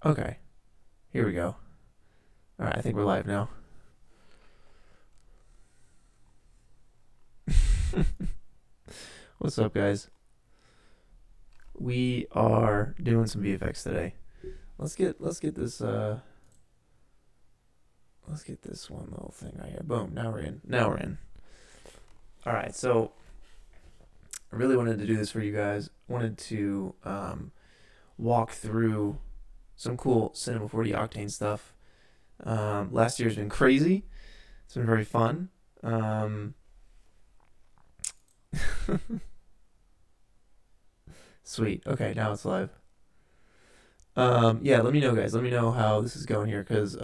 Okay, here we go. All right, I think we're live now. What's up, guys? We are doing some VFX today. Let's get this one little thing right here. Boom. Now we're in. All right. So I really wanted to do this for you guys. Wanted to walk through some cool Cinema 4D Octane stuff. Last year's been crazy. It's been very fun. Sweet. Okay, now it's live. Yeah, let me know, guys. Let me know how this is going here, because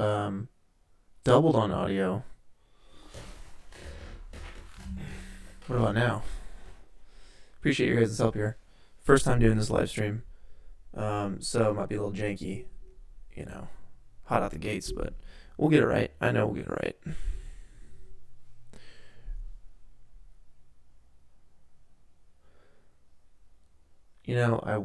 doubled on audio. What about now? Appreciate your guys' help here. First time doing this live stream, so it might be a little janky, hot out the gates, but we'll get it right. I know we'll get it right. I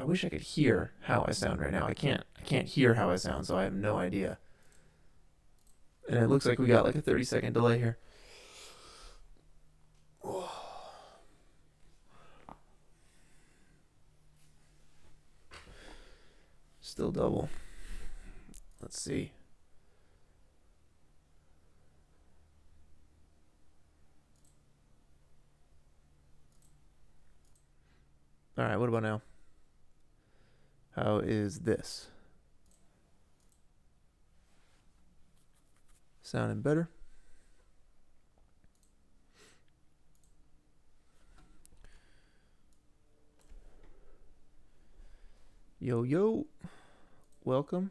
wish I could hear how I sound right now. I can't hear how I sound, so I have no idea. And it looks like we got like a 30-second delay here. Still double. Let's see. All right, what about now? How is this? Sounding better? Yo. Welcome.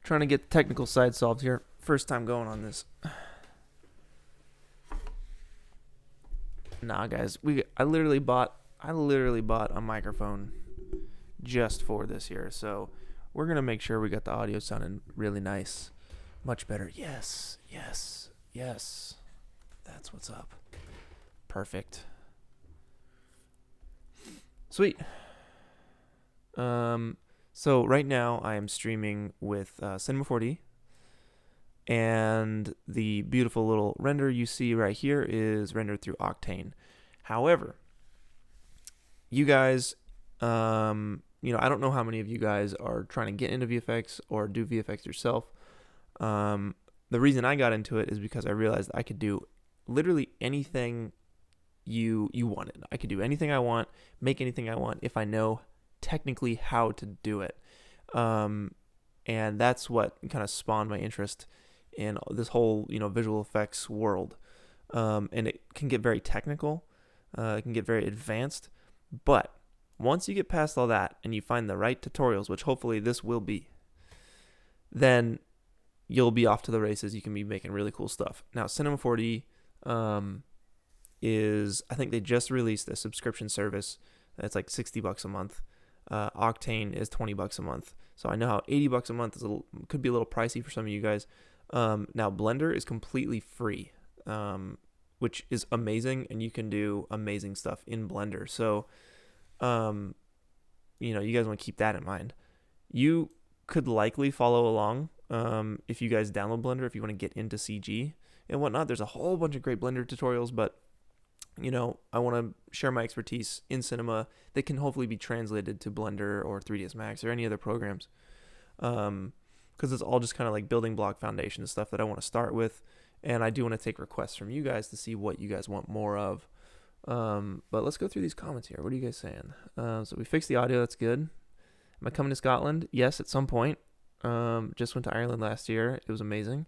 Trying to get the technical side solved here. First time going on this. Nah, guys, I literally bought a microphone just for this here, so we're gonna make sure we got the audio sounding really nice, much better. Yes. That's what's up. Perfect. Sweet. So right now I am streaming with Cinema 4D, and the beautiful little render you see right here is rendered through Octane. However, you guys, I don't know how many of you guys are trying to get into VFX or do VFX yourself. The reason I got into it is because I realized I could do literally anything you wanted. I could do anything I want, make anything I want, if I know technically how to do it. And that's what kind of spawned my interest in this whole, visual effects world. And it can get very technical. It can get very advanced. But once you get past all that and you find the right tutorials, which hopefully this will be, then you'll be off to the races. You can be making really cool stuff. Now, Cinema 4D is, I think they just released a subscription service. It's like $60 a month. Octane is $20 a month. So I know how $80 a month could be a little pricey for some of you guys. Now Blender is completely free, which is amazing, and you can do amazing stuff in Blender. So, you guys want to keep that in mind. You could likely follow along if you guys download Blender, if you want to get into CG and whatnot. There's a whole bunch of great Blender tutorials, but I want to share my expertise in cinema that can hopefully be translated to Blender or 3ds Max or any other programs. Because it's all just kind of like building block foundation stuff that I want to start with. And I do want to take requests from you guys to see what you guys want more of. But let's go through these comments here. What are you guys saying? So we fixed the audio. That's good. Am I coming to Scotland? Yes, at some point. Just went to Ireland last year. It was amazing.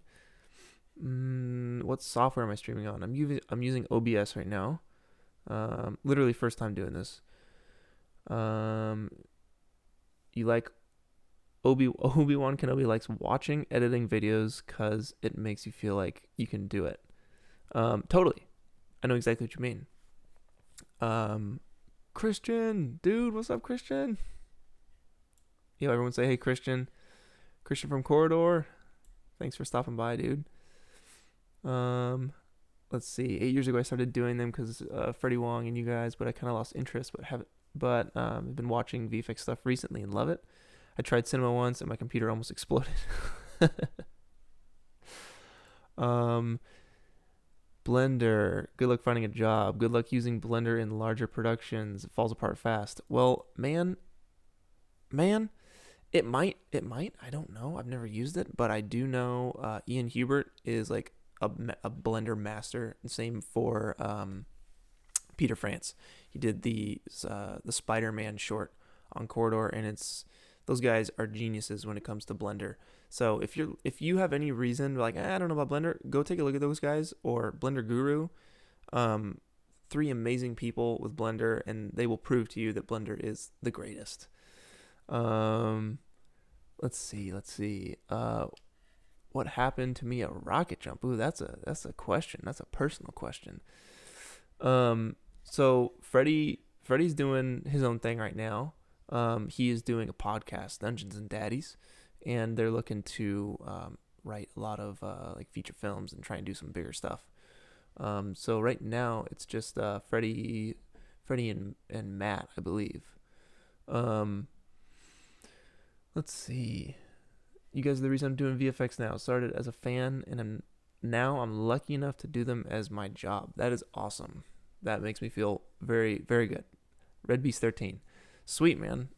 What software am I streaming on? I'm using OBS right now. Literally first time doing this. You like Obi-Wan Kenobi likes watching editing videos because it makes you feel like you can do it. Totally. I know exactly what you mean. Christian, dude, what's up, Christian? Yo, everyone say hey, Christian. Christian from Corridor. Thanks for stopping by, dude. Let's see. 8 years ago, I started doing them because Freddie Wong and you guys, but I kind of lost interest. But but I've been watching VFX stuff recently and love it. I tried cinema once and my computer almost exploded. um, Blender. Good luck finding a job. Good luck using Blender in larger productions. It falls apart fast. Well, man, it might. I don't know. I've never used it, but I do know Ian Hubert is like a Blender master. Same for Peter France. He did the Spider-Man short on Corridor, and it's those guys are geniuses when it comes to Blender. So if you have any reason like I don't know about Blender, go take a look at those guys or Blender Guru. Um, Three amazing people with Blender, and they will prove to you that Blender is the greatest. Um, let's see. What happened to me at Rocket Jump? Ooh, that's a question. That's a personal question. So Freddie's doing his own thing right now. He is doing a podcast, Dungeons and Daddies, and they're looking to write a lot of like feature films and try and do some bigger stuff. So right now it's just Freddie and Matt, I believe. Um, let's see. You guys are the reason I'm doing VFX now. Started as a fan, and I'm lucky enough to do them as my job. That is awesome. That makes me feel very, very good. Red Beast 13. Sweet, man.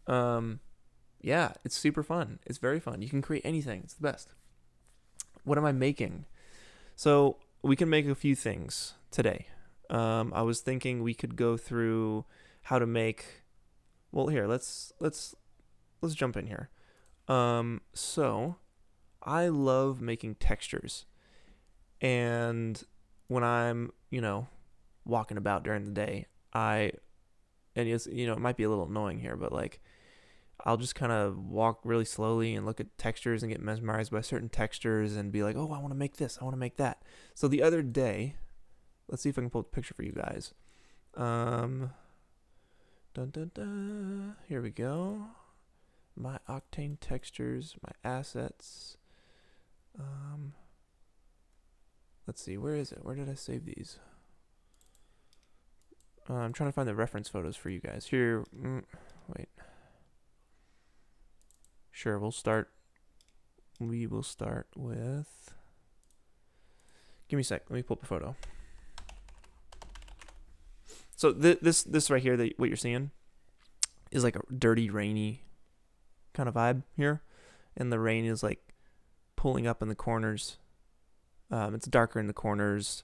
Yeah, it's super fun. It's very fun. You can create anything. It's the best. What am I making? So we can make a few things today. I was thinking we could go through how to make. Well, here let's jump in here. So I love making textures, and when I'm walking about during the day, and it's it might be a little annoying here, but like I'll just kind of walk really slowly and look at textures and get mesmerized by certain textures and be like, oh, I want to make this, I want to make that. So the other day, let's see if I can pull a picture for you guys. Dun dun dun. Here we go. My Octane textures, my assets. Let's see, where is it? Where did I save these? I'm trying to find the reference photos for you guys. Here, wait. Sure, we will start with. Give me a sec. Let me pull up a photo. So this right here, what you're seeing, is like a dirty, rainy kind of vibe here, and the rain is like pulling up in the corners. It's darker in the corners,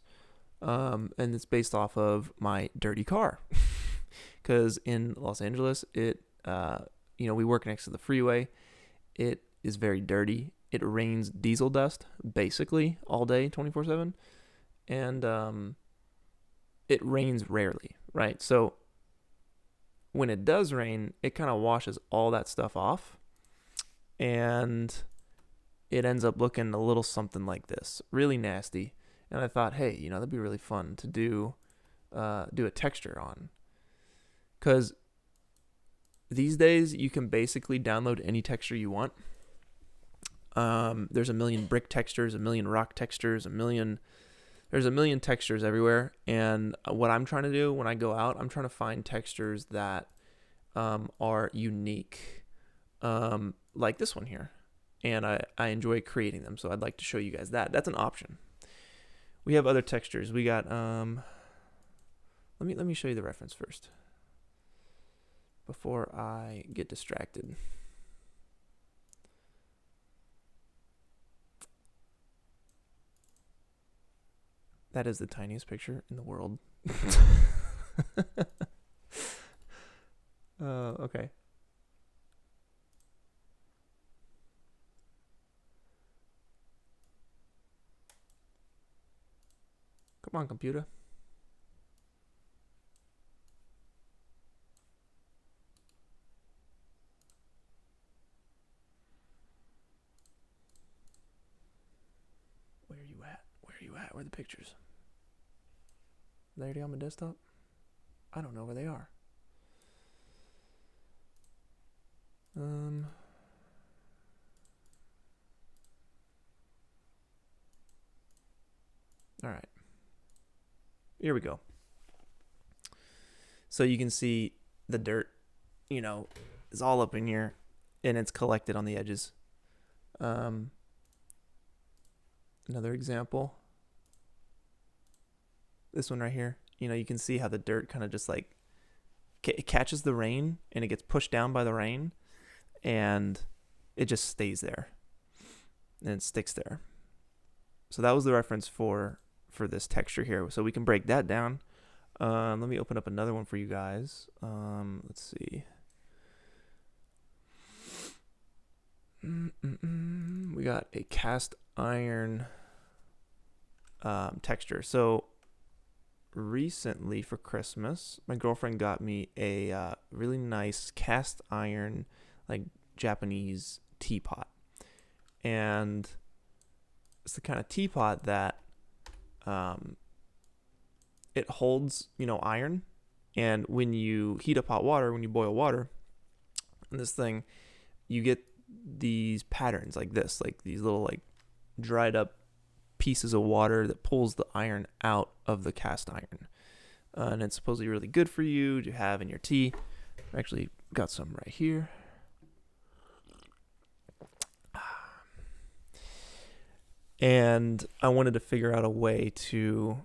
and it's based off of my dirty car, because in Los Angeles, we work next to the freeway. It is very dirty. It rains diesel dust basically all day, 24/7, and it rains rarely, right? So when it does rain, it kind of washes all that stuff off, and it ends up looking a little something like this, really nasty. And I thought, hey, that'd be really fun to do a texture on, because these days you can basically download any texture you want. There's a million brick textures, a million rock textures, there's a million textures everywhere. And what I'm trying to do when I go out, I'm trying to find textures that are unique, like this one here. And I enjoy creating them, so I'd like to show you guys that. That's an option. We have other textures. We got let me show you the reference first before I get distracted. That is the tiniest picture in the world. Okay. Come on, computer. Where are you at? Where are you at? Where are the pictures? Are they already on my desktop? I don't know where they are. All right. Here we go. So you can see the dirt is all up in here, and it's collected on the edges. Another example. This one right here. You can see how the dirt kind of just like it catches the rain and it gets pushed down by the rain, and it just stays there and it sticks there. So that was the reference for this texture here. So we can break that down. Let me open up another one for you guys. Let's see. We got a cast iron texture. So recently for Christmas, my girlfriend got me a really nice cast iron, like Japanese teapot. And it's the kind of teapot that it holds, iron. And when you heat up hot water, when you boil water in this thing, you get these patterns like this, like these little like dried up pieces of water that pulls the iron out of the cast iron. And it's supposedly really good for you to have in your tea. I actually got some right here. And I wanted to figure out a way to,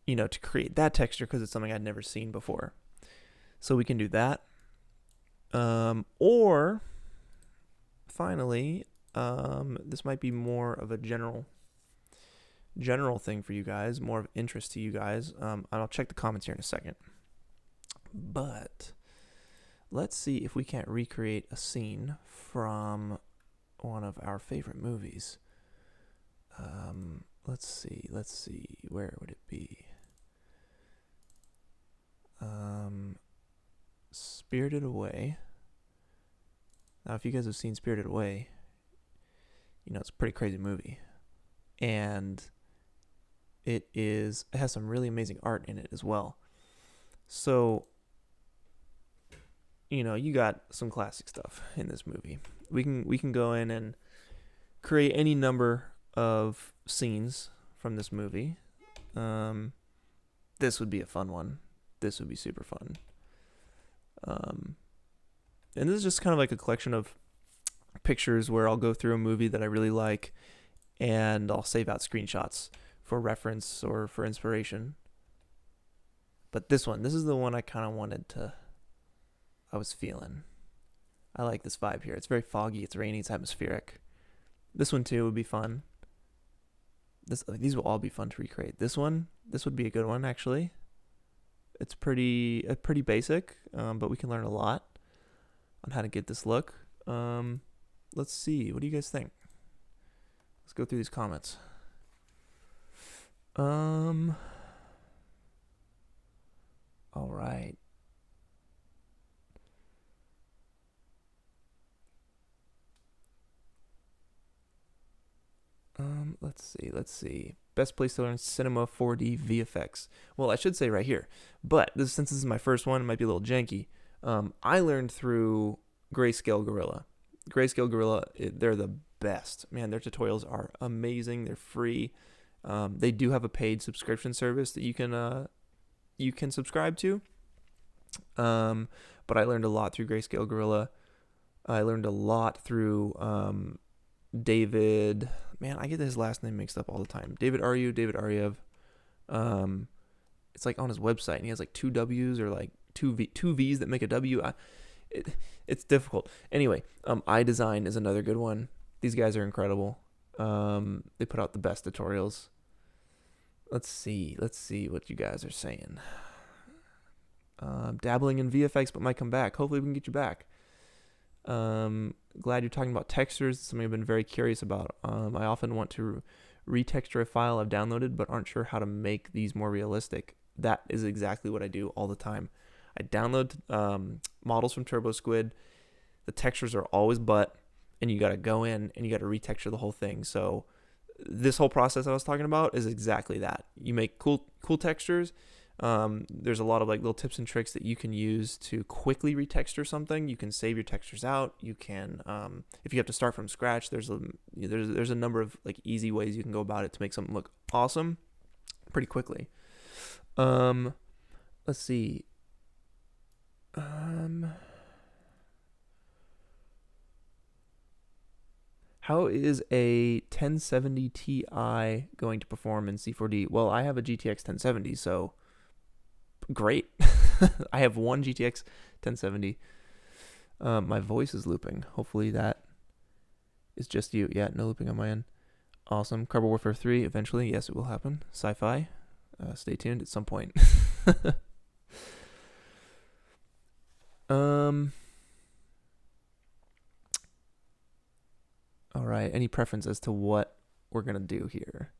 to create that texture because it's something I'd never seen before. So we can do that. Or finally, this might be more of a general thing for you guys, more of interest to you guys. And I'll check the comments here in a second. But let's see if we can't recreate a scene from one of our favorite movies. Let's see. Where would it be? Spirited Away. Now, if you guys have seen Spirited Away, it's a pretty crazy movie. And it has some really amazing art in it as well. So, you got some classic stuff in this movie. We can go in and create any number of scenes from this movie. This would be a fun one. This would be super fun. And this is just kind of like a collection of pictures where I'll go through a movie that I really like and I'll save out screenshots for reference or for inspiration. But this is the one I kind of I was feeling. I like this vibe here. It's very foggy, it's rainy, it's atmospheric. This one too would be fun. These will all be fun to recreate. This would be a good one actually. It's pretty basic, but we can learn a lot on how to get this look. Let's see. What do you guys think? Let's go through these comments. All right. Let's see. Best place to learn cinema 4D VFX. Well, I should say right here. But since this is my first one, it might be a little janky. I learned through Grayscale Gorilla. Grayscale Gorilla, they're the best. Man, their tutorials are amazing. They're free. They do have a paid subscription service that you can subscribe to. But I learned a lot through Grayscale Gorilla. I learned a lot through David. Man, I get his last name mixed up all the time. David Aryev. It's like on his website, and he has like two W's or like two V's that make a W. It's difficult. Anyway, iDesign is another good one. These guys are incredible. They put out the best tutorials. Let's see what you guys are saying. Dabbling in VFX, but might come back. Hopefully we can get you back. Glad you're talking about textures. It's something I've been very curious about. I often want to retexture a file I've downloaded, but aren't sure how to make these more realistic. That is exactly what I do all the time. I download models from TurboSquid. The textures are always butt, and you got to go in and you got to retexture the whole thing. So this whole process I was talking about is exactly that. You make cool textures. There's a lot of like little tips and tricks that you can use to quickly retexture something. You can save your textures out. You can, if you have to start from scratch, there's a number of like easy ways you can go about it to make something look awesome pretty quickly. Let's see. How is a 1070 Ti going to perform in C4D? Well, I have a GTX 1070, so great. I have one GTX 1070. My voice is looping. Hopefully that is just you. Yeah, no looping on my end. Awesome. Carbon Warfare 3, eventually. Yes, it will happen. Sci-fi. Stay tuned at some point. All right. Any preference as to what we're going to do here?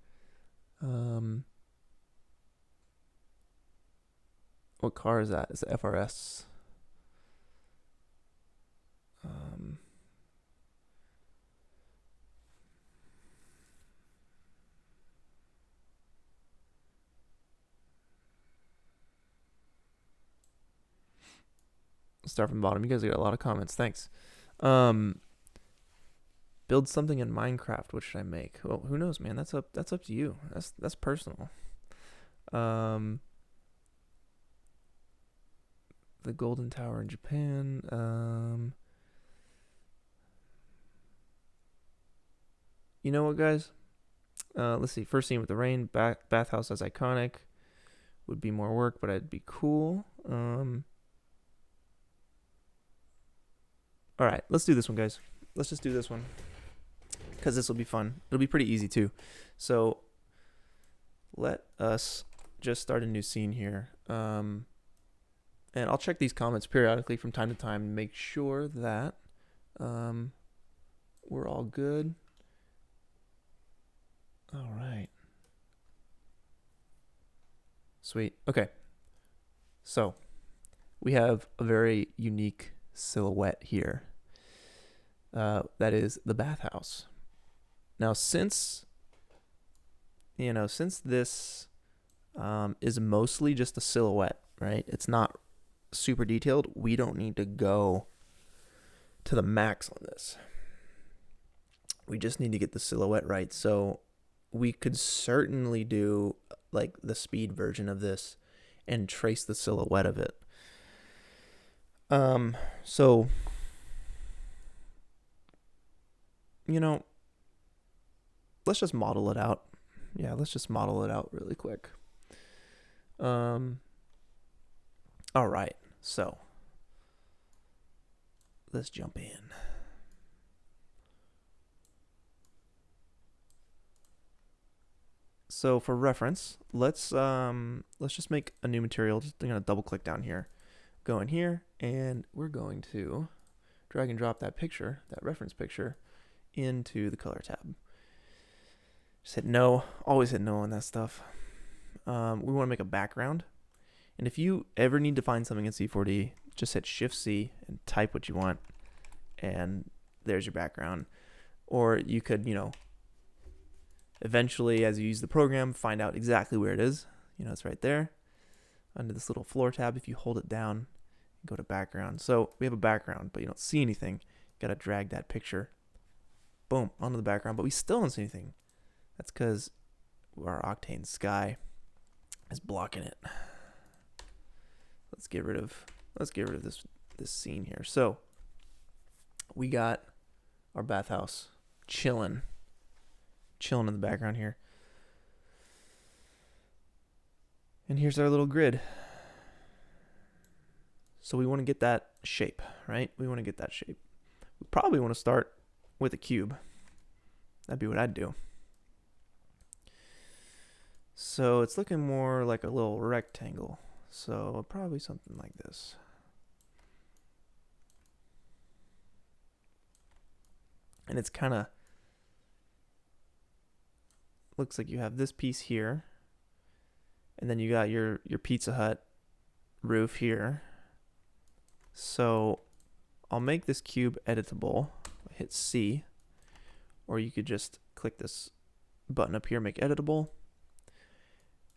What car is that? It's the FRS. Start from the bottom. You guys got a lot of comments. Thanks. Build something in Minecraft. What should I make? Well, who knows, man? That's up to you. That's personal. The Golden Tower in Japan. You know what, guys? Let's see. First scene with the rain. Bathhouse as iconic. Would be more work, but it'd be cool. All right, let's do this one, guys. Let's just do this one, because this will be fun. It'll be pretty easy, too. So let us just start a new scene here. And I'll check these comments periodically from time to time and make sure that we're all good. All right. Sweet. Okay. So we have a very unique silhouette here. That is the bathhouse. Now, since this is mostly just a silhouette, right? It's not super detailed. We don't need to go to the max on this. We just need to get the silhouette right. So we could certainly do like the speed version of this and trace the silhouette of it. So, let's just model it out. Yeah, let's just model it out really quick. All right, so let's jump in. So for reference, let's just make a new material. Just gonna double click down here, go in here, and we're going to drag and drop that picture, that reference picture, into the color tab. Just hit no. Always hit no on that stuff. We want to make a background, and if you ever need to find something in C4D, just hit Shift C and type what you want, and there's your background. Or you could, eventually, as you use the program, find out exactly where it is. It's right there under this little floor tab. If you hold it down, go to background. So we have a background, but you don't see anything. You got to drag that picture, boom, onto the background, but we still don't see anything. That's because our Octane sky is blocking it. Let's get rid of this scene here. So we got our bathhouse chilling in the background here. And here's our little grid. So we want to get that shape, right? We want to get that shape. We probably want to start with a cube. That'd be what I'd do. So it's looking more like a little rectangle. So probably something like this. And it's kind of looks like you have this piece here, and then you got your Pizza Hut roof here. So I'll make this cube editable. Hit C, or you could just click this button up here, make editable.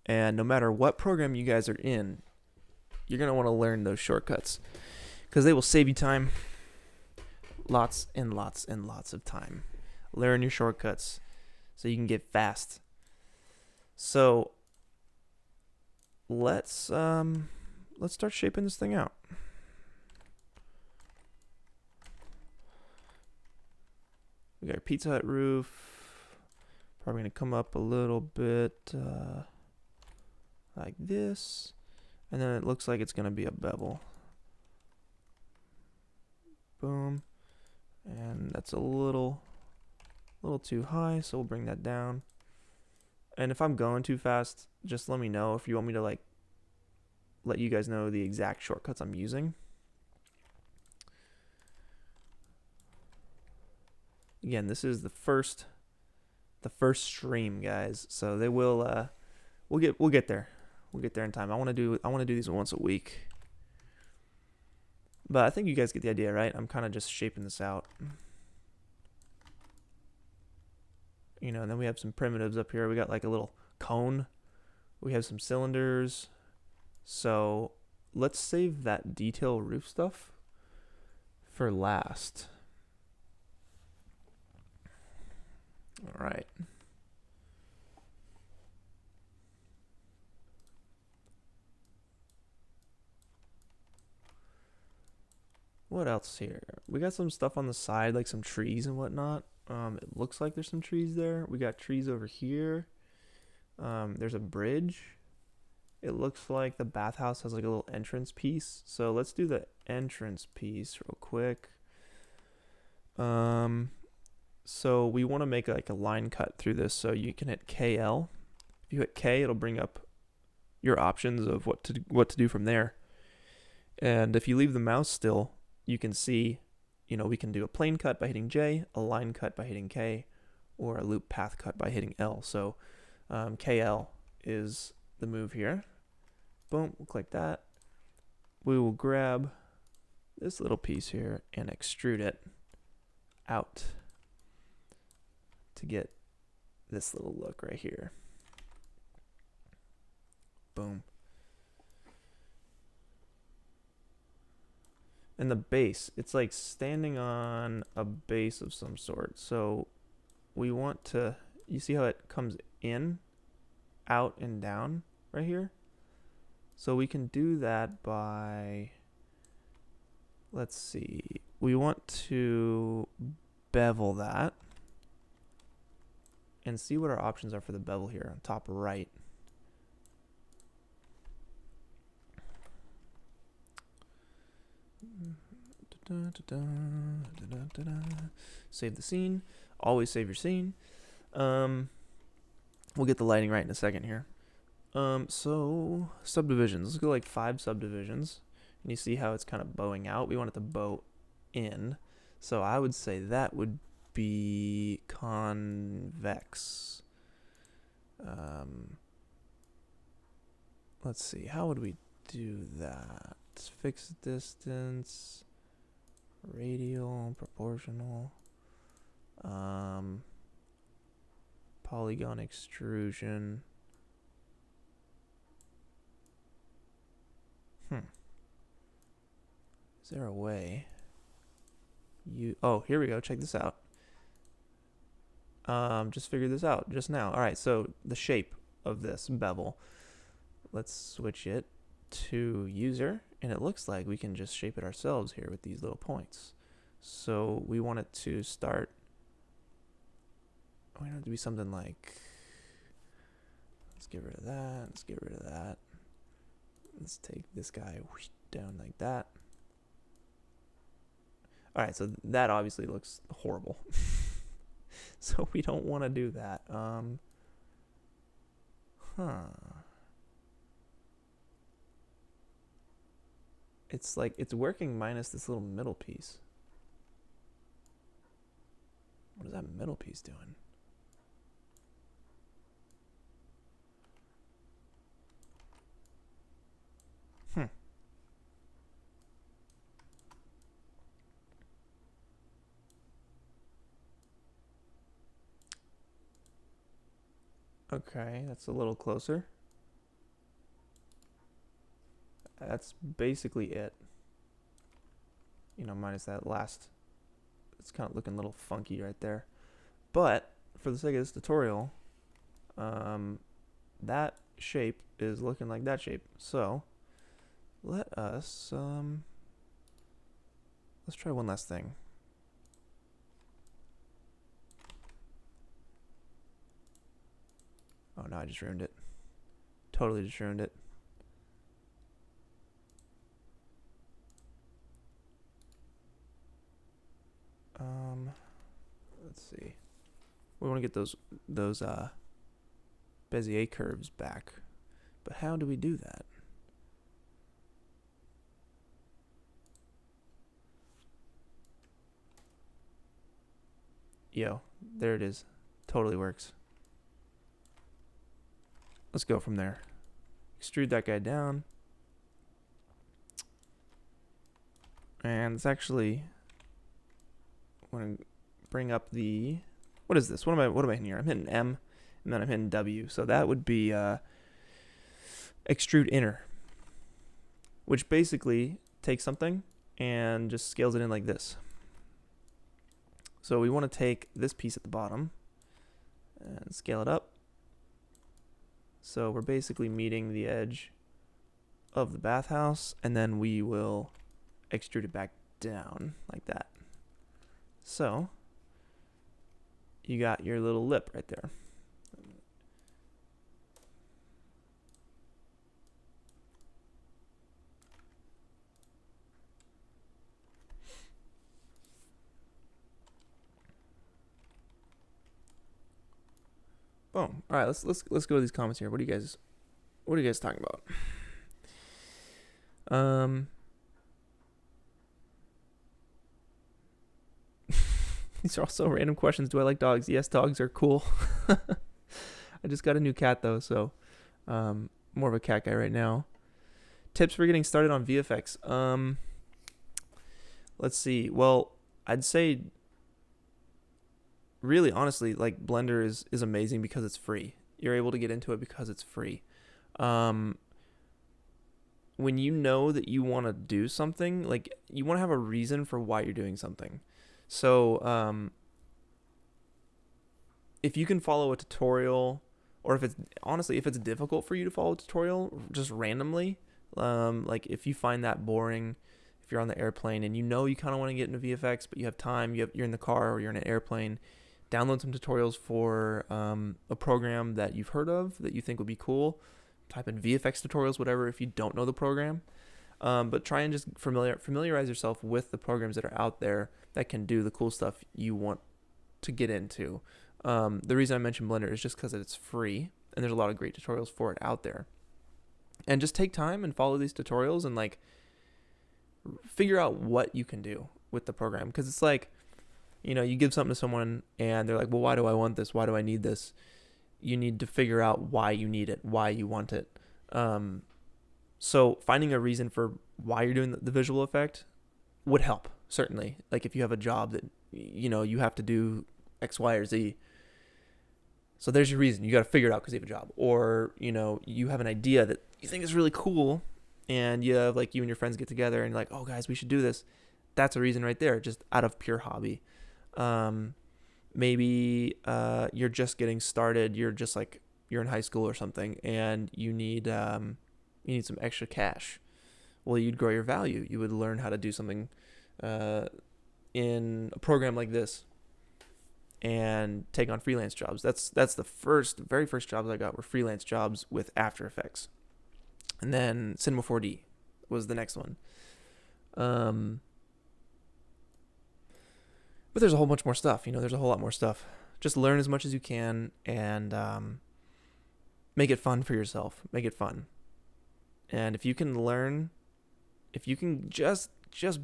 And no matter what program you guys are in, you're going to want to learn those shortcuts because they will save you time. Lots and lots and lots of time. Learn your shortcuts so you can get fast. So let's start shaping this thing out. We got our Pizza Hut roof. Probably gonna come up a little bit like this, and then it looks like it's gonna be a bevel. Boom, and that's a little too high, so we'll bring that down. And if I'm going too fast, just let me know if you want me to like let you guys know the exact shortcuts I'm using. Again, this is the first stream, guys. So they will we'll get there. We'll get there in time. I want to do these once a week. But I think you guys get the idea, right? I'm kind of just shaping this out. You know, and then we have some primitives up here. We got like a little cone. We have some cylinders. So let's save that detail roof stuff for last. All right. What else here? We got some stuff on the side, like some trees and whatnot. It looks like there's some trees there. We got trees over here. There's a bridge. It looks like the bathhouse has like a little entrance piece. So let's do the entrance piece real quick. So we want to make like a line cut through this. So you can hit KL. If you hit K, it'll bring up your options of what to do from there. And if you leave the mouse still, you can see, you know, we can do a plane cut by hitting J, a line cut by hitting K, or a loop path cut by hitting L. So KL is the move here. Boom, we'll click that. We will grab this little piece here and extrude it out to get this little look right here. Boom. And the base, it's like standing on a base of some sort. So we want to, you see how it comes in, out, and down right here? So we can do that by, let's see, we want to bevel that and see what our options are for the bevel here on top right. Save the scene. Always save your scene. We'll get the lighting right in a second here. So subdivisions. Let's go like 5 subdivisions. And you see how it's kind of bowing out. We want it to bow in. So I would say that would be convex. Let's see. How would we do that? Fixed distance, radial, proportional, polygon extrusion. Is there a way? Oh, here we go. Check this out. Just figured this out just now. All right, so the shape of this bevel. Let's switch it to user, and it looks like we can just shape it ourselves here with these little points. So we want it to start, we want it to be something like, let's get rid of that, let's get rid of that. Let's take this guy down like that. All right, so that obviously looks horrible. So we don't want to do that. It's like it's working minus this little middle piece. What is that middle piece doing? Okay, that's a little closer. That's basically it. You know, minus that last. It's kind of looking a little funky right there. But for the sake of this tutorial, that shape is looking like that shape. So let us let's try one last thing. no, I just ruined it. Totally just ruined it. Let's see. We want to get those Bezier curves back. But how do we do that? Yo, there it is. Totally works. Let's go from there. Extrude that guy down. And it's actually, I want to bring up the, what is this? What am I hitting here? I'm hitting M, and then I'm hitting W. So that would be extrude inner, which basically takes something and just scales it in like this. So we want to take this piece at the bottom and scale it up. So we're basically meeting the edge of the bathhouse, and then we will extrude it back down like that. So you got your little lip right there. Boom. All right, let's go to these comments here. What are you guys talking about? These are also random questions. Do I like dogs? Yes, dogs are cool. I just got a new cat though, so more of a cat guy right now. Tips for getting started on VFX. Let's see. Well, I'd say really honestly, like Blender is amazing because it's free. You're able to get into it because it's free. When you know that you want to do something, like you want to have a reason for why you're doing something. So if you can follow a tutorial, or if it's difficult for you to follow a tutorial just randomly, like if you find that boring, if you're on the airplane and you know you kind of want to get into VFX, but you have time, you're in the car or you're in an airplane, download some tutorials for a program that you've heard of that you think would be cool. Type in VFX tutorials, whatever, if you don't know the program. But try and just familiarize yourself with the programs that are out there that can do the cool stuff you want to get into. The reason I mentioned Blender is just because it's free, and there's a lot of great tutorials for it out there. And just take time and follow these tutorials and like figure out what you can do with the program. Because it's like, you know, you give something to someone and they're like, well, why do I want this? Why do I need this? You need to figure out why you need it, why you want it. So finding a reason for why you're doing the visual effect would help, certainly. Like if you have a job that, you know, you have to do X, Y, or Z. So there's your reason. You got to figure it out because you have a job. Or, you know, you have an idea that you think is really cool and you have like you and your friends get together and you're like, oh guys, we should do this. That's a reason right there, just out of pure hobby. Maybe you're just getting started. You're just like, you're in high school or something and you need some extra cash. Well, you'd grow your value. You would learn how to do something in a program like this and take on freelance jobs. That's the very first jobs I got were freelance jobs with After Effects. And then Cinema 4D was the next one. But there's a whole bunch more stuff. You know, there's a whole lot more stuff. Just learn as much as you can and make it fun for yourself. Make it fun. And if you can learn, if you can just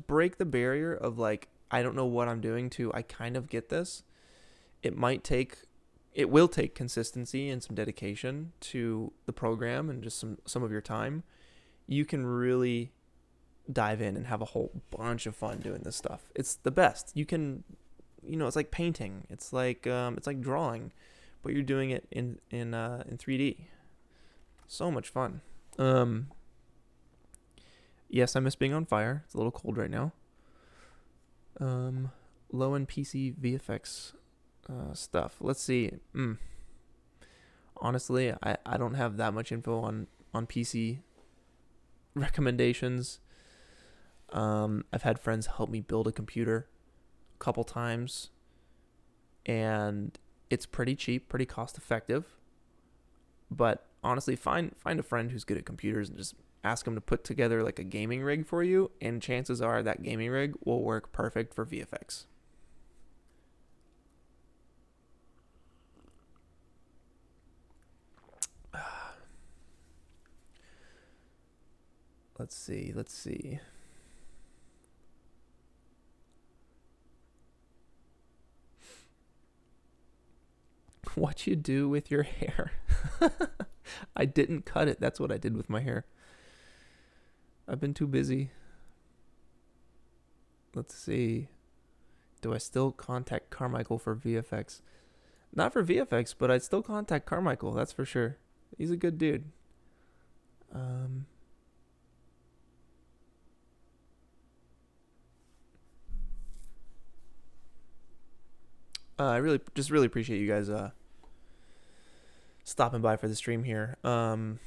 break the barrier of like, I don't know what I'm doing to I kind of get this, it will take consistency and some dedication to the program and just some of your time. You can really dive in and have a whole bunch of fun doing this stuff. It's the best. You can, you know, it's like painting. It's like drawing, but you're doing it in 3D. So much fun. Yes, I miss being on fire. It's a little cold right now. Low-end PC VFX stuff. Let's see. Honestly, I don't have that much info on PC recommendations. I've had friends help me build a computer a couple times, and it's pretty cheap, pretty cost effective. But honestly, find a friend who's good at computers and just ask them to put together like a gaming rig for you, and chances are that gaming rig will work perfect for VFX. Let's see. What you do with your hair? I didn't cut it. That's what I did with my hair. I've been too busy. Let's see. Do I still contact Carmichael for VFX? Not for VFX, but I'd still contact Carmichael. That's for sure. He's a good dude. I really appreciate you guys stopping by for the stream here. There's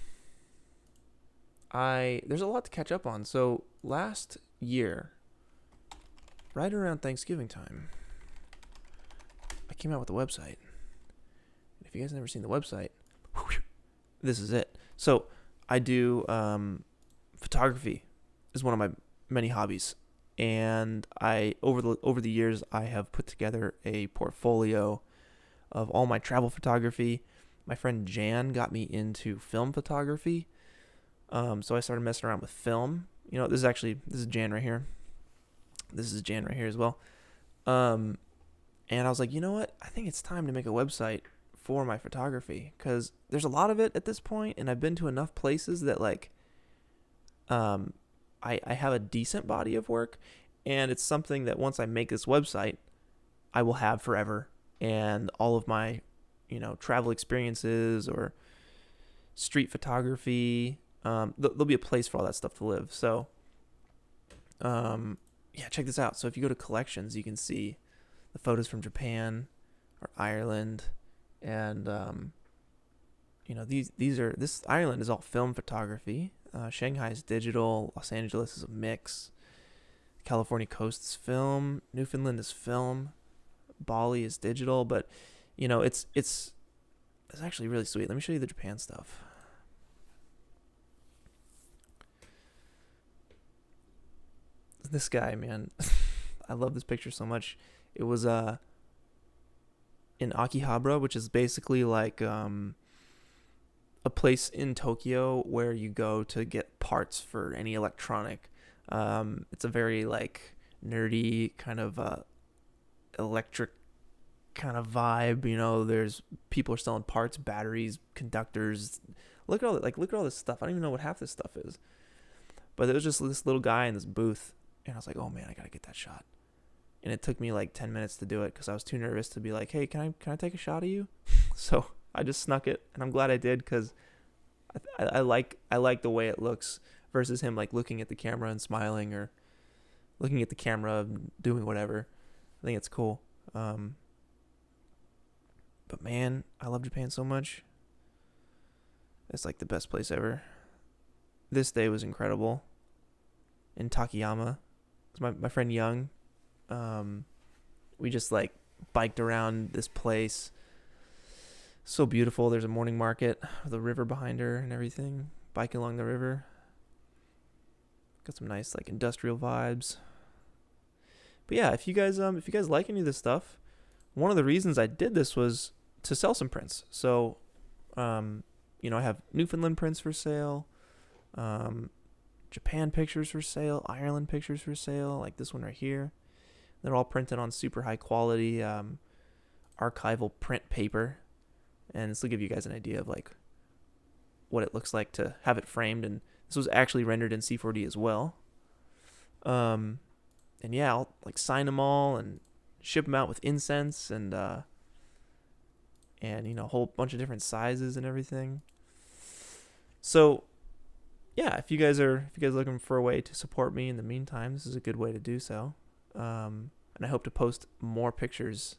a lot to catch up on. So last year, right around Thanksgiving time, I came out with a website. If you guys have never seen the website, this is it. So I do photography is one of my many hobbies, and I over the years I have put together a portfolio of all my travel photography. My friend Jan got me into film photography, so I started messing around with film. This is Jan right here. This is Jan right here as well. And I was like, you know what? I think it's time to make a website for my photography, because there's a lot of it at this point, and I've been to enough places that like I have a decent body of work, and it's something that once I make this website, I will have forever, and all of my travel experiences or street photography, there'll be a place for all that stuff to live. So yeah, check this out. So if you go to collections, you can see the photos from Japan or Ireland, and this Ireland is all film photography. Shanghai is digital. Los Angeles is a mix. California coast is film. Newfoundland is film. Bali is digital, but it's actually really sweet. Let me show you the Japan stuff. This guy, man, I love this picture so much. It was in Akihabara, which is basically like a place in Tokyo where you go to get parts for any electronic. It's a very like nerdy kind of electric kind of vibe. There's people are selling parts, batteries, conductors. Look at all this stuff. I don't even know what half this stuff is. But there was just this little guy in this booth, and I was like, oh man, I gotta get that shot. And it took me like 10 minutes to do it because I was too nervous to be like, hey, can I take a shot of you? So I just snuck it, and I'm glad I did, because I like the way it looks versus him like looking at the camera and smiling, or looking at the camera and doing whatever. I think it's cool. But man, I love Japan so much. It's like the best place ever. This day was incredible. In Takayama, it's my friend Young. We just like biked around this place. So beautiful. There's a morning market with a river behind her and everything. Biking along the river. Got some nice like industrial vibes. But yeah, if you guys like any of this stuff, one of the reasons I did this was to sell some prints. So, I have Newfoundland prints for sale, Japan pictures for sale, Ireland pictures for sale, like this one right here. They're all printed on super high quality archival print paper, and this will give you guys an idea of like what it looks like to have it framed. And this was actually rendered in C4D as well. And yeah, I'll like sign them all and ship them out with incense and a whole bunch of different sizes and everything. So yeah, if you guys are looking for a way to support me in the meantime, this is a good way to do so. And I hope to post more pictures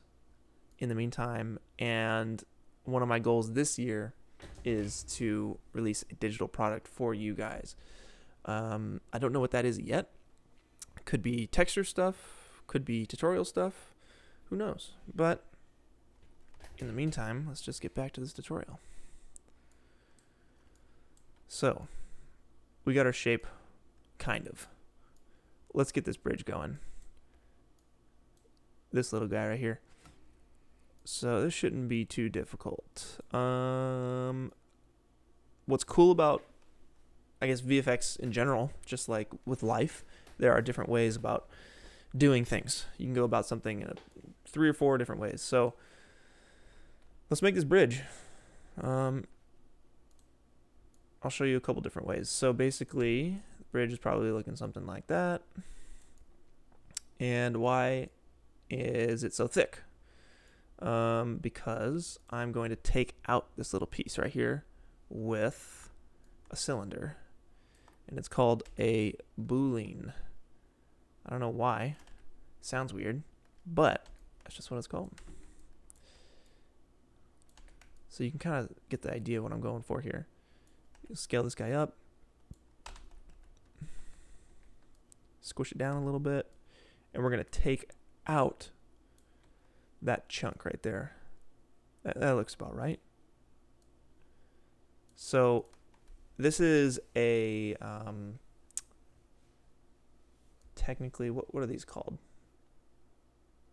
in the meantime. And one of my goals this year is to release a digital product for you guys. I don't know what that is yet. Could be texture stuff, could be tutorial stuff, who knows? But in the meantime, let's just get back to this tutorial. So we got our shape, kind of. Let's get this bridge going. This little guy right here. So this shouldn't be too difficult. What's cool about, I guess, VFX in general, just like with life, there are different ways about doing things. You can go about something in 3 or 4 different ways. So let's make this bridge. I'll show you a couple different ways. So basically, the bridge is probably looking something like that. And why is it so thick? Because I'm going to take out this little piece right here with a cylinder. And it's called a boolean. I don't know why. Sounds weird, but that's just what it's called. So you can kind of get the idea of what I'm going for here. Scale this guy up. Squish it down a little bit. And we're going to take out that chunk right there. That looks about right. So this is a technically, what are these called?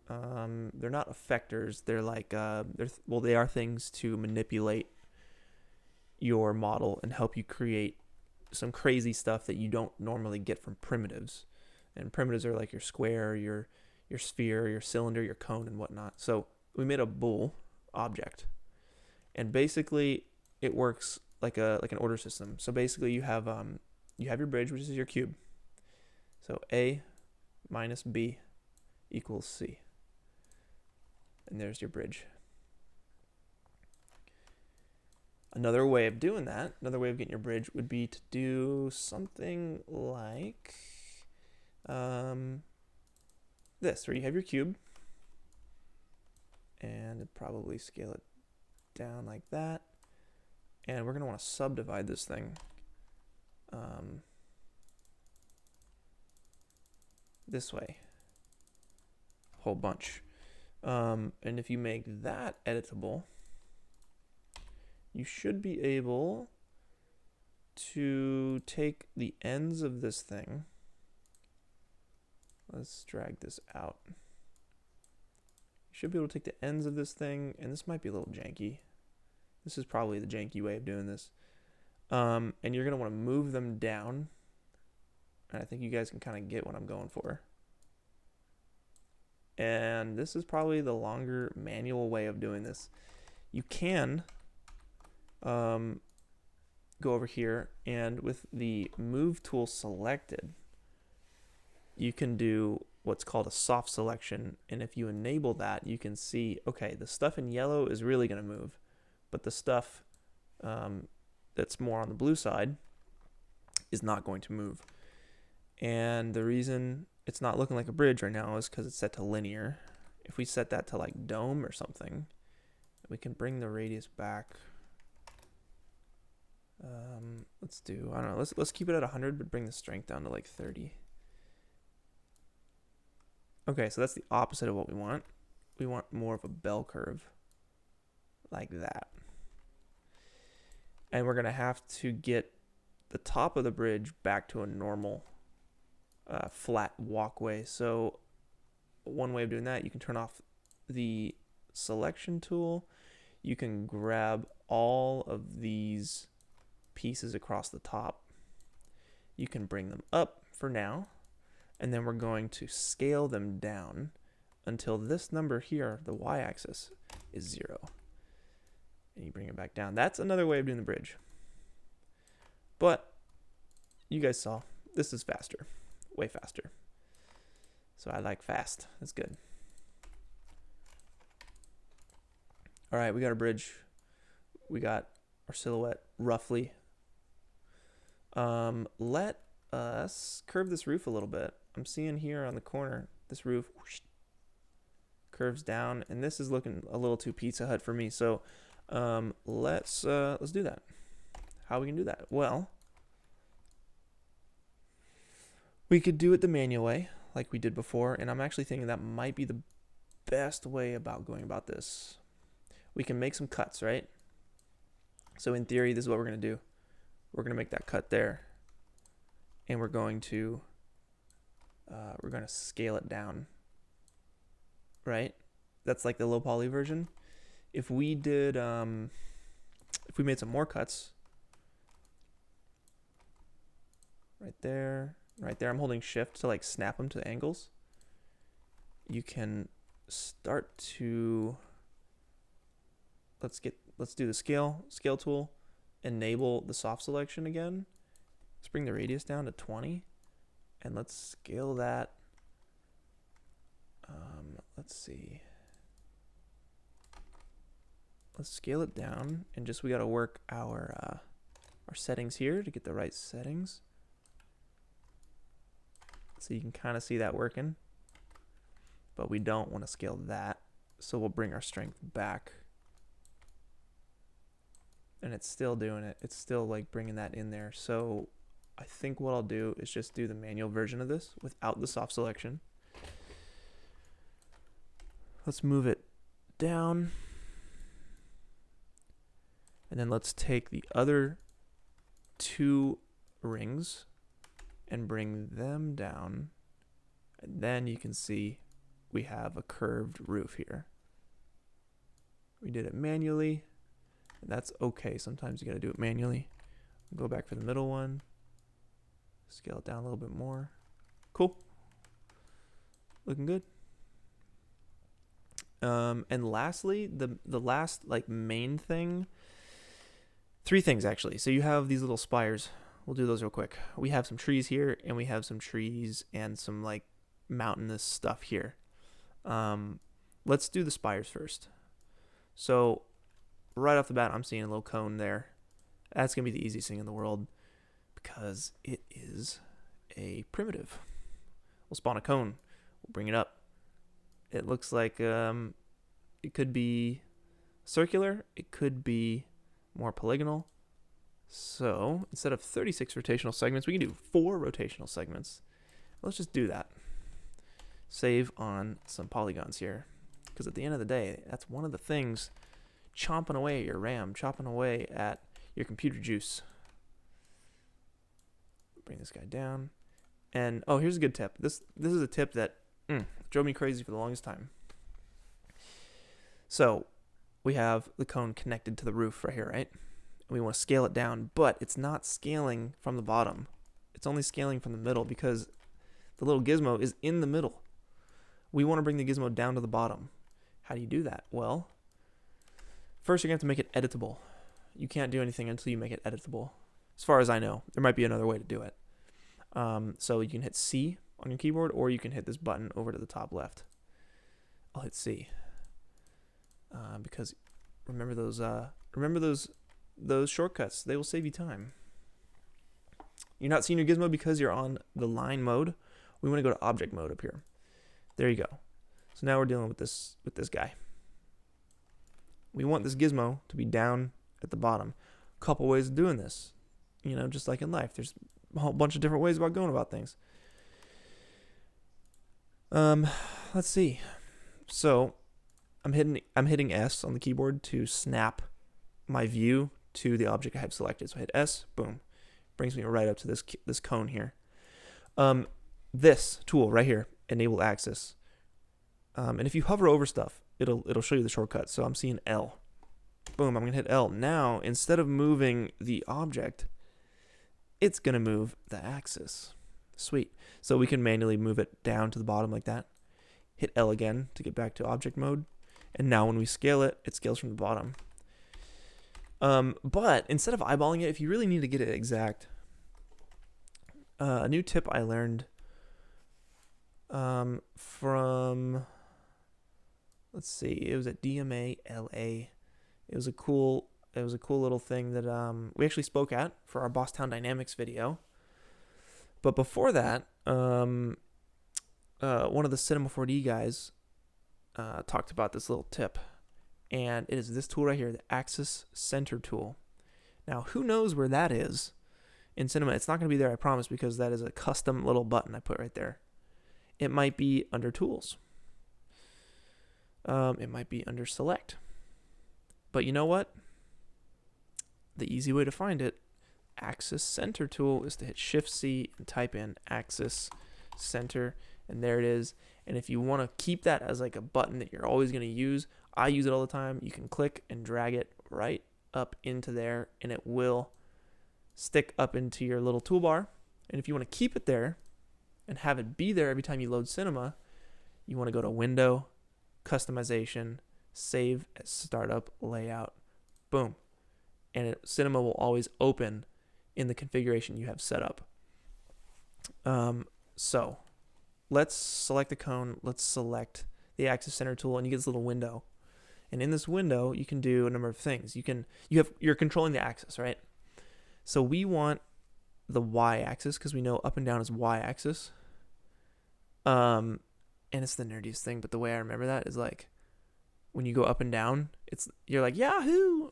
They're not effectors. They're like they are things to manipulate your model and help you create some crazy stuff that you don't normally get from primitives. And primitives are like your square, your sphere, your cylinder, your cone, and whatnot. So we made a bool object, and basically it works like an order system. So basically you have your bridge, which is your cube. So A minus B equals C, and there's your bridge. Another way of doing that, another way of getting your bridge would be to do something like this, where you have your cube, and probably scale it down like that. And we're going to want to subdivide this thing this way, a whole bunch. And if you make that editable, you should be able to take the ends of this thing. Let's drag this out. You should be able to take the ends of this thing, and this might be a little janky. This is probably the janky way of doing this. And you're going to want to move them down. And I think you guys can kind of get what I'm going for. And this is probably the longer manual way of doing this. You can go over here, and with the move tool selected, you can do what's called a soft selection. And if you enable that, you can see, okay, the stuff in yellow is really going to move, but the stuff that's more on the blue side is not going to move. And the reason it's not looking like a bridge right now is because it's set to linear. If we set that to like dome or something, we can bring the radius back. Let's do, I don't know, let's keep it at 100, but bring the strength down to like 30. Okay, so that's the opposite of what we want. We want more of a bell curve, like that. And we're going to have to get the top of the bridge back to a normal flat walkway. So one way of doing that, you can turn off the selection tool. You can grab all of these pieces across the top. You can bring them up for now, and then we're going to scale them down until this number here, the y-axis, is 0. And you bring it back down. That's another way of doing the bridge. But you guys saw, this is faster, way faster. So I like fast, that's good. All right, we got our bridge. We got our silhouette, roughly. Let us curve this roof a little bit. I'm seeing here on the corner, this roof whoosh, curves down, and this is looking a little too Pizza Hut for me. So let's do that. How we can do that? Well, we could do it the manual way, like we did before, and I'm actually thinking that might be the best way about going about this. We can make some cuts, right? So in theory, this is what we're going to do. we're going to make that cut there. And we're going to scale it down, right? That's like the low poly version. If we did, if we made some more cuts, right there, I'm holding shift to like snap them to angles. You can start to, let's do the scale tool, enable the soft selection again. Let's bring the radius down to 20 and let's scale that. Let's see. Let's scale it down and just, we got to work our settings here to get the right settings. So you can kind of see that working, but we don't want to scale that. So we'll bring our strength back. And it's still doing it. It's still like bringing that in there. So I think what I'll do is just do the manual version of this without the soft selection. Let's move it down. And then let's take the other two rings and bring them down. And then you can see we have a curved roof here. We did it manually, and that's okay. Sometimes you gotta do it manually. Go back for the middle one. Scale it down a little bit more. Cool. Looking good. And lastly, the last like main thing, three things actually. So you have these little spires. We'll do those real quick. We have some trees here, and we have some trees and some like mountainous stuff here. Let's do the spires first. So right off the bat, I'm seeing a little cone there. That's gonna be the easiest thing in the world because it is a primitive. We'll spawn a cone. We'll bring it up. It looks like it could be circular. It could be more polygonal. So instead of 36 rotational segments, we can do 4 rotational segments. Let's just do that. Save on some polygons here. Because at the end of the day, that's one of the things chomping away at your RAM, chopping away at your computer juice. Bring this guy down. And, oh, here's a good tip. This is a tip that drove me crazy for the longest time. So we have the cone connected to the roof right here, right? And we want to scale it down, but it's not scaling from the bottom. It's only scaling from the middle because the little gizmo is in the middle. We want to bring the gizmo down to the bottom. How do you do that? Well, first you're going to have to make it editable. You can't do anything until you make it editable. As far as I know, there might be another way to do it. So you can hit C on your keyboard, or you can hit this button over to the top left. I'll hit C because remember those shortcuts. They will save you time. You're not seeing your gizmo because you're on the line mode. We want to go to object mode up here. There you go. So now we're dealing with this guy. We want this gizmo to be down at the bottom. A couple ways of doing this. You know, just like in life, there's a whole bunch of different ways about going about things. Let's see. So I'm hitting S on the keyboard to snap my view to the object I have selected. So I hit S, boom, brings me right up to this cone here. This tool right here, enable axis. And if you hover over stuff, it'll show you the shortcut. So I'm seeing L. Boom, I'm gonna hit L. Now, instead of moving the object, it's gonna move the axis. Sweet. So we can manually move it down to the bottom like that. Hit L again to get back to object mode. And now when we scale it, it scales from the bottom. But instead of eyeballing it, if you really need to get it exact, a new tip I learned from, let's see, it was at DMA LA. It was a cool little thing that we actually spoke at for our Boss Town Dynamics video. But before that, one of the Cinema 4D guys talked about this little tip. And it is this tool right here, the Axis Center tool. Now, who knows where that is in Cinema? It's not going to be there, I promise, because that is a custom little button I put right there. It might be under Tools. It might be under Select. But you know what? The easy way to find it, axis center tool is to hit Shift C and type in axis center, and there it is. And if you want to keep that as like a button that you're always going to use, I use it all the time. You can click and drag it right up into there, and it will stick up into your little toolbar. And if you want to keep it there and have it be there every time you load Cinema, you want to go to Window, Customization, Save as Startup Layout. Boom. And Cinema will always open in the configuration you have set up. So let's select the cone. Let's select the axis center tool, and you get this little window. And in this window, you can do a number of things. You're controlling the axis, right? So we want the y-axis because we know up and down is y-axis. And it's the nerdiest thing, but the way I remember that is like when you go up and down, you're like Yahoo,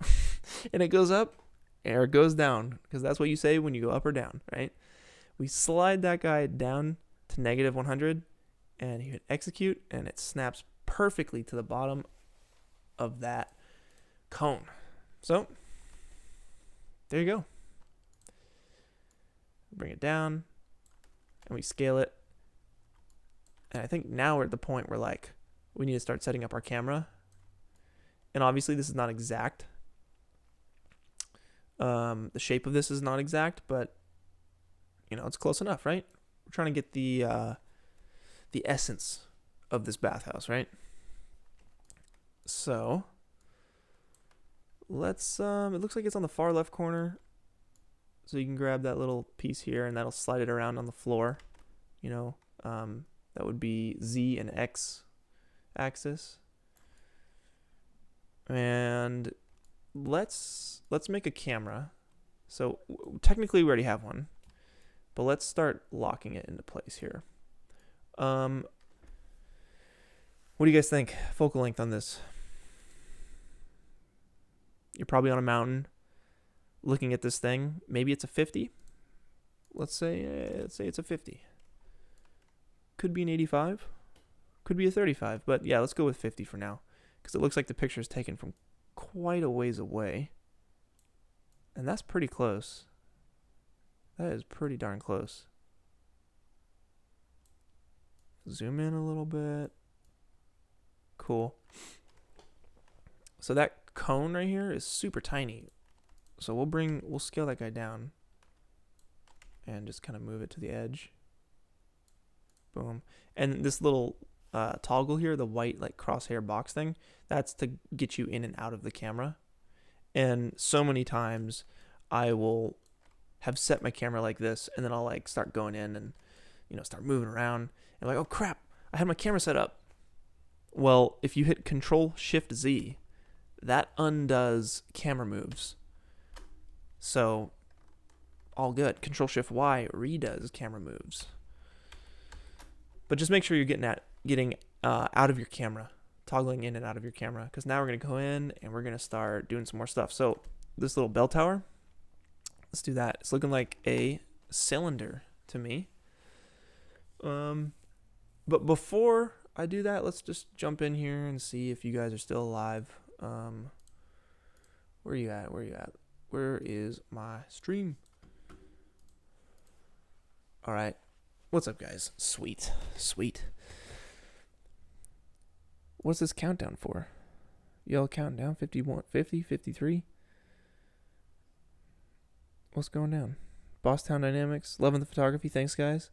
and it goes up or it goes down because that's what you say when you go up or down, right? We slide that guy down to -100, and you hit execute, and it snaps perfectly to the bottom of that cone. So there you go. Bring it down, and we scale it. And I think now we're at the point where like we need to start setting up our camera. And obviously this is not exact. The shape of this is not exact, but you know, it's close enough, right? We're trying to get the essence of this bathhouse, right? So let's it looks like it's on the far left corner. So you can grab that little piece here, and that'll slide it around on the floor. You know, that would be Z and X axis. And let's make a camera. So technically we already have one, but let's start locking it into place here. What do you guys think? Focal length on this? You're probably on a mountain looking at this thing. Maybe it's a 50. Let's say it's a 50. Could be an 85. Could be a 35. But yeah, let's go with 50 for now, because it looks like the picture is taken from quite a ways away. And that's pretty close. That is pretty darn close. Zoom in a little bit. Cool. So that cone right here is super tiny. So we'll scale that guy down and just kind of move it to the edge. Boom. And this little toggle here, the white like crosshair box thing, that's to get you in and out of the camera. And so many times I will have set my camera like this, and then I'll like start going in and, you know, start moving around, and like, oh crap, I had my camera set up. Well, if you hit Control-Shift-Z, that undoes camera moves. So all good. Control-Shift-Y redoes camera moves. But just make sure you're getting out of your camera, toggling in and out of your camera, because now we're going to go in and we're going to start doing some more stuff. So this little bell tower, let's do that. It's looking like a cylinder to me. But before I do that, let's just jump in here and see if you guys are still alive. Where are you at? Where is my stream? All right. What's up, guys? Sweet. What's this countdown for? Y'all counting down? 51, 50, 53? What's going down? Bosstown Dynamics, loving the photography. Thanks, guys.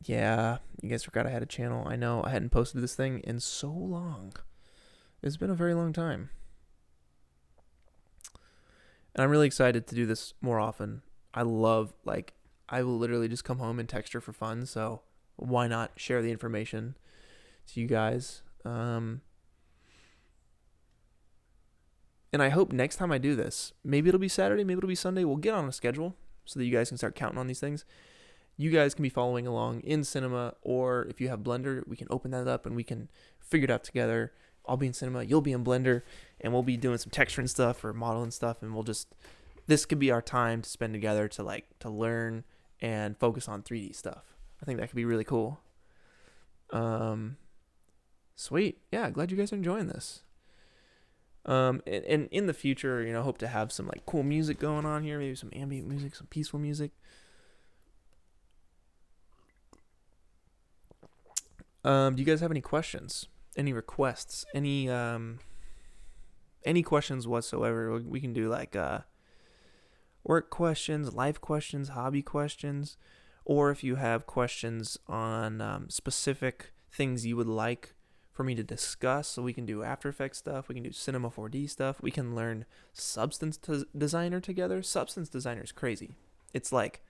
Yeah, you guys forgot I had a channel. I know, I hadn't posted this thing in so long. It's been a very long time. And I'm really excited to do this more often. I will literally just come home and texture for fun, so why not share the information to you guys? And I hope next time I do this, maybe it'll be Saturday, maybe it'll be Sunday, we'll get on a schedule so that you guys can start counting on these things. You guys can be following along in Cinema, or if you have Blender, we can open that up and we can figure it out together. I'll be in Cinema, you'll be in Blender, and we'll be doing some texturing stuff or modeling stuff, and this could be our time to spend together to learn and focus on 3D stuff. I think that could be really cool. Sweet. Yeah, glad you guys are enjoying this. And in the future, you know, hope to have some like cool music going on here, maybe some ambient music, some peaceful music. Do you guys have any questions? Any requests? Any questions whatsoever? We can do like work questions, life questions, hobby questions, or if you have questions on specific things you would like for me to discuss, so we can do After Effects stuff, we can do Cinema 4D stuff, we can learn Substance Designer together. Substance Designer is crazy. It's like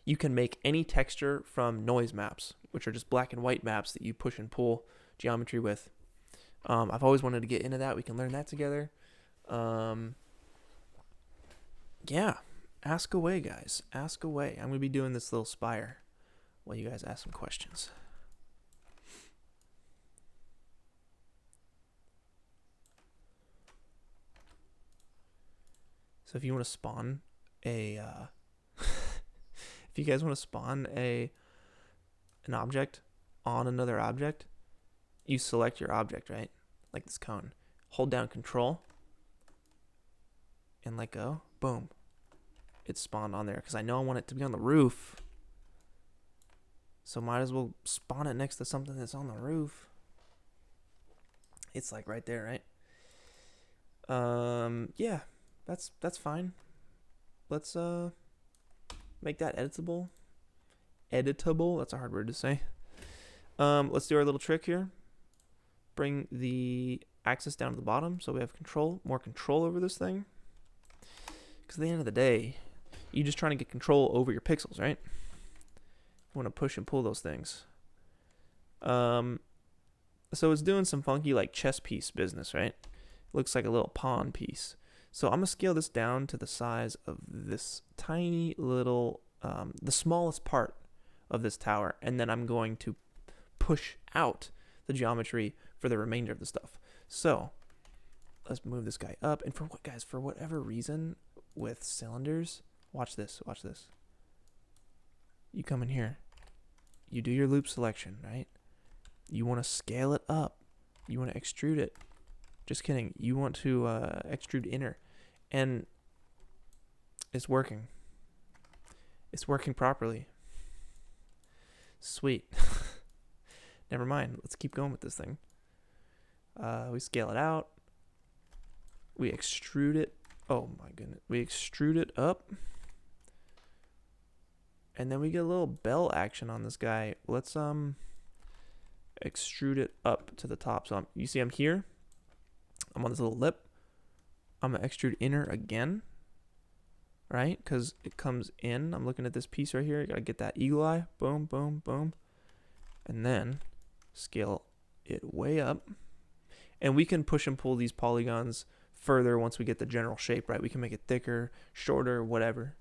you can make any texture from noise maps, which are just black and white maps that you push and pull geometry with. I've always wanted to get into that. We can learn that together. Yeah, ask away, guys. Ask away. I'm going to be doing this little spire while you guys ask some questions. So if you want to spawn a, if you guys want to spawn an object on another object, you select your object, right? Like this cone. Hold down Control and let go. Boom. It's spawned on there because I know I want it to be on the roof. So might as well spawn it next to something that's on the roof. It's like right there, right? Yeah. That's fine. Let's make that editable. Editable, that's a hard word to say. Let's do our little trick here. Bring the axis down to the bottom so we have more control over this thing. Because at the end of the day, you're just trying to get control over your pixels, right? You want to push and pull those things. So it's doing some funky like chess piece business, right? It looks like a little pawn piece. So I'm going to scale this down to the size of this tiny little, the smallest part of this tower. And then I'm going to push out the geometry for the remainder of the stuff. So let's move this guy up. And for whatever reason with cylinders, watch this. You come in here. You do your loop selection, right? You want to scale it up. You want to extrude it. Just kidding. You want to extrude inner. And it's working. It's working properly. Sweet. Never mind. Let's keep going with this thing. We scale it out. We extrude it. Oh my goodness. We extrude it up. And then we get a little bell action on this guy. Let's extrude it up to the top. So you see I'm here. I'm on this little lip. I'm going to extrude inner again. Right? Because it comes in. I'm looking at this piece right here. You got to get that eagle eye. Boom, boom, boom. And then scale it way up. And we can push and pull these polygons further once we get the general shape, right? We can make it thicker, shorter, whatever.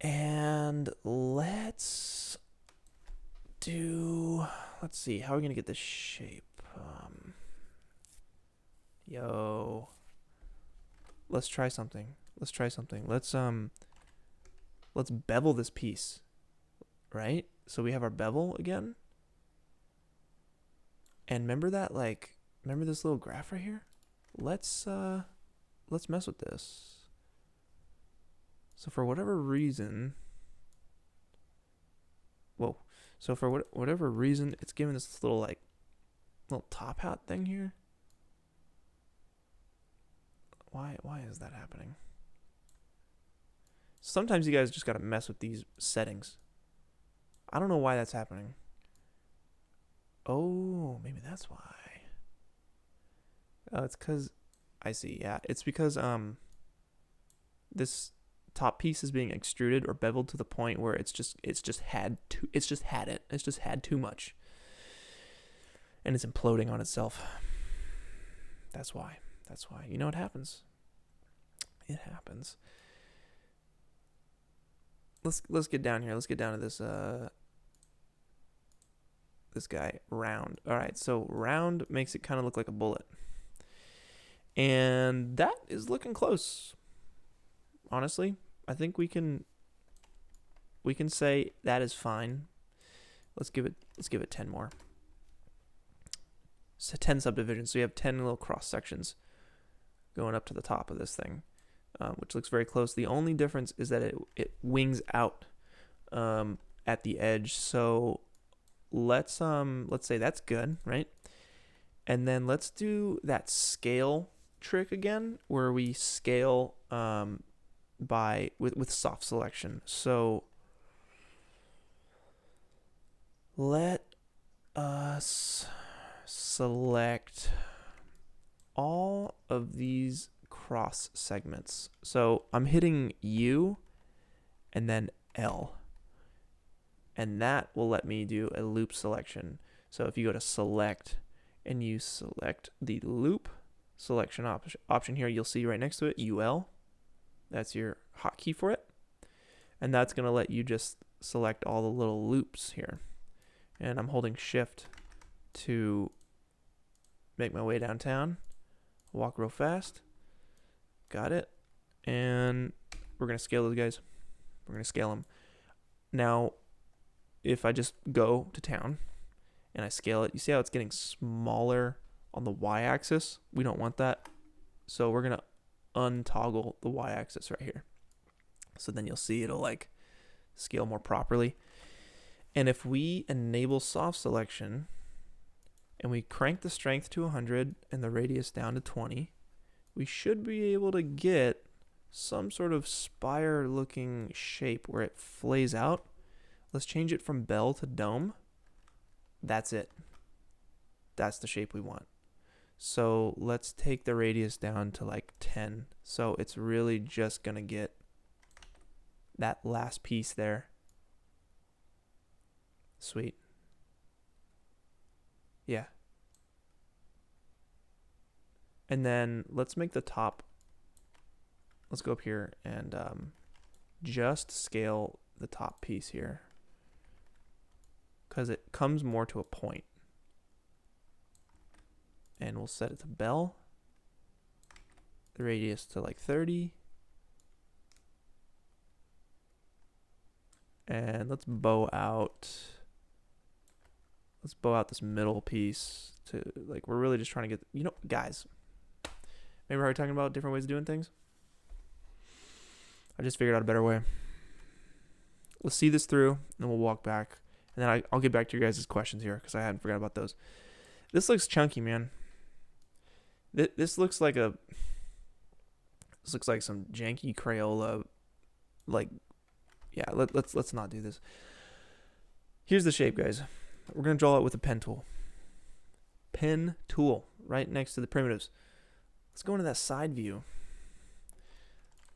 And let's see, how are we going to get this shape? Let's try something. Let's bevel this piece, right? So we have our bevel again. And remember this little graph right here? Let's mess with this. So for whatever reason, whatever reason, it's giving this little top hat thing here. Why is that happening? Sometimes you guys just gotta mess with these settings. I don't know why that's happening. Oh, maybe that's why. Oh, it's because I see. Yeah, it's because this top piece is being extruded or beveled to the point where it's just had too much, and it's imploding on itself. That's why. You know what happens? It happens. Let's get down here. Let's get down to this guy, round. All right, so round makes it kind of look like a bullet. And that is looking close. Honestly, I think we can say that is fine. Let's give it 10 more. 10 subdivisions. So you have 10 little cross sections going up to the top of this thing, which looks very close. The only difference is that it wings out at the edge. So let's say that's good, right? And then let's do that scale trick again, where we scale with soft selection. So let us select all of these cross segments. So I'm hitting U and then L, and that will let me do a loop selection. So if you go to select and you select the loop selection option here, you'll see right next to it UL. That's your hotkey for it, and that's going to let you just select all the little loops here. And I'm holding shift to make my way downtown, walk real fast. Got it. And we're going to scale those guys. We're going to scale them. Now, if I just go to town and I scale it, you see how it's getting smaller on the y-axis? We don't want that. So we're going to untoggle the y-axis right here. So then you'll see it'll like scale more properly. And if we enable soft selection and we crank the strength to 100 and the radius down to 20, we should be able to get some sort of spire looking shape where it flays out. Let's change it from bell to dome. That's it. That's the shape we want. So let's take the radius down to like 10. So it's really just going to get that last piece there. Sweet. Yeah. And then let's make the top. Let's go up here and just scale the top piece here, because it comes more to a point. And we'll set it to bell. The radius to like 30. And let's bow out. Let's bow out this middle piece to, like, we're really just trying to get, you know, guys, remember how we were talking about different ways of doing things? I just figured out a better way. Let's see this through, and then we'll walk back. And then I'll get back to your guys' questions here, because I hadn't forgot about those. This looks chunky, man. This looks like some janky Crayola, like, yeah, let's not do this. Here's the shape, guys. We're going to draw it with a pen tool. Pen tool, right next to the primitives. Let's go into that side view.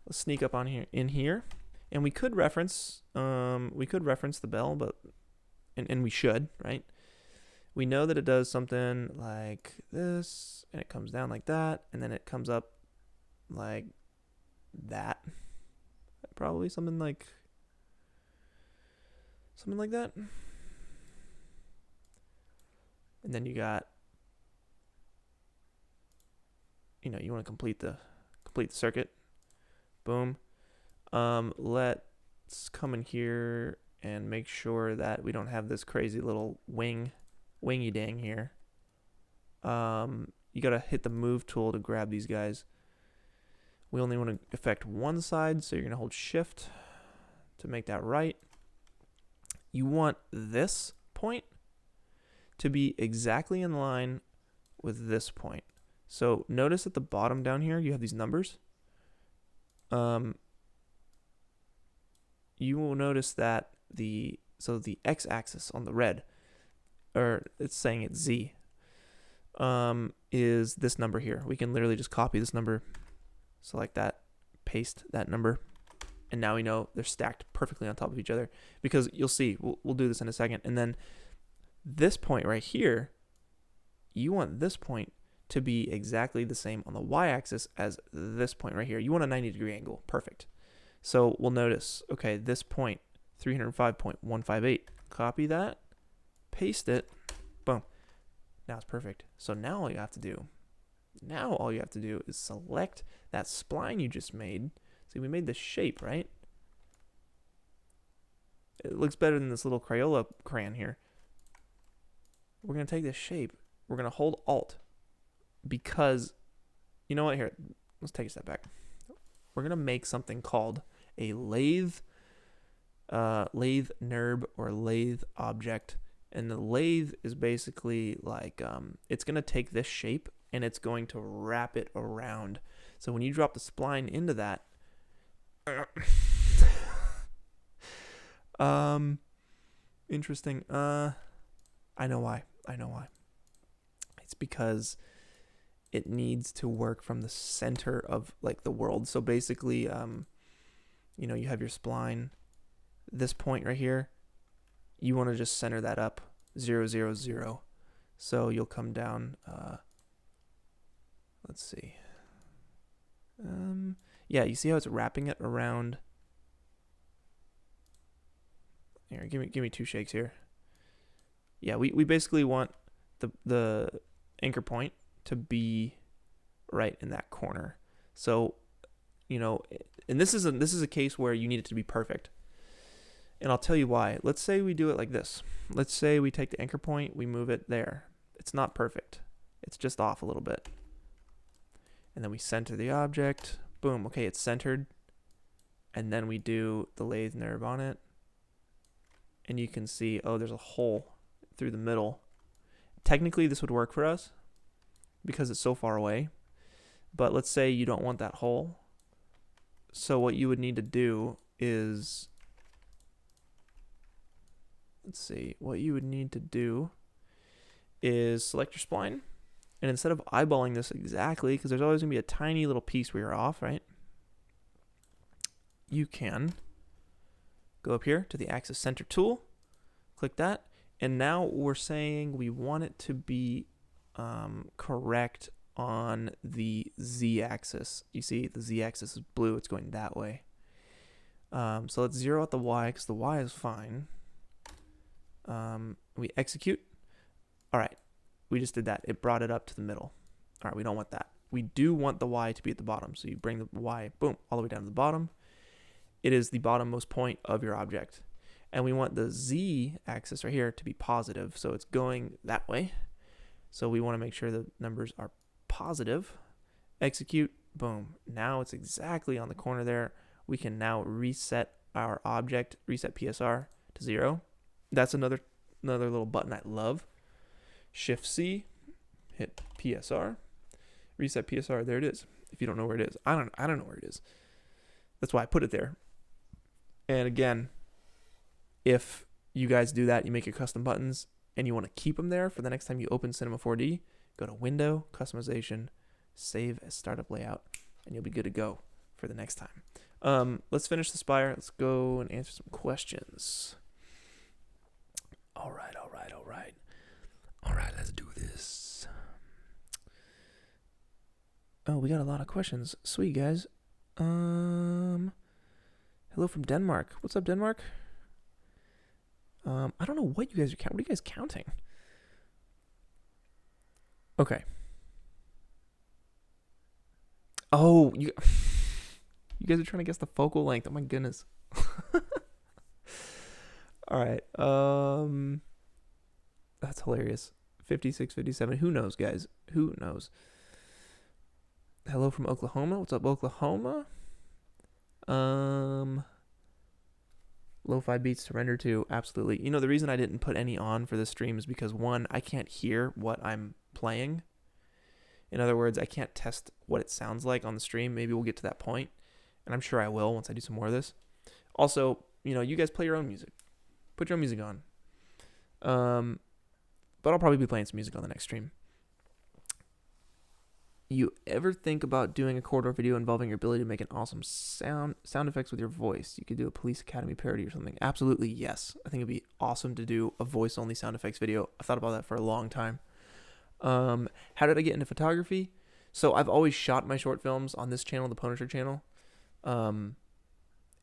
Let's sneak up on in here, and we could reference the bell, but and we should, right? We know that it does something like this, and it comes down like that, and then it comes up like that. Probably something like that. And then you got, you know, you want to complete the circuit. Boom. Let's come in here and make sure that we don't have this crazy little wingy dang here. You gotta hit the move tool to grab these guys. We only want to affect one side, so you're gonna hold shift to make that right. You want this point to be exactly in line with this point. So notice at the bottom down here you have these numbers. You will notice that the x-axis on the red, or it's saying it's Z, is this number here. We can literally just copy this number, select that, paste that number, and now we know they're stacked perfectly on top of each other, because you'll see, we'll do this in a second. And then this point right here, you want this point to be exactly the same on the y-axis as this point right here. You want a 90-degree angle. Perfect. So we'll notice, okay, this point, 305.158. Copy that, paste it, boom. Now it's perfect. So now all you have to do is select that spline you just made. See, we made this shape, right? It looks better than this little Crayola crayon here. We're going to take this shape we're going to hold Alt because, you know what, here, let's take a step back. We're going to make something called a lathe NURB or lathe object. And the lathe is basically like, it's going to take this shape and it's going to wrap it around. So when you drop the spline into that, interesting. I know why. It's because it needs to work from the center of like the world. So basically, you know, you have your spline, this point right here, you want to just center that up 0, 0, 0. So you'll come down, let's see. Yeah, you see how it's wrapping it around. Here, give me 2 shakes here. Yeah, we basically want the anchor point to be right in that corner. So, you know, and this is a case where you need it to be perfect. And I'll tell you why. Let's say we do it like this. Let's say we take the anchor point, we move it there. It's not perfect. It's just off a little bit. And then we center the object. Boom. Okay, it's centered. And then we do the lathe NURB on it. And you can see, oh, there's a hole through the middle. Technically, this would work for us because it's so far away. But let's say you don't want that hole. So what you would need to do is, let's see, what you would need to do is select your spline. And instead of eyeballing this exactly, because there's always going to be a tiny little piece where you're off, right? You can go up here to the axis center tool, click that, and now we're saying we want it to be correct on the z-axis. You see the z-axis is blue, it's going that way. So let's zero out the y because the y is fine. We execute. All right, we just did that. It brought it up to the middle. All right, we don't want that. We do want the y to be at the bottom. So you bring the y, boom, all the way down to the bottom. It is the bottommost point of your object. And we want the z-axis right here to be positive. So it's going that way. So we want to make sure the numbers are positive. Execute, boom. Now it's exactly on the corner there. We can now reset our object, reset PSR to 0. That's another little button I love. Shift-C, hit PSR, reset PSR. There it is. If you don't know where it is, I don't know where it is. That's why I put it there. And again, if you guys do that, you make your custom buttons, and you want to keep them there for the next time you open Cinema 4D, go to Window, Customization, Save as Startup Layout, and you'll be good to go for the next time. Let's finish the spire. Let's go and answer some questions. All right, let's do this. Oh, we got a lot of questions. Sweet, guys. Hello from Denmark. What's up, Denmark? I don't know what you guys are counting. What are you guys counting? Okay. Oh, you guys are trying to guess the focal length. Oh my goodness. All right. That's hilarious. 56, 57. Who knows, guys? Who knows? Hello from Oklahoma. What's up, Oklahoma? Lo-fi beats to render to. Absolutely. You know, the reason I didn't put any on for this stream is because, one, I can't hear what I'm playing. In other words, I can't test what it sounds like on the stream. Maybe we'll get to that point, and I'm sure I will once I do some more of this. Also, you know, you guys play your own music. Put your own music on. But I'll probably be playing some music on the next stream. You ever think about doing a corridor video involving your ability to make an awesome sound effects with your voice? You could do a Police Academy parody or something. Absolutely, yes. I think it'd be awesome to do a voice-only sound effects video. I've thought about that for a long time. How did I get into photography? So I've always shot my short films on this channel, the Punisher channel.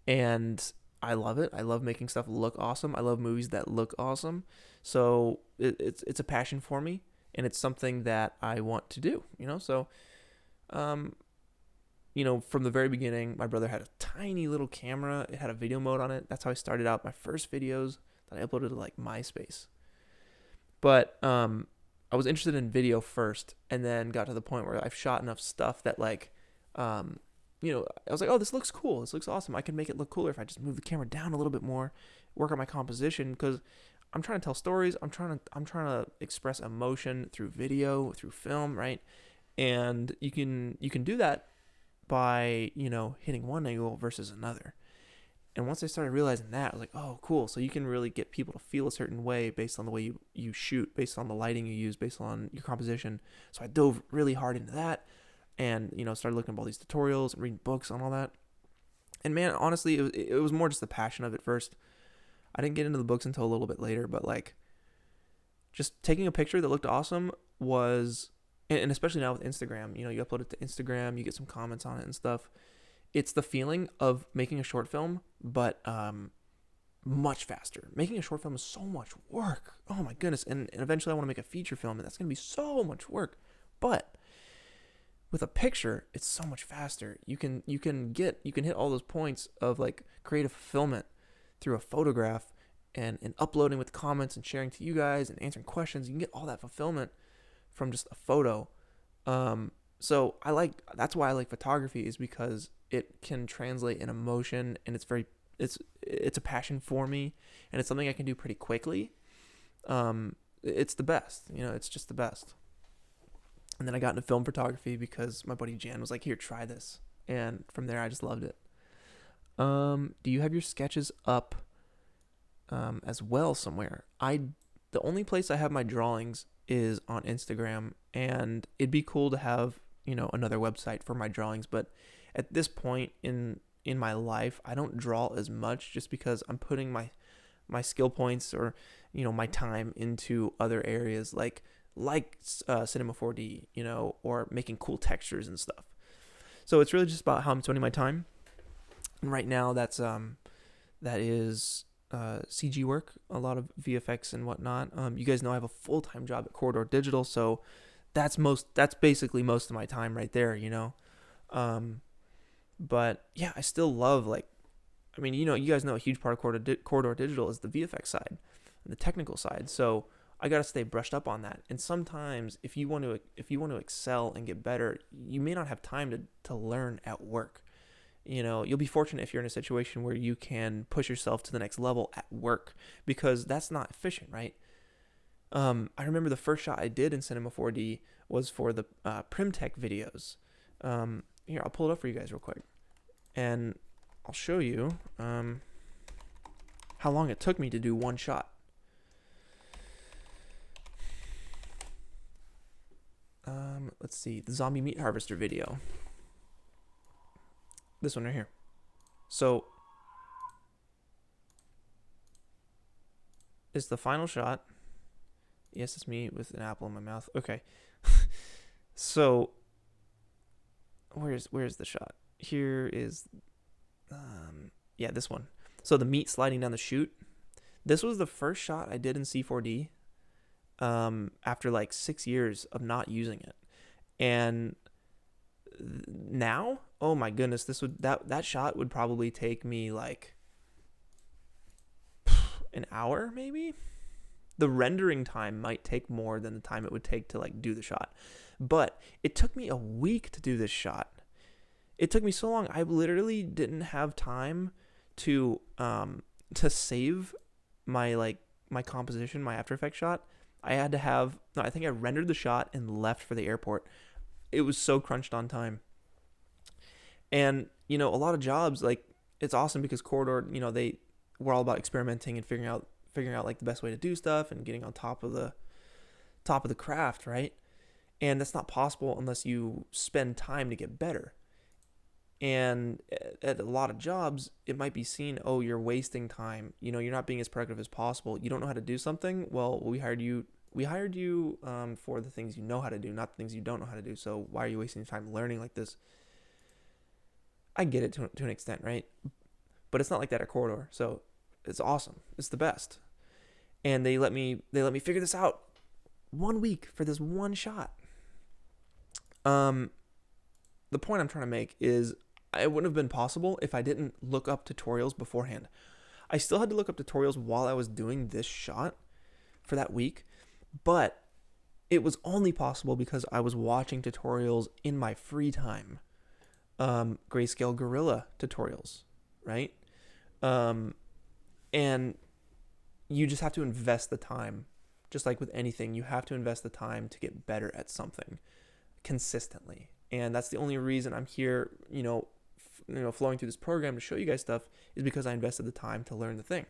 And I love it. I love making stuff look awesome. I love movies that look awesome. So it's a passion for me. And it's something that I want to do, you know? So, you know, from the very beginning, my brother had a tiny little camera. It had a video mode on it. That's how I started out my first videos that I uploaded to, like, MySpace. But I was interested in video first, and then got to the point where I've shot enough stuff that I was like, oh, this looks cool. This looks awesome. I can make it look cooler if I just move the camera down a little bit more, work on my composition, because I'm trying to tell stories. I'm trying to express emotion through video, through film, right? And you can do that by hitting one angle versus another. And once I started realizing that, I was like, oh, cool. So you can really get people to feel a certain way based on the way you shoot, based on the lighting you use, based on your composition. So I dove really hard into that and, started looking at all these tutorials and reading books on all that. And man, honestly, it was more just the passion of it first. I didn't get into the books until a little bit later, but like just taking a picture that looked awesome was, and especially now with Instagram, you upload it to Instagram, you get some comments on it and stuff. It's the feeling of making a short film, but much faster. Making a short film is so much work. Oh my goodness. And eventually I want to make a feature film, and that's going to be so much work. But with a picture, it's so much faster. You can hit all those points of like creative fulfillment through a photograph and uploading with comments and sharing to you guys and answering questions. You can get all that fulfillment from just a photo. So that's why I like photography, is because it can translate an emotion, and it's a passion for me, and it's something I can do pretty quickly. It's the best, it's just the best. And then I got into film photography because my buddy Jan was like, here, try this. And from there, I just loved it. Do you have your sketches up as well somewhere? The only place I have my drawings is on Instagram, and it'd be cool to have, another website for my drawings. But at this point in my life, I don't draw as much, just because I'm putting my skill points or, my time into other areas like Cinema 4D, or making cool textures and stuff. So it's really just about how I'm spending my time. And right now that is CG work, a lot of VFX and whatnot. You guys know I have a full-time job at Corridor Digital, so that's basically most of my time right there, But yeah, I still love, you guys know a huge part of Corridor Digital is the VFX side and the technical side. So I got to stay brushed up on that. And sometimes if you want to excel and get better, you may not have time to learn at work. You'll be fortunate if you're in a situation where you can push yourself to the next level at work, because that's not efficient, right? I remember the first shot I did in Cinema 4D was for the Primtech videos. Here, I'll pull it up for you guys real quick, and I'll show you how long it took me to do one shot. Let's see, the zombie meat harvester video. This one right here. So it's the final shot. Yes, it's me with an apple in my mouth. Okay. So where's the shot? Here is this one. So the meat sliding down the chute. This was the first shot I did in C4D after like 6 years of not using it. And now, oh my goodness, that shot would probably take me like an hour maybe. The rendering time might take more than the time it would take to like do the shot. But it took me a week to do this shot. It took me so long. I literally didn't have time to save my composition, my After Effects shot. I think I rendered the shot and left for the airport. It was so crunched on time. And, a lot of jobs, like, it's awesome because Corridor, we're all about experimenting and figuring out like the best way to do stuff and getting on top of the craft, right? And that's not possible unless you spend time to get better. And at a lot of jobs, it might be seen, oh, you're wasting time. You're not being as productive as possible. You don't know how to do something. Well, we hired you for the things you know how to do, not the things you don't know how to do. So why are you wasting time learning like this? I get it to an extent, right? But it's not like that at Corridor. So it's awesome. It's the best. And they let me figure this out 1 week for this one shot. The point I'm trying to make is it wouldn't have been possible if I didn't look up tutorials beforehand. I still had to look up tutorials while I was doing this shot for that week, but it was only possible because I was watching tutorials in my free time. Grayscale Gorilla tutorials, right? Um, and you just have to invest the time. Just like with anything, you have to invest the time to get better at something consistently. And that's the only reason I'm here, flowing through this program to show you guys stuff, is because I invested the time to learn the thing.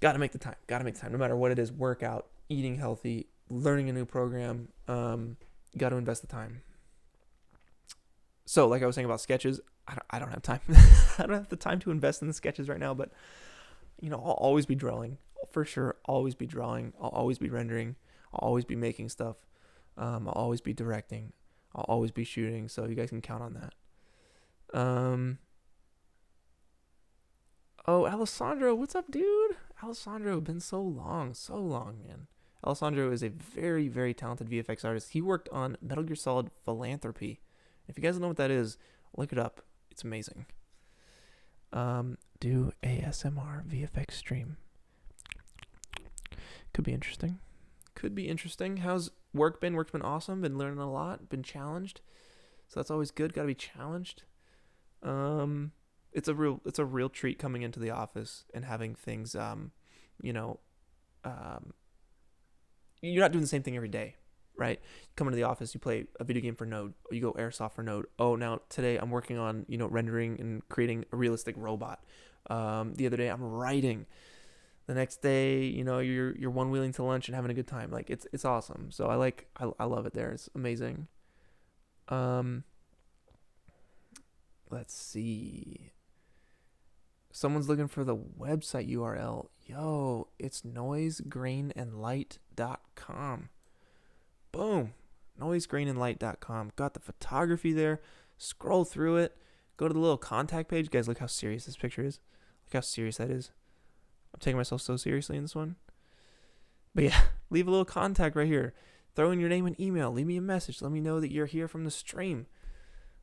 Got to make the time. No matter what it is, workout, eating healthy, learning a new program, got to invest the time. So like I was saying about sketches, I don't have time. I don't have the time to invest in the sketches right now, but I'll always be drawing. For sure, always be drawing. I'll always be rendering. I'll always be making stuff. I'll always be directing. I'll always be shooting. So you guys can count on that. Oh, Alessandro, what's up, dude? Alessandro, been so long, man. Alessandro is a very, very talented VFX artist. He worked on Metal Gear Solid Philanthropy. If you guys don't know what that is, look it up. It's amazing. Do ASMR VFX stream. Could be interesting. How's work been? Work's been awesome. Been learning a lot. Been challenged. So that's always good. Got to be challenged. It's a real treat coming into the office and having things. You're not doing the same thing every day, right? You come into the office, you play a video game for Node, or you go airsoft for Node. Oh, now today I'm working on rendering and creating a realistic robot. The other day I'm writing. The next day, you're one wheeling to lunch and having a good time. Like it's awesome. So I love it there. It's amazing. Let's see. Someone's looking for the website URL. Yo, it's noisegrainandlight.com. Boom. Noisegrainandlight.com. Got the photography there. Scroll through it. Go to the little contact page. Guys, look how serious this picture is. Look how serious that is. I'm taking myself so seriously in this one. But yeah, leave a little contact right here. Throw in your name and email. Leave me a message. Let me know that you're here from the stream.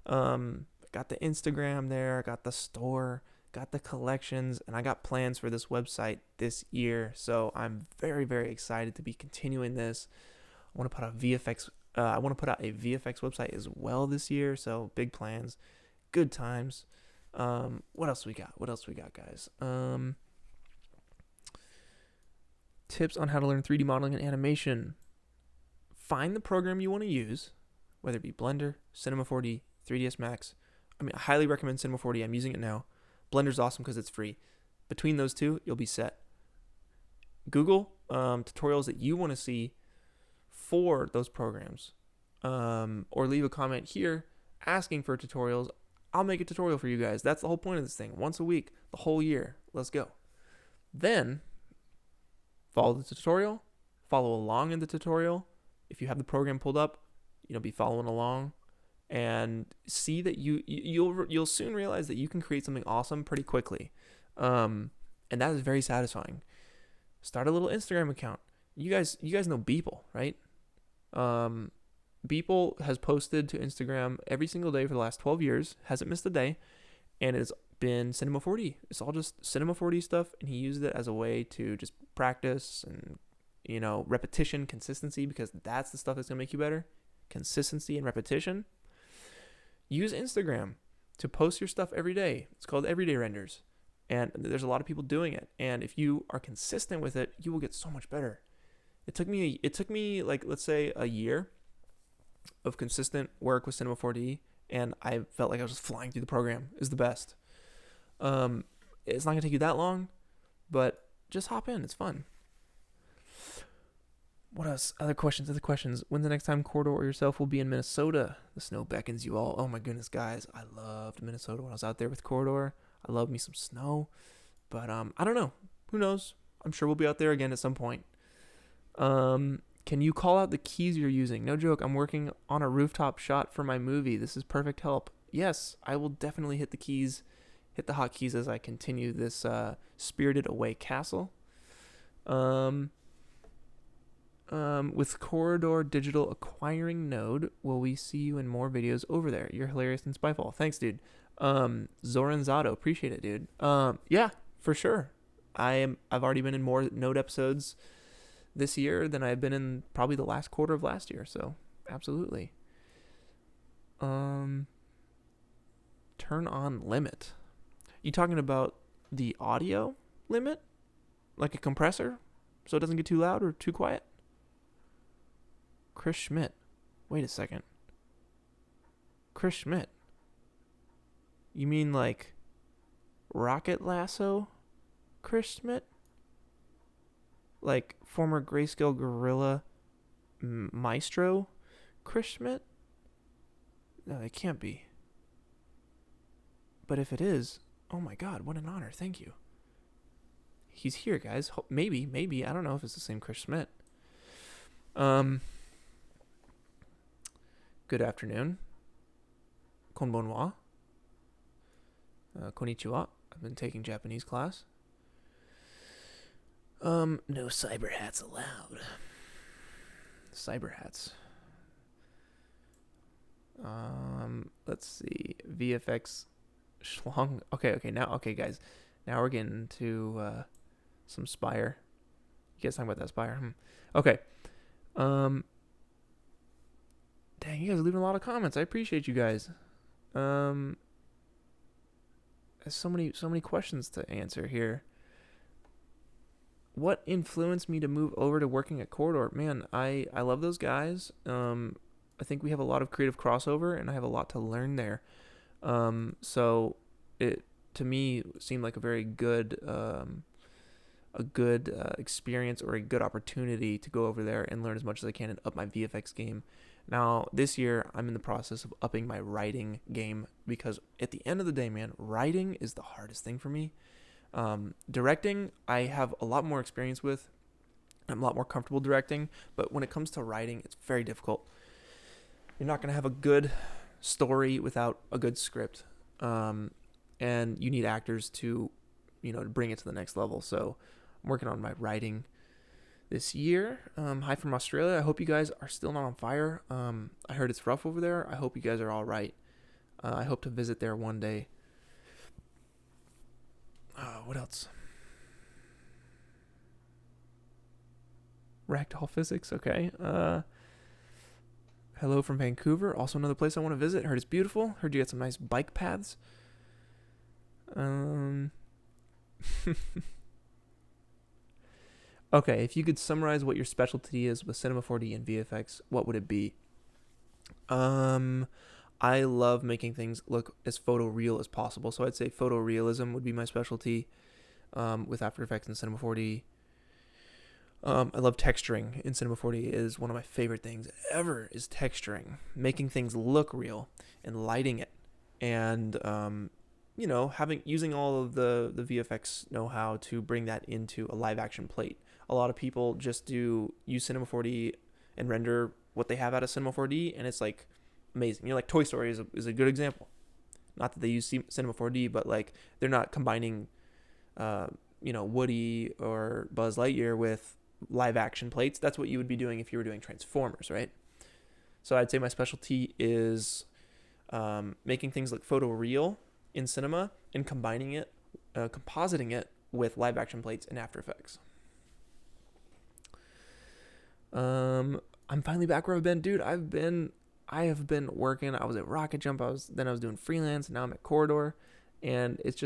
Got the Instagram there. Got the store. Got the collections. And I got plans for this website this year. So I'm very, very excited to be continuing this. I want to put out a VFX website as well this year. So big plans. Good times. What else we got, guys? Tips on how to learn 3D modeling and animation. Find the program you want to use, whether it be Blender, Cinema 4D, 3ds Max. I highly recommend Cinema 4D. I'm using it now. Blender's awesome because it's free. Between those two, you'll be set. Google tutorials that you want to see for those programs, or leave a comment here asking for tutorials. I'll make a tutorial for you guys. That's the whole point of this thing. Once a week, the whole year. Let's go. Then follow the tutorial. Follow along in the tutorial. If you have the program pulled up, be following along, and see that you'll soon realize that you can create something awesome pretty quickly, and that is very satisfying. Start a little Instagram account. You guys know Beeple, right? Beeple has posted to Instagram every single day for the last 12 years, hasn't missed a day, and it's been Cinema 4D. It's all just Cinema 4D stuff, and he used it as a way to just practice and, repetition, consistency, because that's the stuff that's going to make you better. Consistency and repetition. Use Instagram to post your stuff every day. It's called Everyday Renders, and there's a lot of people doing it, and if you are consistent with it, you will get so much better. It took me like, let's say, a year of consistent work with Cinema 4D, and I felt like I was just flying through the program. It's the best. It's not gonna take you that long, but just hop in. It's fun. What else? Other questions. When the next time Corridor or yourself will be in Minnesota? The snow beckons you all. Oh my goodness, guys. I loved Minnesota when I was out there with Corridor. I love me some snow. But I don't know. Who knows? I'm sure we'll be out there again at some point. Can you call out the keys you're using? No joke. I'm working on a rooftop shot for my movie. This is perfect help. Yes, I will definitely hit the hotkeys as I continue this Spirited Away Castle. With Corridor Digital acquiring Node, will we see you in more videos over there? You're hilarious in Spyfall. Thanks, dude. Zoranzato, appreciate it, dude. Yeah, for sure. I've already been in more Node episodes this year than I've been in probably the last quarter of last year. So absolutely. Turn on limit. You talking about the audio limit? Like a compressor? So it doesn't get too loud or too quiet? Chris Schmidt. Wait a second. Chris Schmidt. You mean like Rocket Lasso Chris Schmidt? Like former Grayscale Gorilla Maestro Chris Schmidt? No, it can't be. But if it is, oh my god, what an honor. Thank you. He's here, guys. Maybe. I don't know if it's the same Chris Schmidt. Good afternoon. Konbanwa. Konnichiwa. I've been taking Japanese class. No cyber hats allowed. Cyber hats. Let's see. VFX Schlong. Okay, guys. Now we're getting to some Spire. You guys talking about that Spire? Okay. Dang, you guys are leaving a lot of comments. I appreciate you guys. There's so many questions to answer here. What influenced me to move over to working at Corridor? Man, I love those guys. I think we have a lot of creative crossover, and I have a lot to learn there. So it to me seemed like a very good experience or a good opportunity to go over there and learn as much as I can and up my VFX game. Now this year I'm in the process of upping my writing game, because at the end of the day, man, writing is the hardest thing for me. Directing I have a lot more experience with. I'm a lot more comfortable directing, but when it comes to writing, it's very difficult. You're not going to have a good story without a good script. And you need actors to bring it to the next level. So I'm working on my writing this year. Hi from Australia. I hope you guys are still not on fire. I heard it's rough over there. I hope you guys are all right. I hope to visit there one day. What else? Ragdoll physics. Okay. Hello from Vancouver. Also another place I want to visit. Heard it's beautiful. Heard you got some nice bike paths. Okay, if you could summarize what your specialty is with Cinema 4D and VFX, what would it be? I love making things look as photoreal as possible. So I'd say photorealism would be my specialty with After Effects and Cinema 4D. I love texturing in Cinema 4D. Is one of my favorite things ever, is texturing. Making things look real and lighting it. And, using all of the VFX know-how to bring that into a live action plate. A lot of people just use Cinema 4D and render what they have out of Cinema 4D, and it's like amazing. Like Toy Story is a good example. Not that they use Cinema 4D, but like they're not combining, Woody or Buzz Lightyear with live action plates. That's what you would be doing if you were doing Transformers, right? So I'd say my specialty is making things look photoreal in cinema and combining it, compositing it with live action plates and After Effects. I'm finally back where I've been, dude. I have been working. I was at Rocket Jump. I was doing freelance. And now I'm at Corridor, and it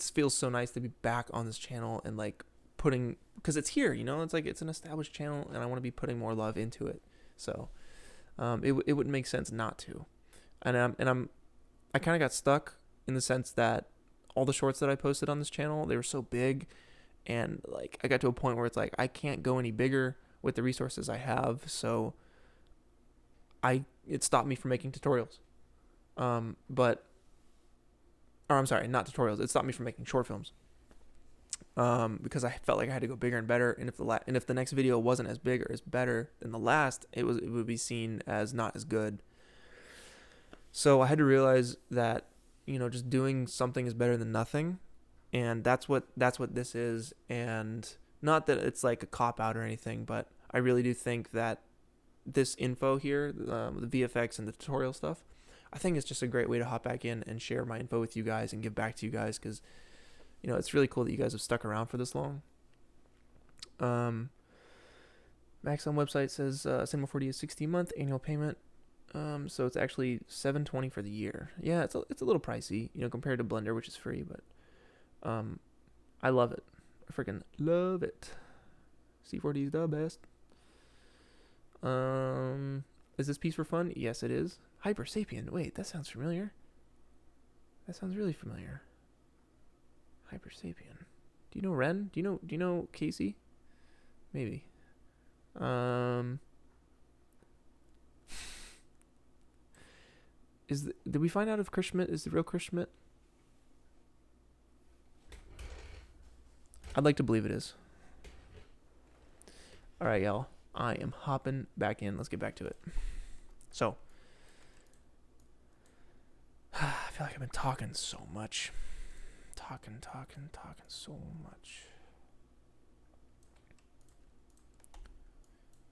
feels so nice to be back on this channel and like putting, because it's here, it's like it's an established channel, and I want to be putting more love into it. So, it wouldn't make sense not to, and I kind of got stuck in the sense that all the shorts that I posted on this channel, they were so big, and like I got to a point where it's like I can't go any bigger with the resources I have, so it stopped me from making tutorials. Not tutorials. It stopped me from making short films. Because I felt like I had to go bigger and better, and if the next video wasn't as big or as better than the last, it would be seen as not as good. So I had to realize that just doing something is better than nothing, and that's what this is. And not that it's like a cop out or anything, but I really do think that this info here, the VFX and the tutorial stuff, I think it's just a great way to hop back in and share my info with you guys and give back to you guys, because it's really cool that you guys have stuck around for this long. Max on website says Cinema 4D is 60 a month annual payment. So it's actually $720 for the year. Yeah, it's a little pricey, compared to Blender, which is free, but I love it. I freaking love it. C4D is the best. Is this piece for fun? Yes, it is. Hyper Sapien. Wait, that sounds familiar. That sounds really familiar. Hyper Sapien. Do you know Ren? Do you know Casey? Maybe. Did we find out if Chris Schmidt is the real Chris Schmidt? I'd like to believe it is. All right, y'all. I am hopping back in. Let's get back to it. So, I feel like I've been talking so much. Talking so much.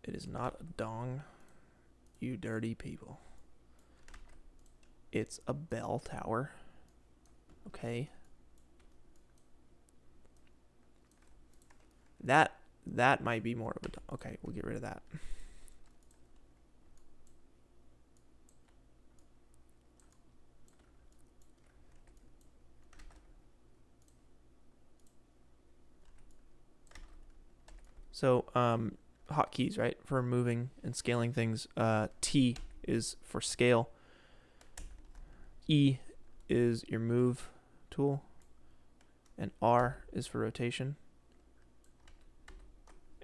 It is not a dong, you dirty people. It's a bell tower. Okay. That might be more of a dong. Okay, we'll get rid of that. So, hotkeys, right? For moving and scaling things. T is for scale. E is your move tool. And R is for rotation.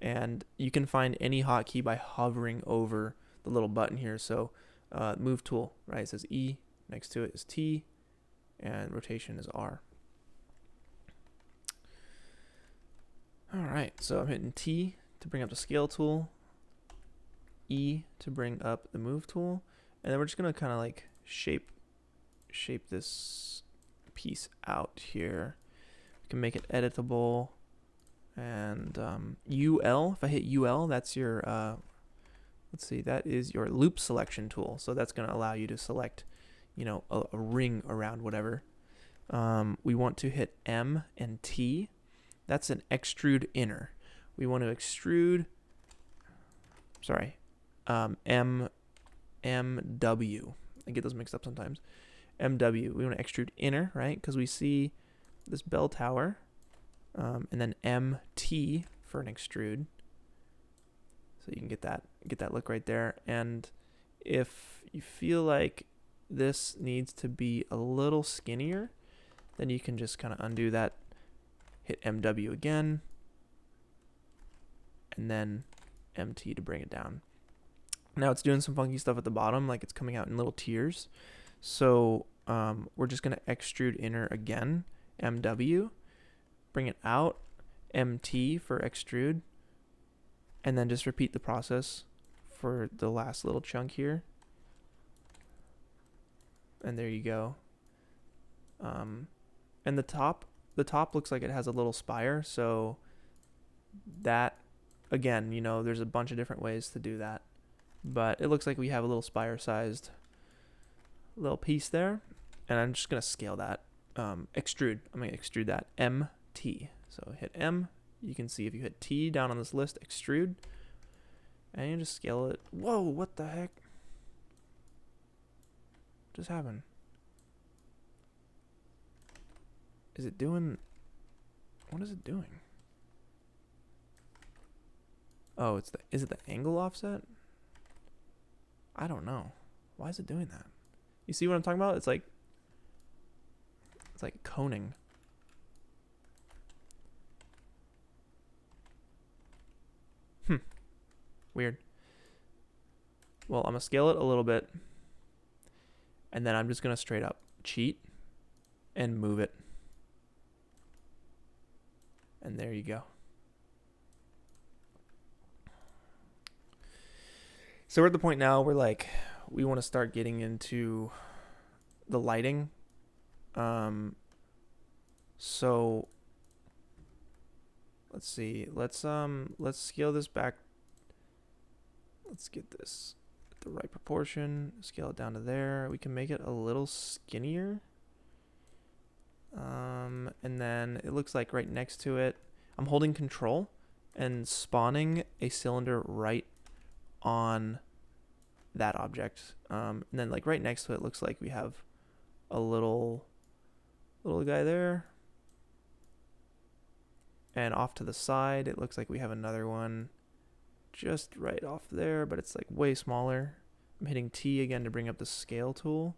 And you can find any hotkey by hovering over the little button here. So, move tool, right? It says E. Next to it is T. And rotation is R. Alright, so I'm hitting T to bring up the scale tool, E to bring up the move tool, and then we're just going to kind of like shape this piece out here. We can make it editable, and UL, if I hit UL, that's your, let's see, that is your loop selection tool, so that's going to allow you to select, a ring around whatever. We want to hit M and T. That's an extrude inner. We want to extrude, MW. I get those mixed up sometimes. MW, we want to extrude inner, right? Because we see this bell tower, and then MT for an extrude. So you can get that look right there. And if you feel like this needs to be a little skinnier, then you can just kind of undo that. Hit MW again, and then MT to bring it down. Now it's doing some funky stuff at the bottom, like it's coming out in little tiers. So we're just going to extrude inner again, MW, bring it out, MT for extrude, and then just repeat the process for the last little chunk here. And there you go. And the top looks like it has a little spire, so that, again, there's a bunch of different ways to do that, but it looks like we have a little spire-sized little piece there, and I'm just going to scale that, extrude. I'm going to extrude that, MT. So hit M. You can see if you hit T down on this list, extrude, and you just scale it. Whoa, what the heck just happened? Is it doing... What is it doing? Oh, is it the angle offset? I don't know. Why is it doing that? You see what I'm talking about? It's like coning. Weird. Well, I'm gonna scale it a little bit, and then I'm just gonna straight up cheat and move it. And there you go. So we're at the point now where we want to start getting into the lighting. So let's see. Let's scale this back. Let's get this at the right proportion. Scale it down to there. We can make it a little skinnier. And then it looks like right next to it, I'm holding control and spawning a cylinder right on that object. And then like right next to it looks like we have a little guy there. And off to the side, it looks like we have another one just right off there, but it's like way smaller. I'm hitting T again to bring up the scale tool.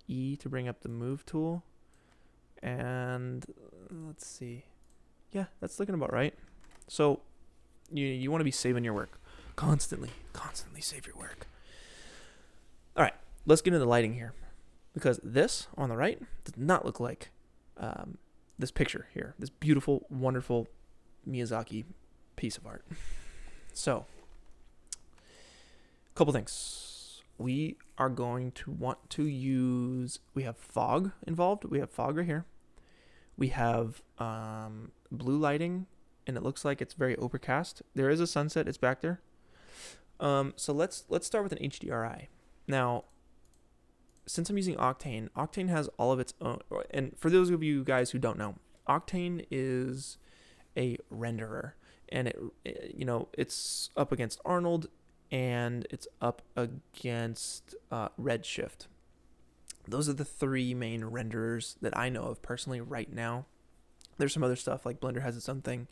E to bring up the move tool. And let's see. Yeah, that's looking about right. So you want to be saving your work. Constantly save your work. All right, let's get into the lighting here. Because this on the right does not look like this picture here. This beautiful, wonderful Miyazaki piece of art. So, a couple things. We are going to want to use, we have fog involved. We have fog right here. We have blue lighting, and it looks like it's very overcast. There is a sunset. It's back there. So let's start with an HDRI. Now, since I'm using Octane, Octane has all of its own, and for those of you guys who don't know, Octane is a renderer, and it's up against Arnold, and it's up against Redshift. Those are the three main renderers that I know of personally right now. There's some other stuff, like Blender has its own thing.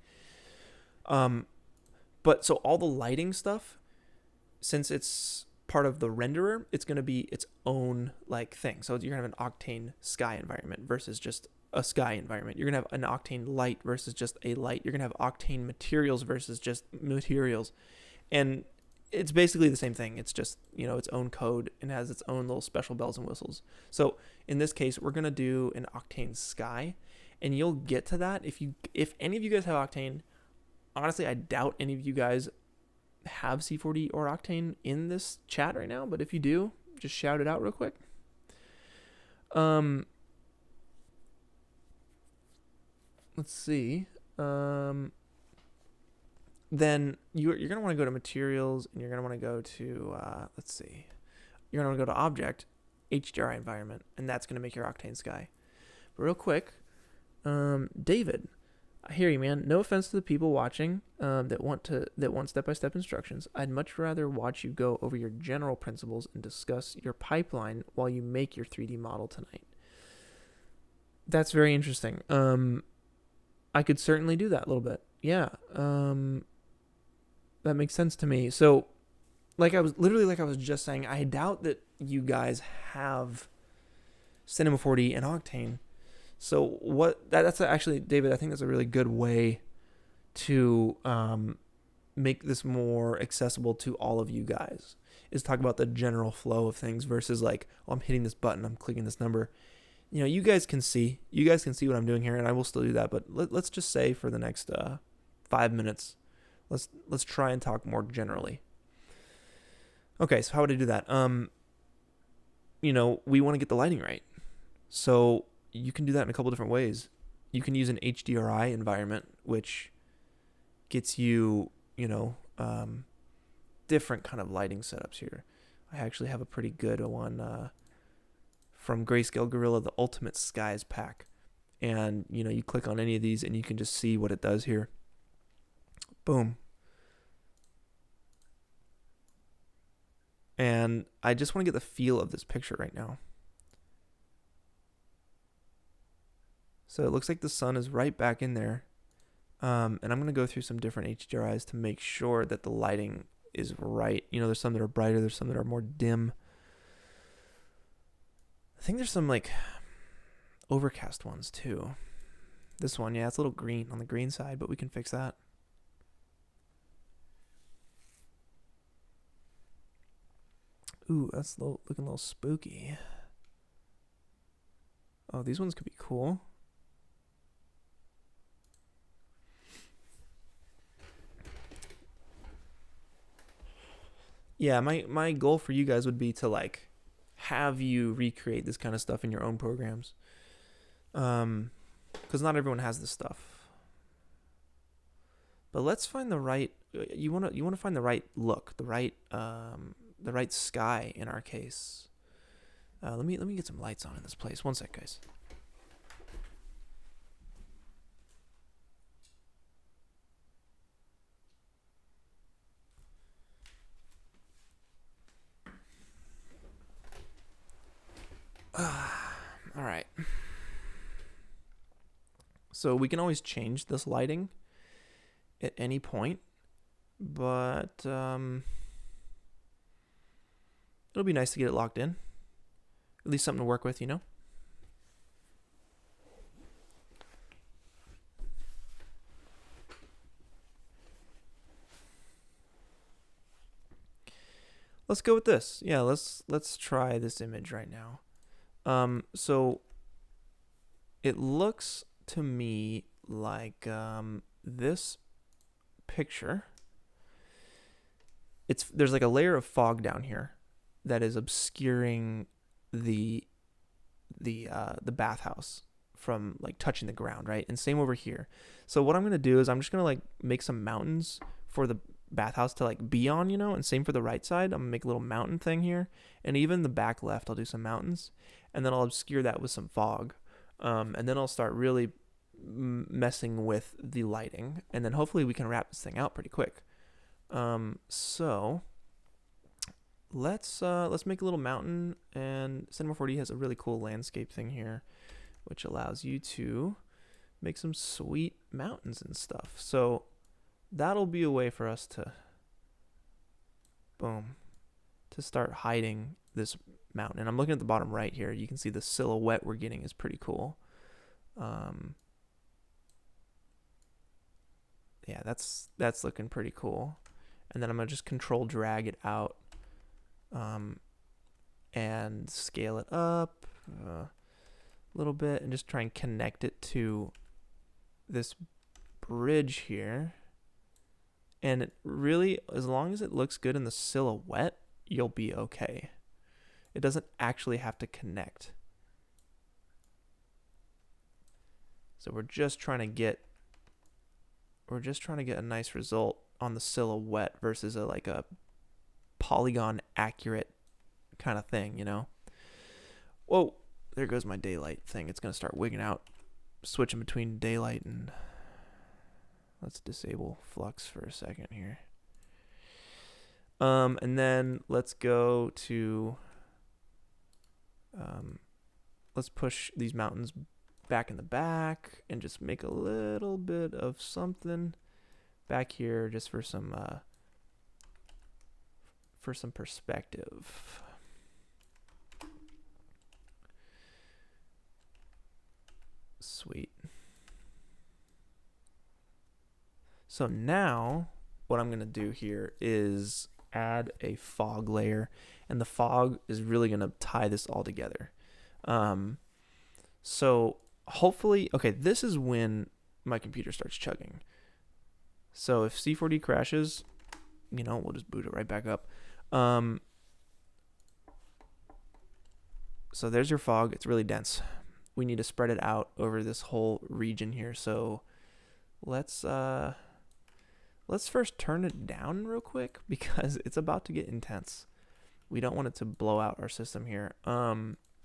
But so all the lighting stuff, since it's part of the renderer, it's going to be its own like thing. So you're going to have an Octane sky environment versus just a sky environment. You're going to have an Octane light versus just a light. You're going to have Octane materials versus just materials. And it's basically the same thing. It's just, its own code and has its own little special bells and whistles. So in this case, we're going to do an Octane sky, and you'll get to that if any of you guys have Octane. Honestly, I doubt any of you guys have C4D or Octane in this chat right now, but if you do, just shout it out real quick. Let's see. Then you're going to want to go to materials, and you're going to want to go to, let's see. You're going to want to go to object, HDRI environment, and that's going to make your Octane sky. But real quick, David, I hear you, man. No offense to the people watching that want step-by-step instructions. I'd much rather watch you go over your general principles and discuss your pipeline while you make your 3D model tonight. That's very interesting. I could certainly do that a little bit. Yeah. That makes sense to me. So, like I was just saying, I doubt that you guys have Cinema 4D and Octane. So that's actually, David, I think that's a really good way to make this more accessible to all of you guys, is talk about the general flow of things versus like, oh, I'm hitting this button, I'm clicking this number. You guys can see what I'm doing here, and I will still do that. But let's just say for the next 5 minutes, let's try and talk more generally. Okay, so how would I do that? We want to get the lighting right. So you can do that in a couple different ways. You can use an HDRI environment, which gets you, different kind of lighting setups here. I actually have a pretty good one from Grayscale Gorilla, the Ultimate Skies pack. And, you click on any of these and you can just see what it does here. Boom. And I just want to get the feel of this picture right now. So it looks like the sun is right back in there. And I'm going to go through some different HDRIs to make sure that the lighting is right. There's some that are brighter. There's some that are more dim. I think there's some like overcast ones too. This one, yeah, it's a little green on the green side, but we can fix that. Ooh, that's looking a little spooky. Oh, these ones could be cool. Yeah, my goal for you guys would be to like have you recreate this kind of stuff in your own programs. Because not everyone has this stuff. But let's find the right. You want to find the right look, the right sky in our case. Let me get some lights on in this place. One sec, guys. So we can always change this lighting at any point, but it'll be nice to get it locked in. At least something to work with, you know? Let's go with this. Yeah, let's try this image right now. So it looks to me like this picture. There's like a layer of fog down here that is obscuring the bathhouse from like touching the ground, right? And same over here. So what I'm gonna do is I'm just gonna like make some mountains for the bathhouse to like be on, you know, and same for the right side. I'm gonna make a little mountain thing here, and even the back left I'll do some mountains, and then I'll obscure that with some fog, and then I'll start really messing with the lighting, and then hopefully we can wrap this thing out pretty quick. So let's make a little mountain, and Cinema 4D has a really cool landscape thing here, which allows you to make some sweet mountains and stuff. So that'll be a way for us to, boom, to start hiding this mountain. And I'm looking at the bottom right here. You can see the silhouette we're getting is pretty cool. Yeah, that's looking pretty cool. And then I'm gonna just control drag it out, and scale it up a little bit, and just try and connect it to this bridge here. And it really, as long as it looks good in the silhouette, you'll be okay. It doesn't actually have to connect. So we're just trying to get a nice result on the silhouette versus a polygon accurate kind of thing, you know? Whoa, there goes my daylight thing. It's gonna start wigging out, switching between daylight and... Let's disable flux for a second here. And then let's go to, let's push these mountains back in the back and just make a little bit of something back here just for some perspective. Sweet. So now what I'm going to do here is add a fog layer, and the fog is really going to tie this all together. So hopefully, okay, this is when my computer starts chugging. So if C4D crashes, you know, we'll just boot it right back up. So there's your fog. It's really dense. We need to spread it out over this whole region here. So let's first turn it down real quick because it's about to get intense. We don't want it to blow out our system here.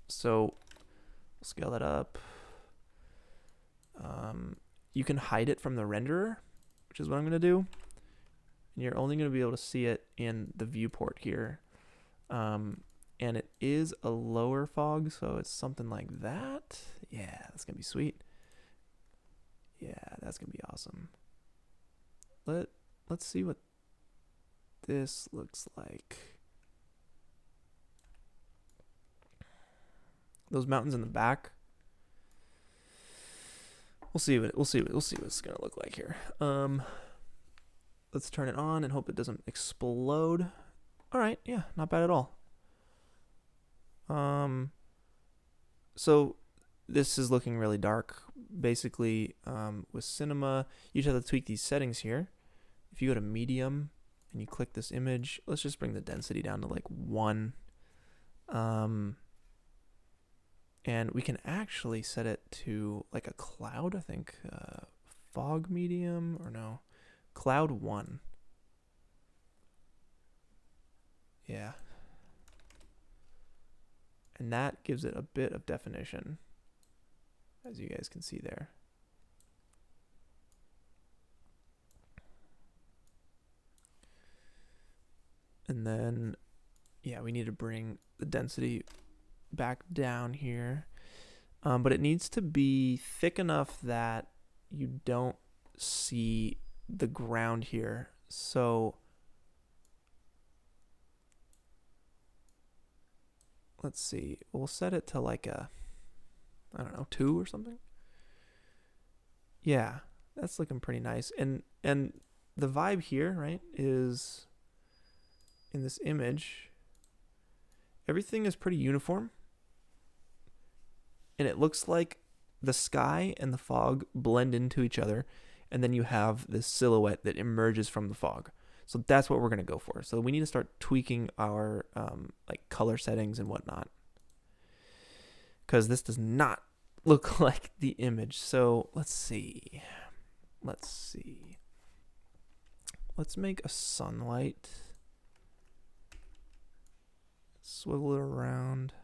So we'll scale that up. You can hide it from the renderer, which is what I'm going to do. And you're only going to be able to see it in the viewport here. And it is a lower fog, so it's something like that. Yeah, that's going to be sweet. Yeah, that's going to be awesome. Let's see what this looks like. Those mountains in the back. We'll see what it's gonna look like here. Let's turn it on and hope it doesn't explode. All right, yeah, not bad at all. So this is looking really dark. Basically, with Cinema, you just have to tweak these settings here. If you go to medium and you click this image, let's just bring the density down to like 1. And we can actually set it to like a cloud, I think, fog medium, or no, cloud 1. Yeah. And that gives it a bit of definition, as you guys can see there. And then, yeah, we need to bring the density back down here. But it needs to be thick enough that you don't see the ground here. So let's see. We'll set it to like a, I don't know, 2 or something. Yeah, that's looking pretty nice. And the vibe here, right, is in this image, everything is pretty uniform. And it looks like the sky and the fog blend into each other. And then you have this silhouette that emerges from the fog. So that's what we're going to go for. So we need to start tweaking our like color settings and whatnot, because this does not look like the image. So let's see. Let's make a sunlight. Swivel it around.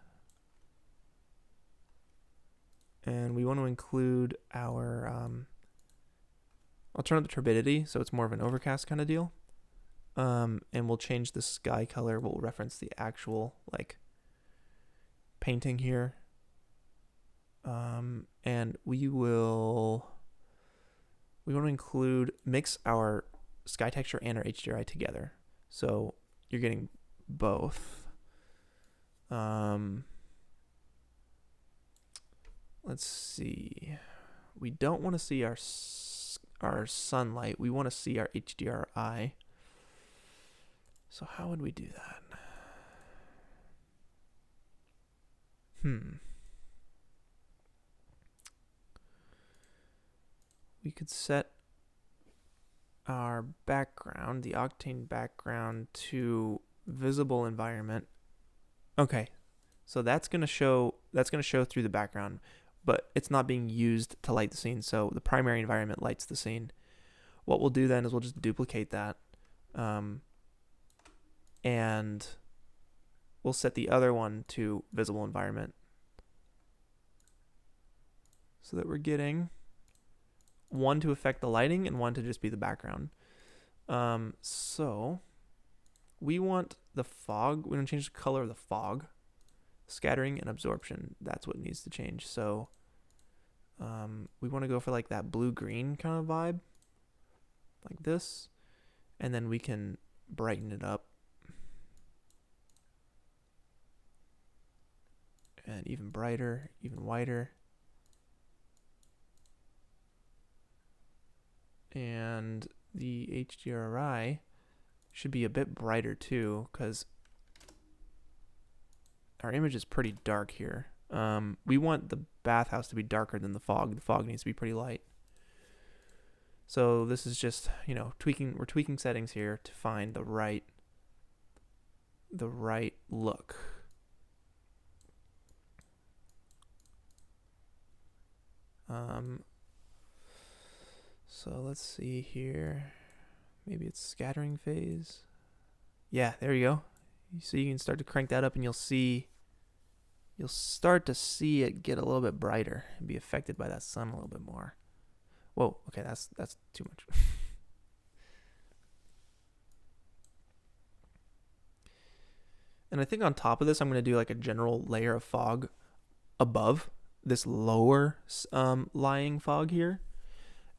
And we want to include our, I'll turn up the turbidity so it's more of an overcast kind of deal. And we'll change the sky color. We'll reference the actual like painting here. And we want to mix our sky texture and our HDRI together. So you're getting both. Let's see. We don't want to see our sunlight. We want to see our HDRI. So how would we do that? We could set our background, the Octane background, to visible environment. Okay, so that's gonna show through the background, but it's not being used to light the scene. So the primary environment lights the scene. What we'll do then is we'll just duplicate that, and we'll set the other one to visible environment, so that we're getting one to affect the lighting and one to just be the background. So we want the fog. We want to change the color of the fog, scattering and absorption. That's what needs to change. So we want to go for like that blue-green kind of vibe, like this, and then we can brighten it up and even brighter, even whiter. And the HDRI should be a bit brighter too, because our image is pretty dark here. We want the bathhouse to be darker than the fog. The fog needs to be pretty light. So this is just, tweaking. We're tweaking settings here to find the right look. So let's see here. Maybe it's scattering phase. Yeah, there you go. So you can start to crank that up, and you'll start to see it get a little bit brighter and be affected by that sun a little bit more. Whoa, okay, that's too much. And I think on top of this, I'm going to do like a general layer of fog above this lower lying fog here.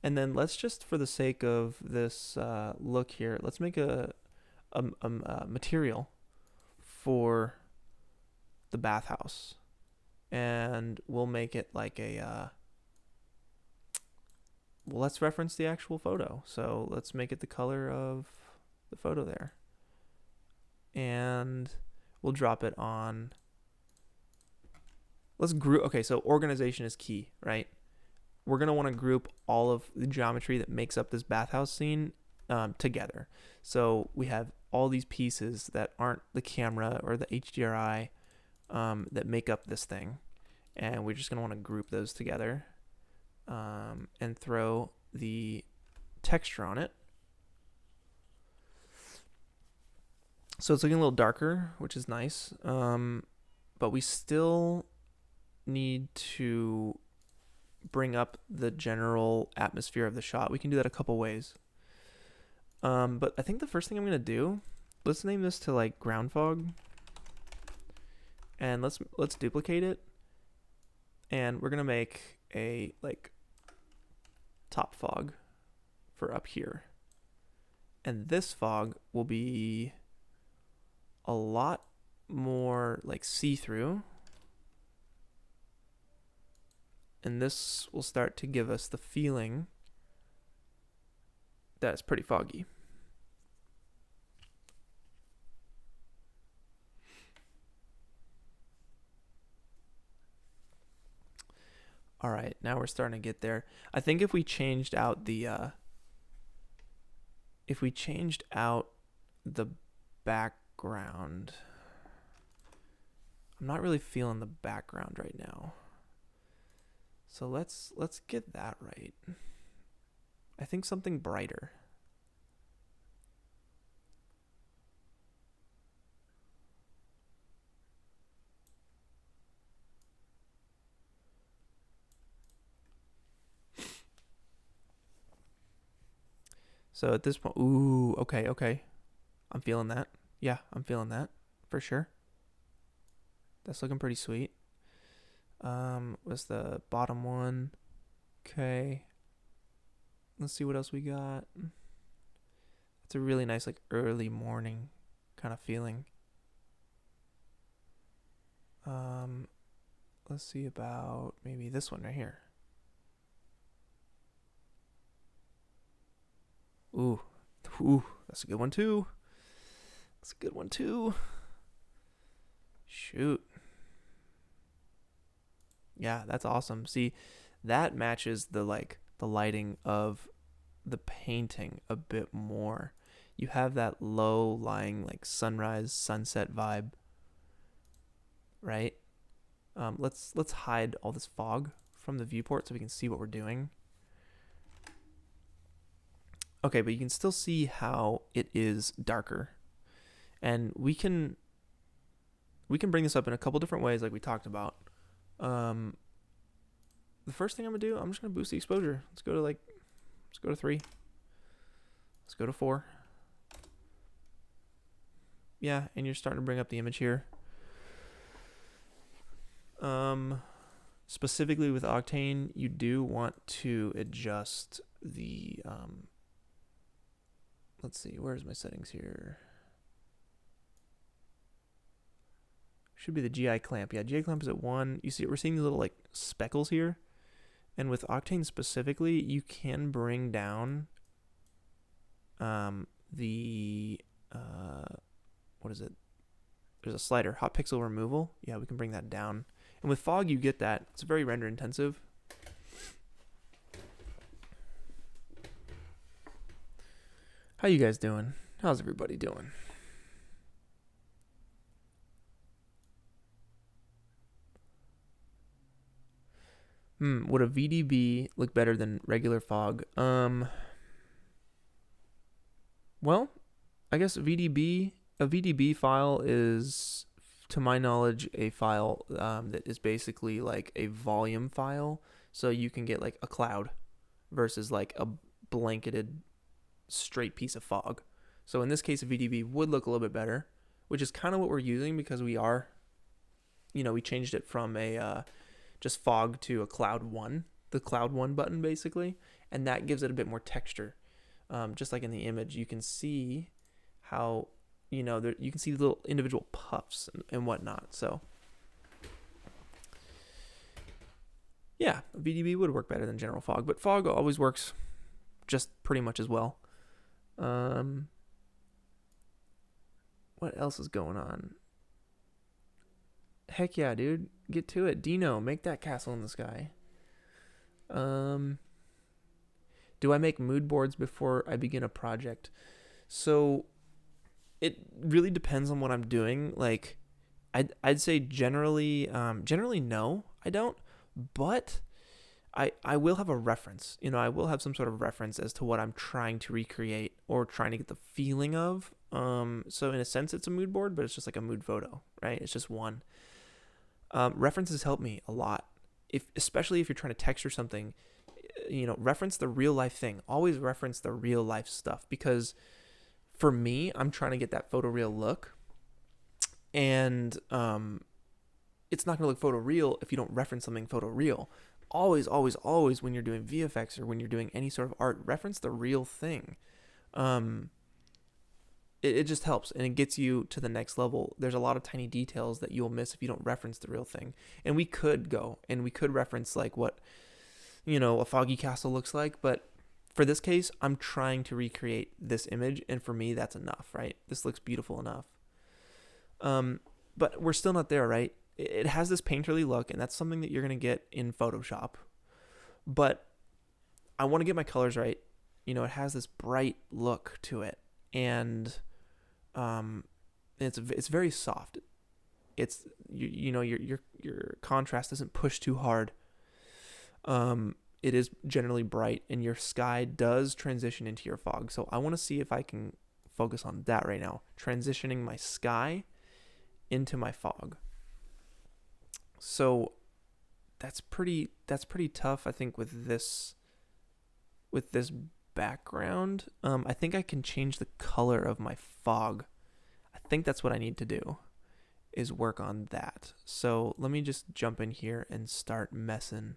And then let's just, for the sake of this look here, let's make a material for the bathhouse. And we'll make it like a, well, let's reference the actual photo. So let's make it the color of the photo there. And we'll drop it on, let's group, okay, so organization is key, right? We're going to want to group all of the geometry that makes up this bathhouse scene together. So we have all these pieces that aren't the camera or the HDRI that make up this thing. And we're just going to want to group those together and throw the texture on it. So it's looking a little darker, which is nice. But we still need to bring up the general atmosphere of the shot. We can do that a couple ways. But I think the first thing I'm going to do, let's name this to like ground fog. And let's duplicate it. And we're going to make a like top fog for up here. And this fog will be a lot more like see-through. And this will start to give us the feeling that it's pretty foggy. All right, now we're starting to get there. I think if we changed out the background, I'm not really feeling the background right now. So let's get that right. I think something brighter. So at this point, ooh, okay. I'm feeling that. Yeah, I'm feeling that for sure. That's looking pretty sweet. What's the bottom one? Okay. Let's see what else we got. It's a really nice, like, early morning kind of feeling. Let's see about maybe this one right here. Ooh, that's a good one too. Shoot. Yeah, that's awesome. See, that matches the lighting of the painting a bit more. You have that low lying like sunrise, sunset vibe, right? Let's hide all this fog from the viewport so we can see what we're doing. Okay, but you can still see how it is darker. And we can bring this up in a couple different ways like we talked about. The first thing I'm gonna do, I'm just gonna boost the exposure. Let's go to 3. Let's go to 4. Yeah, and you're starting to bring up the image here. Specifically with Octane, you do want to adjust the let's see, where's my settings here? Should be the GI clamp. Yeah, GI clamp is at 1. You see, we're seeing the little like speckles here. And with Octane specifically, you can bring down the what is it? There's a slider, hot pixel removal. Yeah, we can bring that down. And with fog, you get that. It's very render intensive. How you guys doing? How's everybody doing? Would a VDB look better than regular fog? Well, I guess a VDB file is, to my knowledge, a file that is basically like a volume file. So you can get like a cloud versus like a blanketed straight piece of fog. So in this case, a VDB would look a little bit better, which is kind of what we're using because we changed it from a just fog to a cloud 1, the cloud 1 button basically, and that gives it a bit more texture. Just like in the image, you can see how, you can see the little individual puffs and whatnot. So yeah, VDB would work better than general fog, but fog always works just pretty much as well. What else is going on? Heck yeah, dude. Get to it. Dino, make that castle in the sky. Do I make mood boards before I begin a project? So it really depends on what I'm doing. Like I'd say generally no, I don't, but I will have a reference. I will have some sort of reference as to what I'm trying to recreate or trying to get the feeling of. So in a sense it's a mood board, but it's just like a mood photo, right? It's just one. References help me a lot. Especially if you're trying to texture something, reference the real life thing. Always reference the real life stuff, because for me, I'm trying to get that photoreal look, and it's not going to look photoreal if you don't reference something photoreal. always, always, always when you're doing VFX or when you're doing any sort of art, reference the real thing. Um, it just helps and it gets you to the next level. There's a lot of tiny details that you'll miss if you don't reference the real thing. And we could go and we could reference like what, a foggy castle looks like, but for this case, I'm trying to recreate this image, and for me, that's enough, right? This looks beautiful enough. Um, but we're still not there, right? It has this painterly look, and that's something that you're gonna get in Photoshop. But I want to get my colors right. It has this bright look to it, and um, it's very soft. It's your contrast doesn't push too hard. It is generally bright, and your sky does transition into your fog. So I want to see if I can focus on that right now, transitioning my sky into my fog. So that's pretty tough, I think, with this background. I think I can change the color of my fog. I think that's what I need to do, is work on that. So let me just jump in here and start messing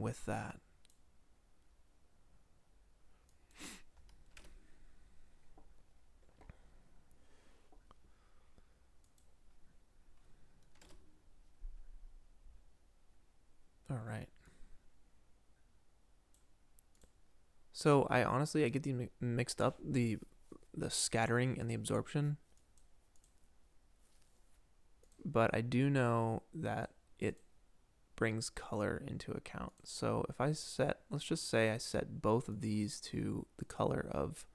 with that. All right. So I get these mixed up, the scattering and the absorption. But I do know that it brings color into account. So if let's just say I set both of these to the color of,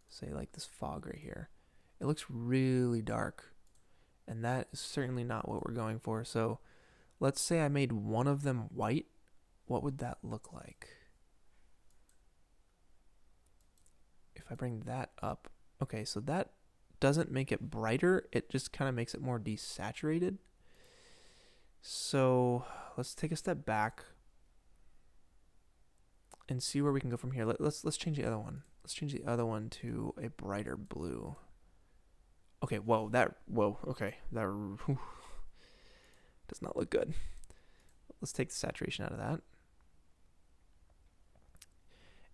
say, like this fog right here. It looks really dark, and that is certainly not what we're going for. So let's say I made one of them white. What would that look like? If I bring that up, okay, so that doesn't make it brighter, it just kind of makes it more desaturated. So let's take a step back and see where we can go from here. Let's change the other one. Let's change the other one to a brighter blue. Okay, okay, that does not look good. Let's take the saturation out of that.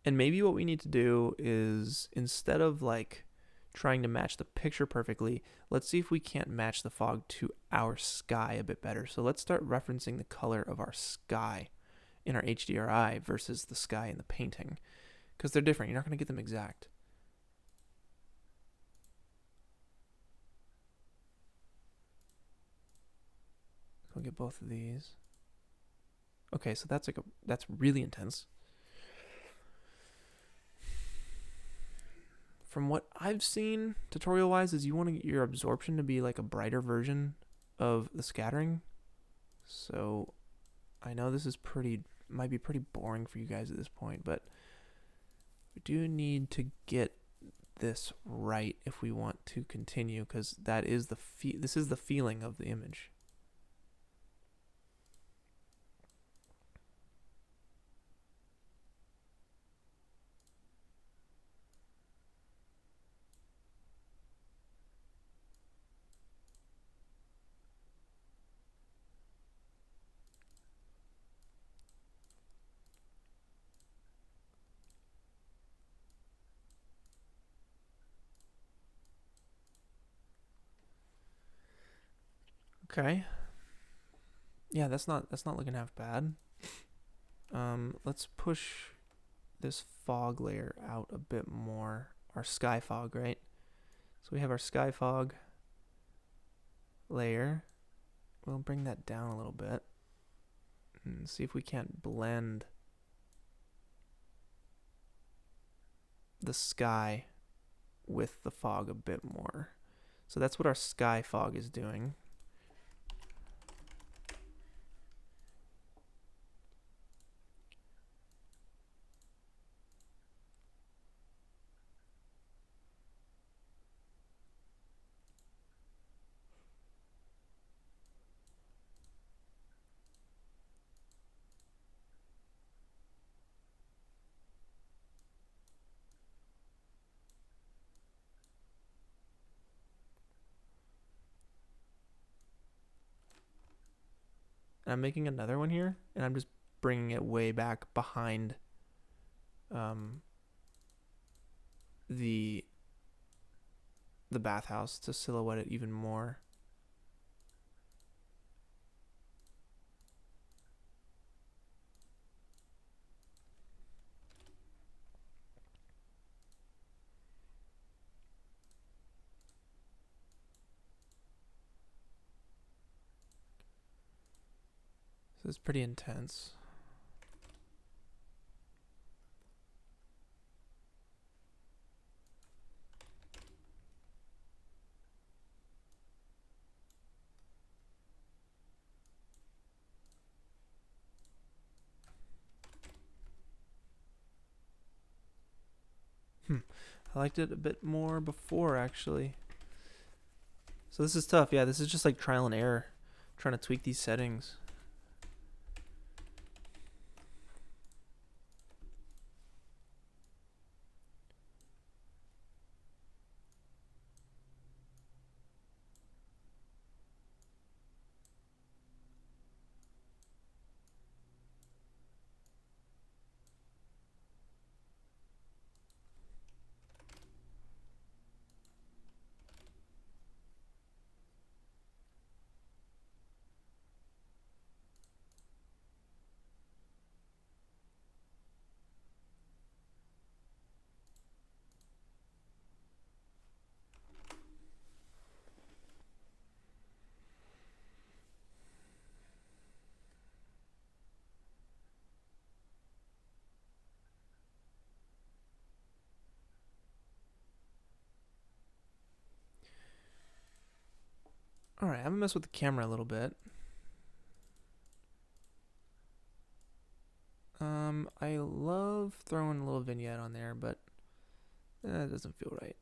And maybe what we need to do is, instead of like trying to match the picture perfectly, let's see if we can't match the fog to our sky a bit better. So let's start referencing the color of our sky in our HDRI versus the sky in the painting, because they're different. You're not going to get them exact. We'll get both of these. Okay, so that's really intense. From what I've seen tutorial wise, is you want to get your absorption to be like a brighter version of the scattering. So I know this is might be pretty boring for you guys at this point, but we do need to get this right if we want to continue, because that is this is the feeling of the image. Okay. Yeah, that's not looking half bad. Let's push this fog layer out a bit more. Our sky fog, right? So we have our sky fog layer. We'll bring that down a little bit and see if we can't blend the sky with the fog a bit more. So that's what our sky fog is doing. I'm making another one here, and I'm just bringing it way back behind the bathhouse to silhouette it even more. So it's pretty intense. I liked it a bit more before, actually. So this is tough. Yeah, this is just like trial and error, trying to tweak these settings. Alright, I'm gonna mess with the camera a little bit. I love throwing a little vignette on there, but it doesn't feel right.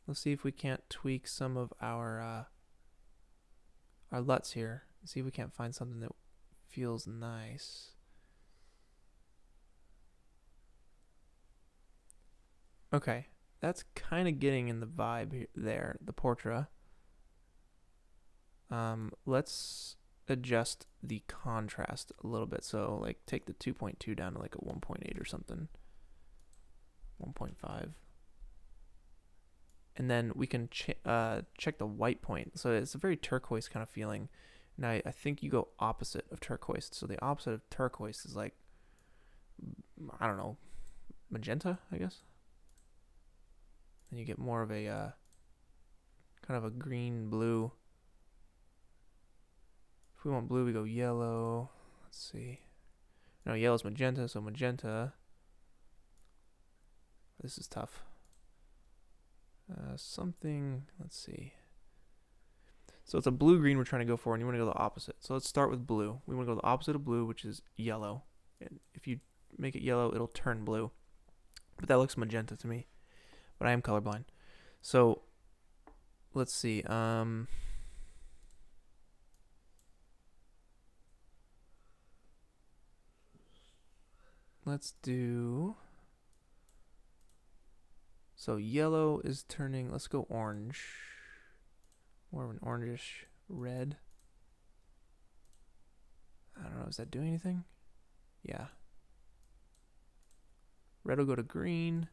Let's see if we can't tweak some of our LUTs here. See if we can't find something that feels nice. Okay, that's kind of getting in the vibe there, the Portra. Let's adjust the contrast a little bit. So like take the 2.2 down to like a 1.8 or something. 1.5. And then we can check the white point. So it's a very turquoise kind of feeling. Now I think you go opposite of turquoise. So the opposite of turquoise is like, I don't know, magenta, I guess. And you get more of a kind of a green blue. If we want blue, we go yellow. Let's see. No, yellow's magenta, so magenta. This is tough. Something, let's see. So it's a blue-green we're trying to go for, and you want to go the opposite. So let's start with blue. We want to go the opposite of blue, which is yellow. And if you make it yellow, it'll turn blue. But that looks magenta to me. But I am colorblind. So let's see. Let's do... So yellow is turning, let's go orange. More of an orangish red. I don't know, is that doing anything? Yeah. Red will go to green.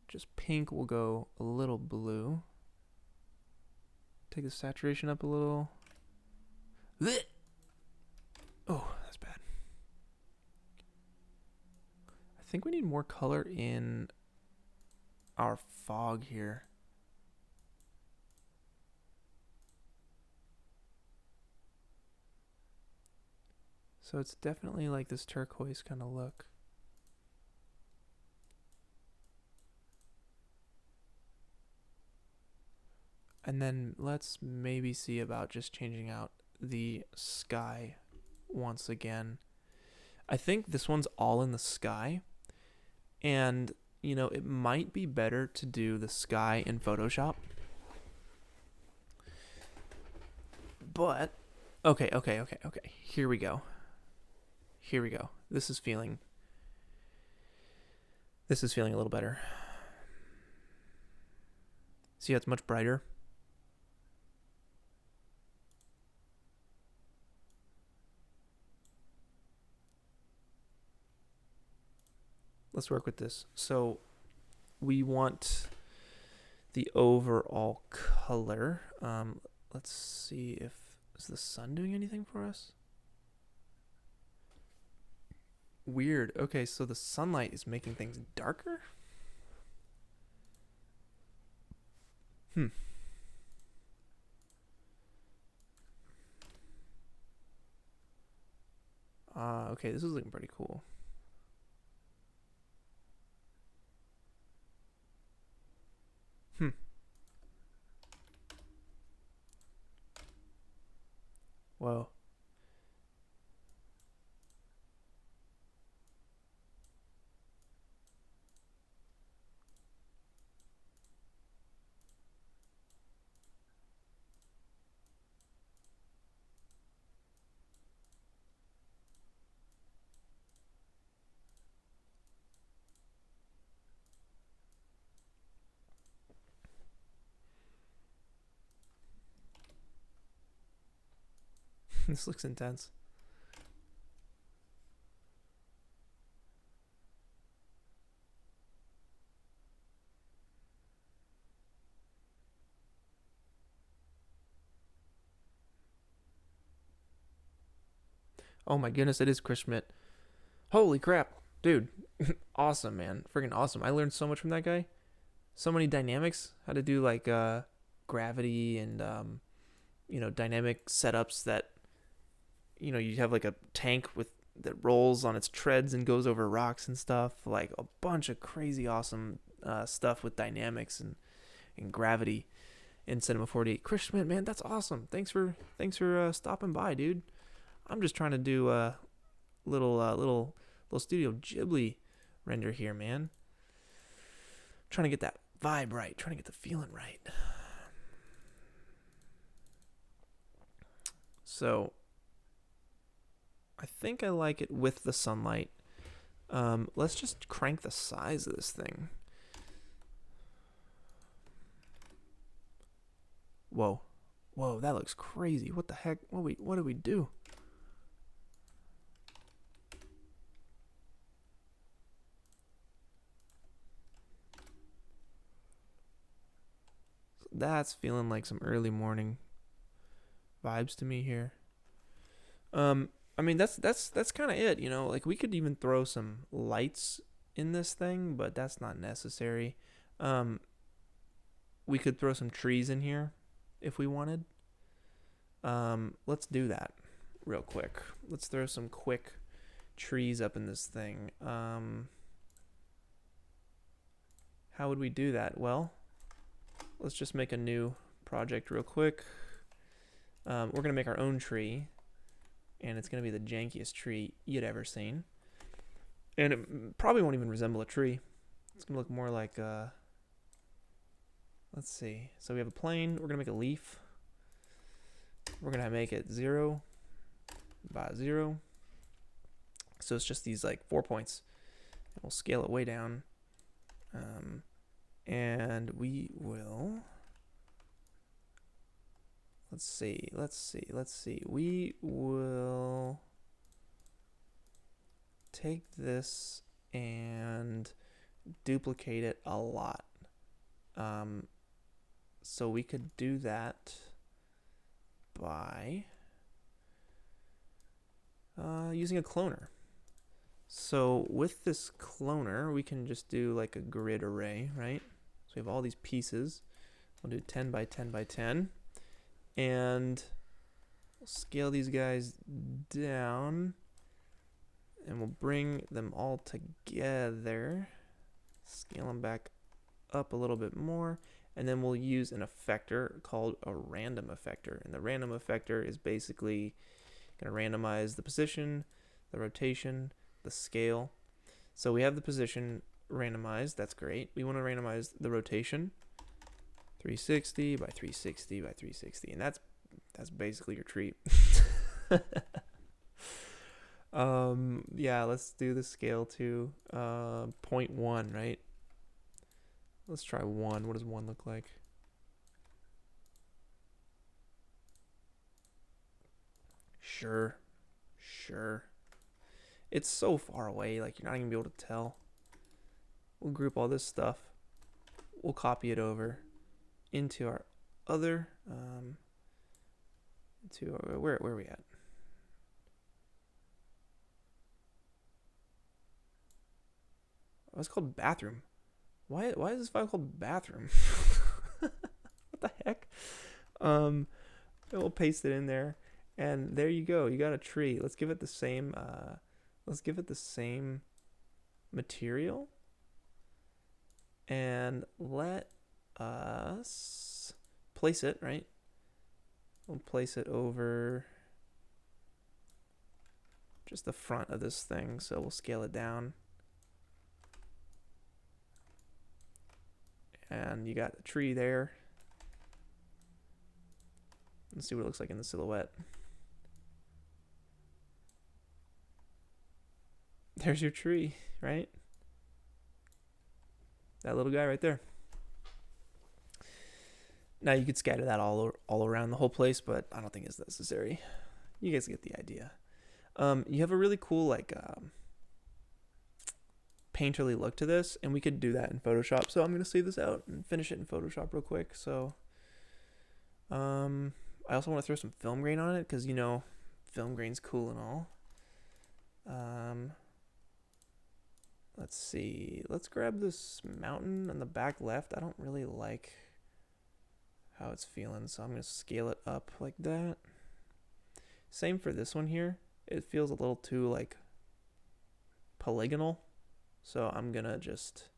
Just pink will go a little blue. Take the saturation up a little. Oh, that's bad. I think we need more color in our fog here. So it's definitely like this turquoise kind of look. And then let's maybe see about just changing out the sky once again. I think this one's all in the sky. And, you know, it might be better to do the sky in Photoshop. But, okay. Here we go. This is feeling a little better. See how it's much brighter? let's work with this. So we want the overall color. Let's see if is the sun doing anything for us? Weird. Okay, so the sunlight is making things darker? Hmm. Okay, this is looking pretty cool. Hmm. Whoa. This looks intense. Oh my goodness, it is Chris Schmidt. Holy crap. Dude, awesome, man. Freaking awesome. I learned so much from that guy. So many dynamics, how to do like gravity and dynamic setups that you have like a tank with that rolls on its treads and goes over rocks and stuff, like a bunch of crazy awesome stuff with dynamics and gravity in Cinema 48. Chris Schmidt, man, that's awesome. Thanks for stopping by, dude. I'm just trying to do a little Studio Ghibli render here, man. Trying to get that vibe right, trying to get the feeling right. So I think I like it with the sunlight. Let's just crank the size of this thing. Whoa. Whoa, that looks crazy. What the heck? What did we do? That's feeling like some early morning vibes to me here. I mean that's kind of it, Like we could even throw some lights in this thing, but that's not necessary. Um, we could throw some trees in here if we wanted. Let's do that real quick. Let's throw some quick trees up in this thing. How would we do that? Well, let's just make a new project real quick. We're gonna make our own tree, and it's gonna be the jankiest tree you'd ever seen. And it probably won't even resemble a tree. It's gonna look more like let's see. So we have a plane. We're gonna make a leaf. We're gonna make it 0 by 0. So it's just these like 4 points. And we'll scale it way down. And we will. Let's see. We will take this and duplicate it a lot. So we could do that by using a cloner. So with this cloner, we can just do like a grid array, right? So we have all these pieces. We'll do 10 by 10 by 10. And we'll scale these guys down. And we'll bring them all together. Scale them back up a little bit more. And then we'll use an effector called a random effector. And the random effector is basically going to randomize the position, the rotation, the scale. So we have the position randomized. That's great. We want to randomize the rotation. 360 by 360 by 360. And that's basically your tree. Yeah, let's do the scale to 0.1, right? Let's try 1. What does 1 look like? Sure. It's so far away, like you're not even gonna be able to tell. we'll group all this stuff. We'll copy it over into our other, where are we at? Oh, it's called bathroom. Why is this file called bathroom? What the heck? We'll paste it in there, and there you go. You got a tree. Let's give it the same. Let's give it the same material, and let us place it right. We'll place it over just the front of this thing. So we'll scale it down. And you got the tree there. Let's see what it looks like in the silhouette. There's your tree, right? That little guy right there. Now you could scatter that all around the whole place, but I don't think it's necessary. You guys get the idea. You have a really cool like painterly look to this, and we could do that in Photoshop. So I'm gonna save this out and finish it in Photoshop real quick. So I also want to throw some film grain on it because, you know, film grain's cool and all. Let's see. Let's grab this mountain on the back left. I don't really like how it's feeling, so I'm going to scale it up like that. Same for this one here. It feels a little too, like, polygonal. So I'm going to just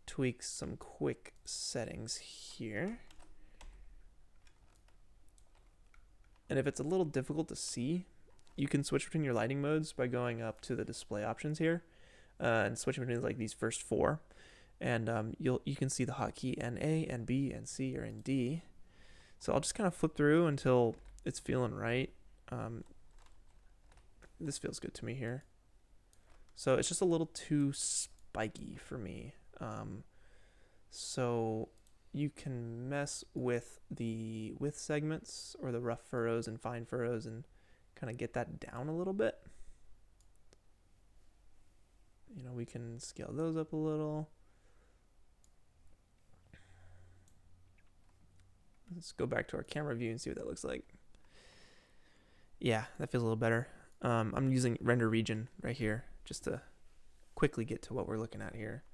tweak some quick settings here. And if it's a little difficult to see, you can switch between your lighting modes by going up to the display options here and switching between like these first four. And you can see the hotkey NA and B and C are in D. So I'll just kind of flip through until it's feeling right. This feels good to me here. So it's just a little too spiky for me. So you can mess with the width segments or the rough furrows and fine furrows and kind of get that down a little bit. You know, we can scale those up a little. Let's go back to our camera view and see what that looks like. Yeah, that feels a little better. I'm using render region right here just to quickly get to what we're looking at here.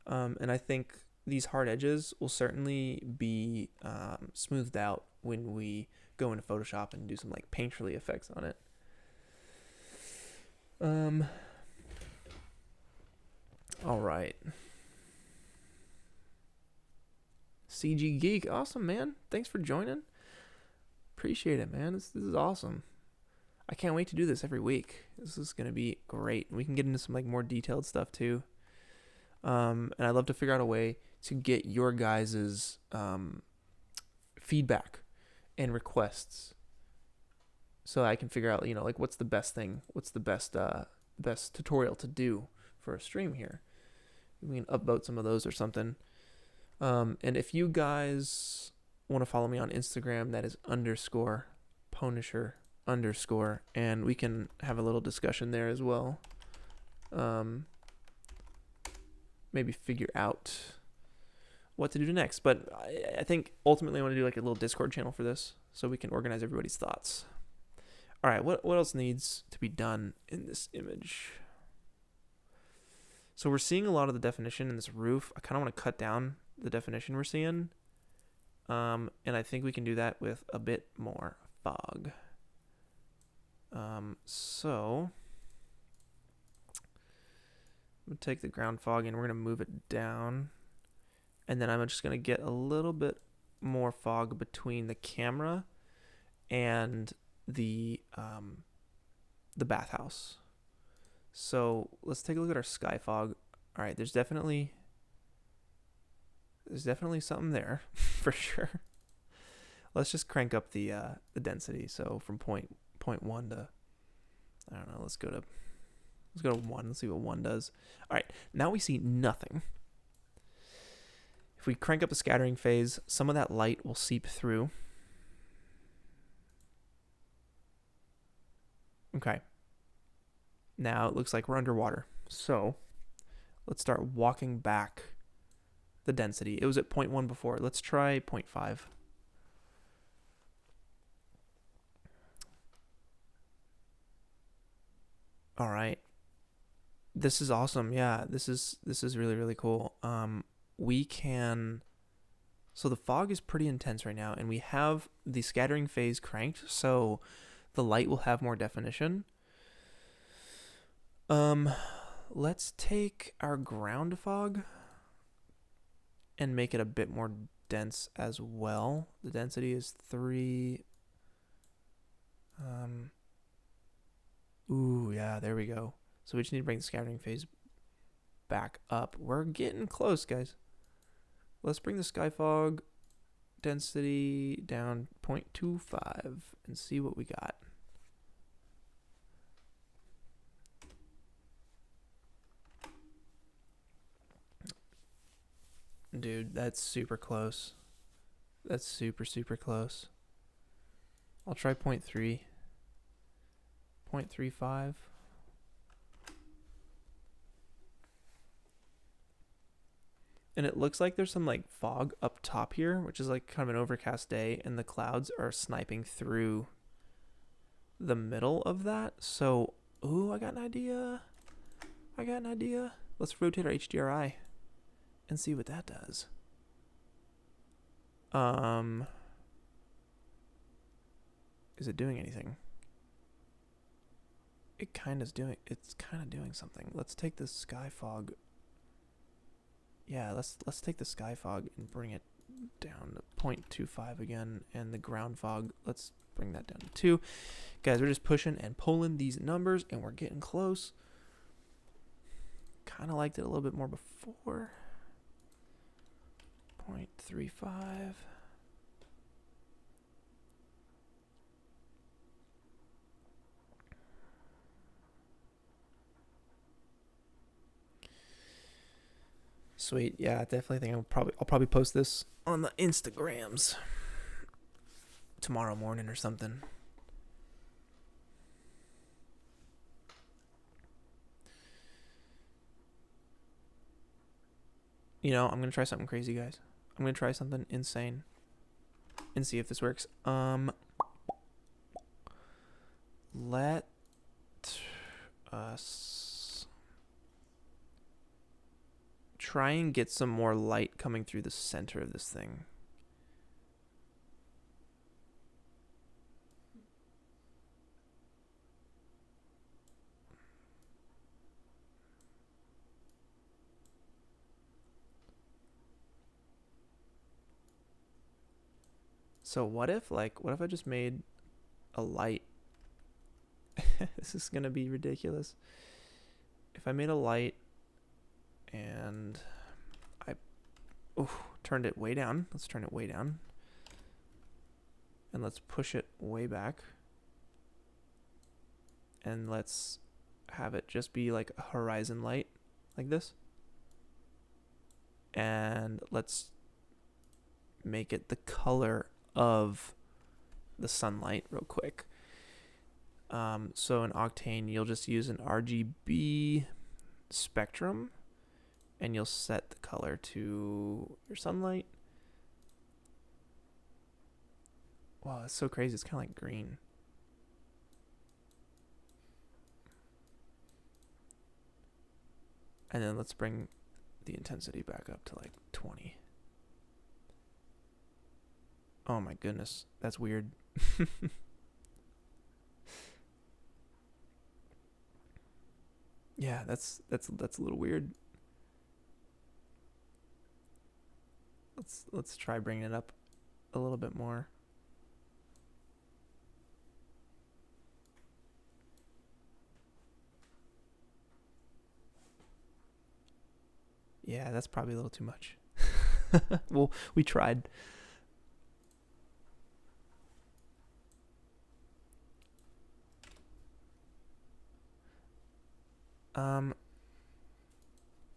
And I think these hard edges will certainly be smoothed out when we go into Photoshop and do some like painterly effects on it. All right. CG Geek, awesome, man. Thanks for joining. Appreciate it, man. This is awesome. I can't wait to do this every week. This is gonna be great. We can get into some like more detailed stuff too. And I'd love to figure out a way to get your guys's feedback and requests, so I can figure out, you know, like what's the best thing, what's the best tutorial to do for a stream here. We can upvote some of those or something. And if you guys want to follow me on Instagram, that is _Punisher_, and we can have a little discussion there as well. Maybe figure out what to do next. But I think ultimately I want to do like a little Discord channel for this so we can organize everybody's thoughts. All right, what else needs to be done in this image? So we're seeing a lot of the definition in this roof. I kind of want to cut down the definition we're seeing. And I think we can do that with a bit more fog. So I'm going to take the ground fog and we're going to move it down. And then I'm just going to get a little bit more fog between the camera and the bathhouse. So let's take a look at our sky fog. All right, there's definitely something there for sure. Let's just crank up the density. So from point 1 to, I don't know, let's go to 1. Let's see what 1 does. All right, now we see nothing. If we crank up the scattering phase, some of that light will seep through. Okay. Now it looks like we're underwater. So let's start walking back the density. It was at 0.1 before. Let's try 0.5. All right. This is awesome. Yeah, this is really really cool. We can So the fog is pretty intense right now, and we have the scattering phase cranked, so the light will have more definition. Let's take our ground fog and make it a bit more dense as well. The density is 3. Ooh, yeah, there we go. So we just need to bring the scattering phase back up. We're getting close, guys. Let's bring the sky fog density down 0.25 and see what we got. Dude, that's super close. That's super, super close. I'll try 0.3. 0.35. And it looks like there's some like fog up top here, which is like kind of an overcast day, and the clouds are sniping through the middle of that. So, ooh, I got an idea. Let's rotate our HDRI and see what that does. Is it doing anything? It's kind of doing something. Let's take the sky fog. Yeah, let's take the sky fog and bring it down to 0.25 again, and the ground fog, let's bring that down to 2. Guys, we're just pushing and pulling these numbers, and we're getting close. Kind of liked it a little bit more before. 0.35. Sweet. Yeah, I definitely think I'll probably post this on the Instagrams tomorrow morning or something. You know, I'm gonna try something crazy, guys. I'm gonna try something insane and see if this works. Let us try and get some more light coming through the center of this thing. So what if I just made a light? This is gonna be ridiculous. If I made a light and I turned it way down. Let's turn it way down. And let's push it way back. And let's have it just be like a horizon light like this. And let's make it the color of the sunlight real quick. So in Octane, you'll just use an RGB spectrum, and you'll set the color to your sunlight. Wow, that's so crazy. It's kind of like green. And then let's bring the intensity back up to like 20. Oh my goodness, that's weird. Yeah, that's a little weird. Let's try bringing it up a little bit more. Yeah, that's probably a little too much. Well, we tried.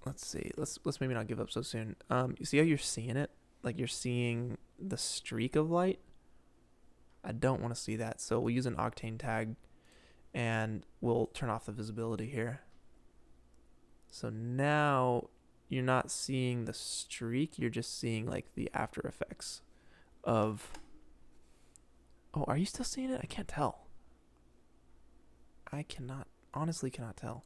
Let's see. Let's maybe not give up so soon. You see how you're seeing it? Like you're seeing the streak of light? I don't want to see that. So we'll use an octane tag and we'll turn off the visibility here. So now you're not seeing the streak, you're just seeing like the after effects of... Oh, are you still seeing it? I can't tell. I honestly cannot tell.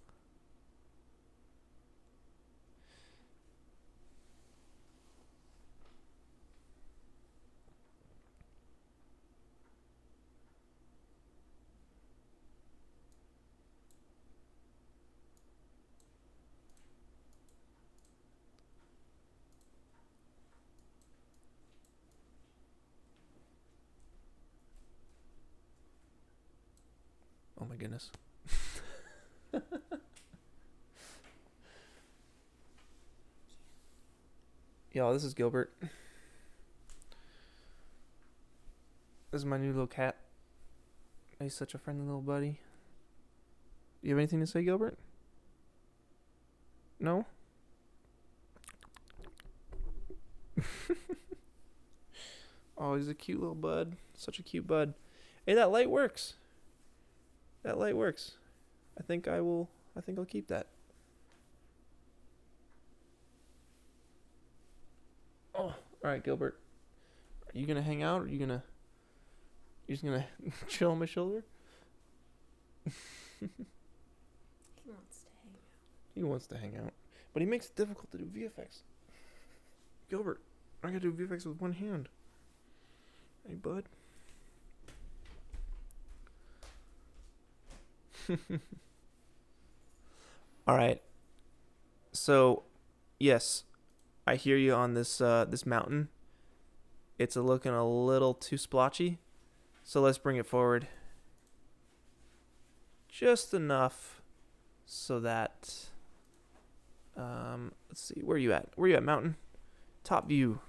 Oh my goodness. Y'all, this is Gilbert. This is my new little cat. He's such a friendly little buddy. You have anything to say, Gilbert? No? Oh, he's a cute little bud. Such a cute bud. Hey, that light works. That light works. I think I'll keep that. Oh, all right, Gilbert. Are you gonna hang out, or you're just gonna chill on my shoulder? He wants to hang out. He wants to hang out, but he makes it difficult to do VFX. Gilbert, I gotta do VFX with one hand. Hey, bud. All right. So, yes, I hear you on this this mountain. It's looking a little too splotchy. So let's bring it forward just enough so that let's see, where are you at? Where are you at, mountain? Top view.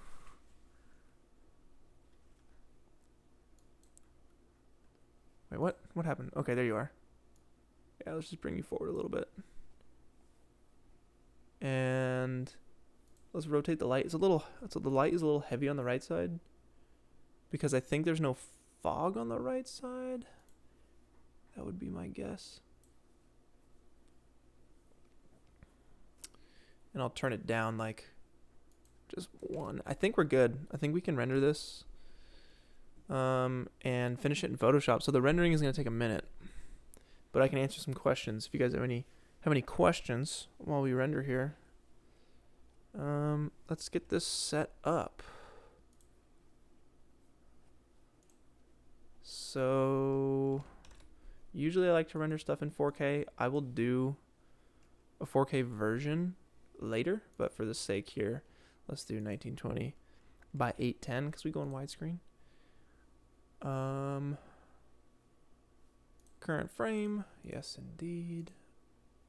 Wait, what? What happened? Okay, there you are. Yeah, let's just bring you forward a little bit. And let's rotate the light. The light is a little heavy on the right side because I think there's no fog on the right side. That would be my guess. And I'll turn it down like just one. I think we're good. I think we can render this and finish it in Photoshop. So the rendering is going to take a minute, but I can answer some questions if you guys have any questions while we render here. Let's get this set up. So usually I like to render stuff in 4K. I will do a 4K version later, but for the sake here, let's do 1920 by 810 because we go in widescreen. Current frame, yes indeed.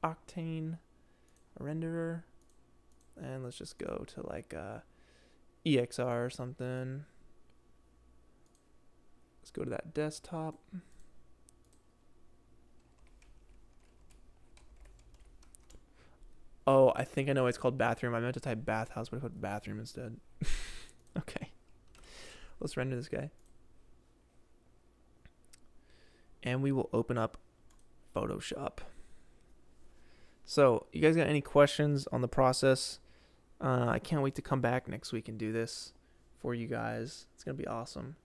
Octane, a renderer, and let's just go to like EXR or something. Let's go to that desktop. Oh, I think I know why it's called bathroom. I meant to type bathhouse, but I put bathroom instead. Okay. Let's render this guy. And we will open up Photoshop. So, you guys got any questions on the process? I can't wait to come back next week and do this for you guys. It's going to be awesome.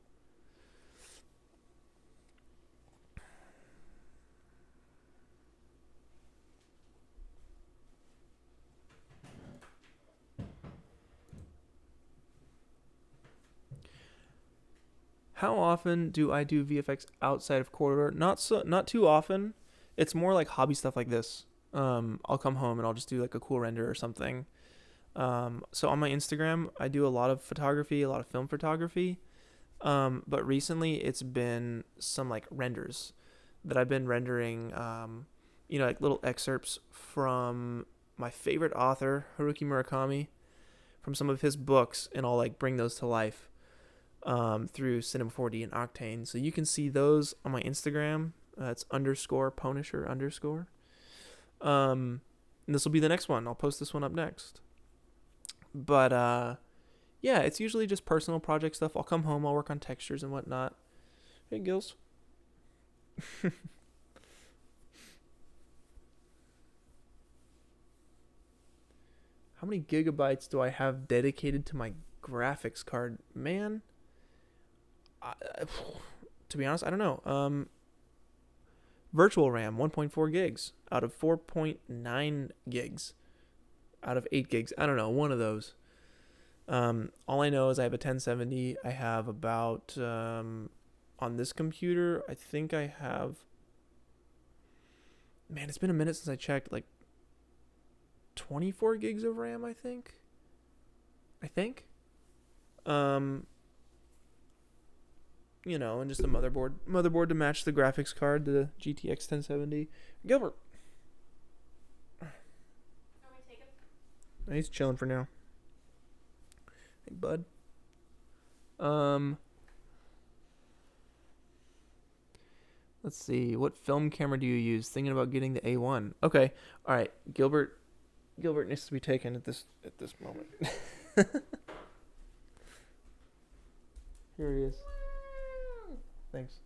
How often do I do VFX outside of Corridor? Not too often. It's more like hobby stuff like this. I'll come home and I'll just do like a cool render or something. So on my Instagram, I do a lot of photography, a lot of film photography. But recently it's been some like renders that I've been rendering, like little excerpts from my favorite author, Haruki Murakami, from some of his books, and I'll like bring those to life through Cinema 4D and Octane. So you can see those on my Instagram. It's _Punisher_. And this will be the next one. I'll post this one up next. But yeah, it's usually just personal project stuff. I'll come home, I'll work on textures and whatnot. Hey, Gills. many gigabytes do I have dedicated to my graphics card? Man, I, to be honest, I don't know. Virtual RAM 1.4 gigs out of 4.9 gigs out of 8 gigs. I don't know, one of those. All I know is I have a 1070. I have about on this computer, I think I have. Man, it's been a minute since I checked. Like 24 gigs of RAM, I think. Um, and just a motherboard to match the graphics card, the GTX 1070. Gilbert. He's chilling for now. Hey, bud. Let's see. What film camera do you use? Thinking about getting the A1. Okay. All right. Gilbert needs to be taken at this moment. Here he is. Thanks.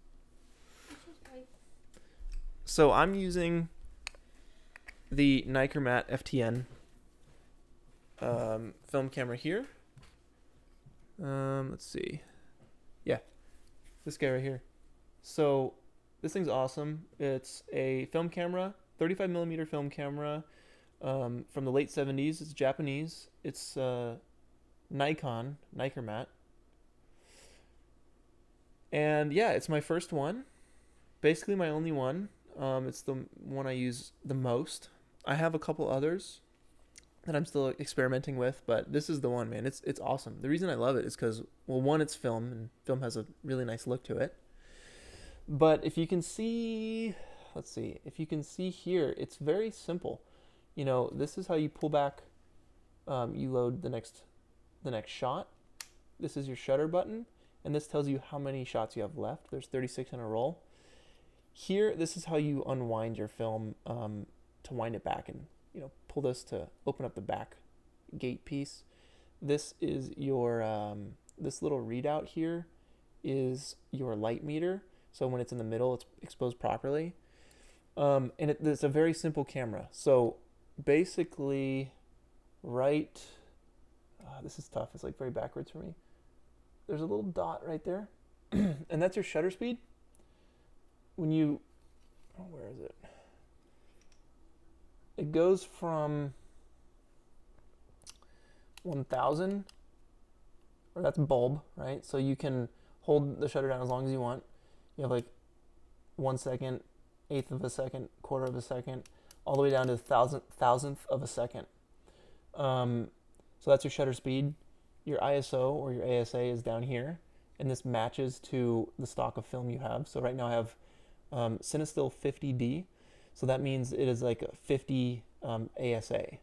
So I'm using the Nicormat FTN film camera here. Let's see. Yeah, this guy right here. So this thing's awesome. It's a film camera, 35 millimeter film camera from the late 70s. It's Japanese. It's Nicormat. And yeah, it's my first one. Basically my only one. It's the one I use the most. I have a couple others that I'm still experimenting with, but this is the one, man. It's awesome. The reason I love it is because, well, one, it's film, and film has a really nice look to it. But if you can see, let's see, if you can see here, it's very simple. This is how you pull back. You load the next shot. This is your shutter button, and this tells you how many shots you have left. There's 36 in a roll. Here, this is how you unwind your film to wind it back and pull this to open up the back gate piece. This is your this little readout here is your light meter. So when it's in the middle, it's exposed properly. And it's a very simple camera. So basically, this is tough. It's like very backwards for me. There's a little dot right there, and that's your shutter speed. Where is it? It goes from 1000, or that's bulb, right? So you can hold the shutter down as long as you want. You have like 1 second, eighth of a second, quarter of a second, all the way down to thousandth of a second. So that's your shutter speed. Your ISO or your ASA is down here, and this matches to the stock of film you have. So right now I have Cinestill 50D. So that means it is like a 50 ASA.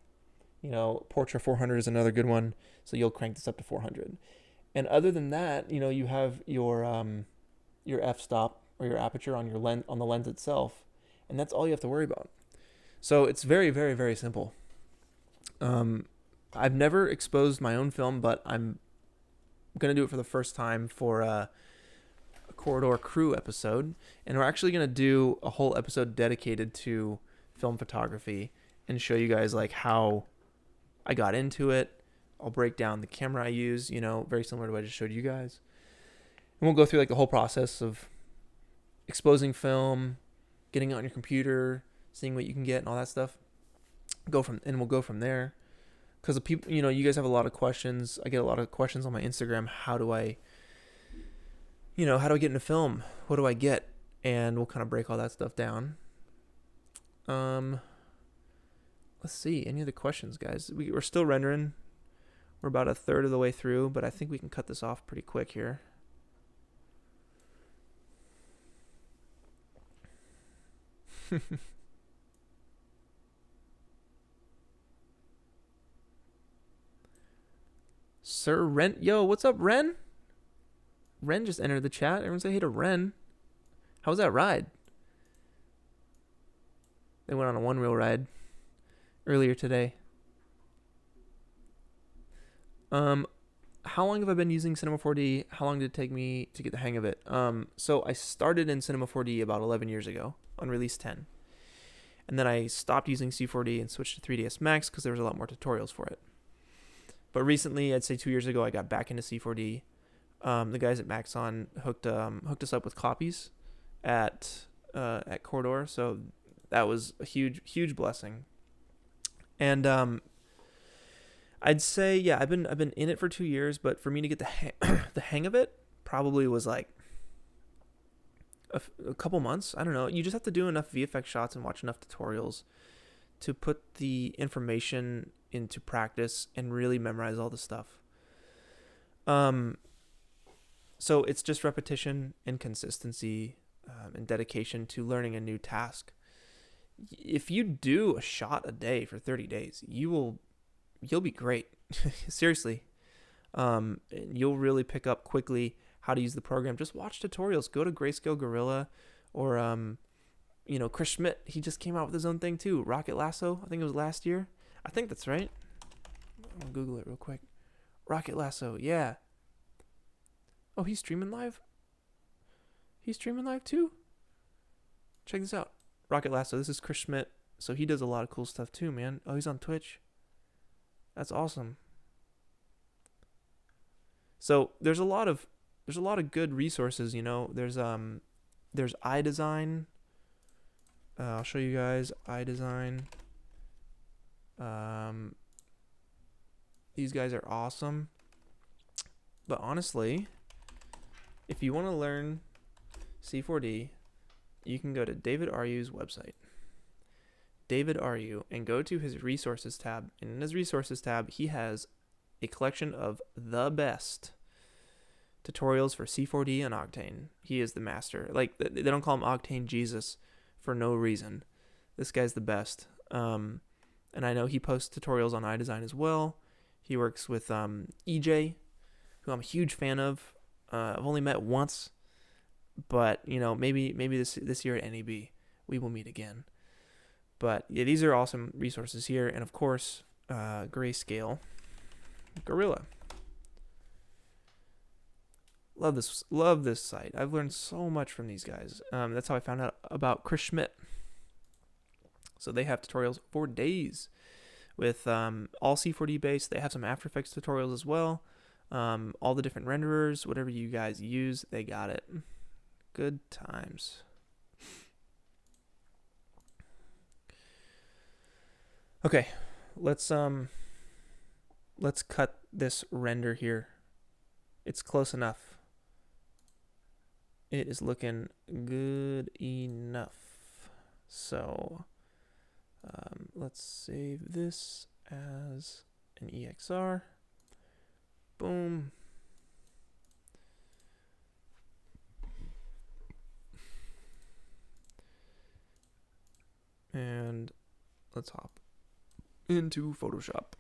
Portra 400 is another good one. So you'll crank this up to 400. And other than that, you have your f-stop or your aperture on on the lens itself, and that's all you have to worry about. So it's very, very, very simple. I've never exposed my own film, but I'm gonna do it for the first time for a Corridor Crew episode, and we're actually going to do a whole episode dedicated to film photography and show you guys like how I got into it. I'll break down the camera I use, very similar to what I just showed you guys, and we'll go through like the whole process of exposing film, getting it on your computer, seeing what you can get and all that stuff. We'll go from there, because the people, you guys have a lot of questions. I get a lot of questions on my Instagram. How do I get into film? What do I get? And we'll kind of break all that stuff down. Let's see. Any other questions, guys? We're still rendering. We're about a third of the way through, but I think we can cut this off pretty quick here. Sir Ren. Yo, what's up, Ren? Ren just entered the chat. Everyone say hey to Ren. How was that ride? They went on a one-wheel ride earlier today. How long have I been using Cinema 4D? How long did it take me to get the hang of it? So I started in Cinema 4D about 11 years ago on release 10. And then I stopped using C4D and switched to 3ds Max because there was a lot more tutorials for it. But recently, I'd say 2 years ago, I got back into C4D. The guys at Maxon hooked us up with copies at Corridor, so that was a huge blessing. And I'd say, yeah, I've been in it for 2 years, but for me to get the hang of it, probably was like a couple months. I don't know. You just have to do enough VFX shots and watch enough tutorials to put the information into practice and really memorize all the stuff. So it's just repetition and consistency and dedication to learning a new task. If you do a shot a day for 30 days, you'll be great. Seriously. You'll really pick up quickly how to use the program. Just watch tutorials. Go to Grayscale Gorilla or Chris Schmidt. He just came out with his own thing too. Rocket Lasso. I think it was last year. I think that's right. I'll Google it real quick. Rocket Lasso. Yeah. Oh, he's streaming live? He's streaming live too? Check this out. Rocket Lasso. This is Chris Schmidt. So he does a lot of cool stuff too, man. Oh, he's on Twitch. That's awesome. So there's a lot of good resources, There's iDesign. I'll show you guys iDesign. These guys are awesome. But honestly, if you want to learn C4D, you can go to David Aryu's website. David Aryu, and go to his resources tab. And in his resources tab, he has a collection of the best tutorials for C4D and Octane. He is the master. Like, they don't call him Octane Jesus for no reason. This guy's the best. And I know he posts tutorials on iDesign as well. He works with EJ, who I'm a huge fan of. I've only met once, but maybe this year at NEB we will meet again. But yeah, these are awesome resources here, and of course, Grayscale Gorilla. Love this site. I've learned so much from these guys. That's how I found out about Chris Schmidt. So they have tutorials for days with all C4D based. They have some After Effects tutorials as well. All the different renderers, whatever you guys use, they got it. Good times. Okay, let's cut this render here. It's close enough. It is looking good enough. So let's save this as an EXR. Boom. And let's hop into Photoshop.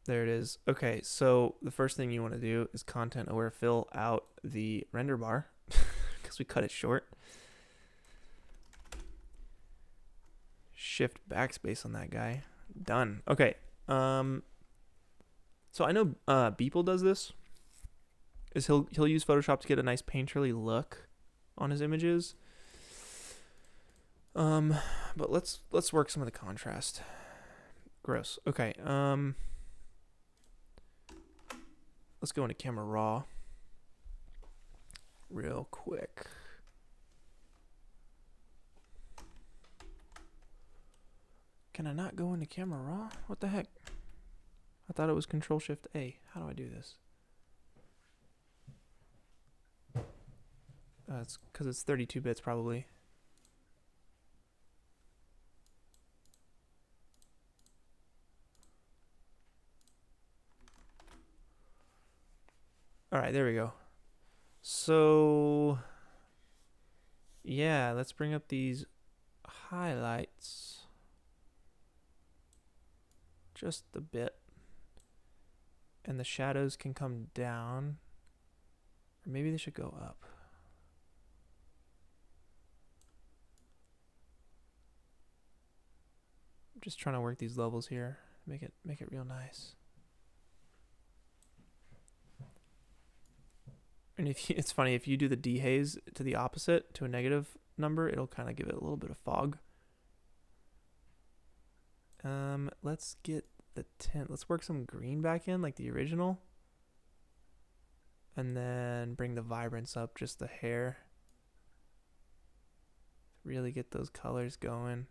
There it is. Okay, so the first thing you want to do is content aware fill out the render bar because we cut it short. Shift backspace on that guy. Done. Okay. So I know Beeple does this. Is he'll use Photoshop to get a nice painterly look on his images. But let's work some of the contrast. Gross. Okay. Let's go into camera raw real quick. Can I not go into camera raw? What the heck? I thought it was Control Shift A. How do I do this? It's because it's 32 bits probably. All right, there we go. So, yeah, let's bring up these highlights just a bit. And the shadows can come down. Or maybe they should go up. I'm just trying to work these levels here. Make it real nice. And it's funny, if you do the dehaze to the opposite, to a negative number, it'll kind of give it a little bit of fog. Let's get the tint. Let's work some green back in, like the original. And then bring the vibrance up just the hair. Really get those colors going.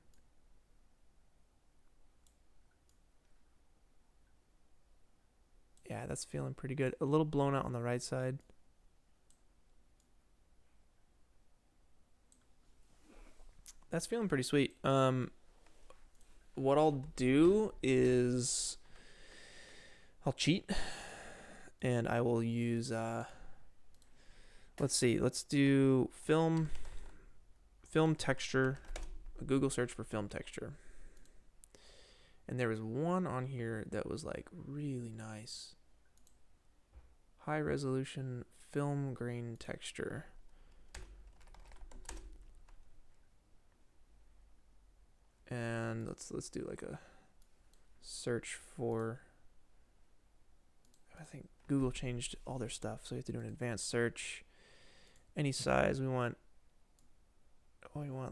Yeah, that's feeling pretty good. A little blown out on the right side. That's feeling pretty sweet. What I'll do is I'll cheat and I will use let's see, let's do film texture, a Google search for film texture. And there was one on here that was like really nice. High resolution film grain texture. And let's do like a search for, I think Google changed all their stuff, so you have to do an advanced search. Any size we want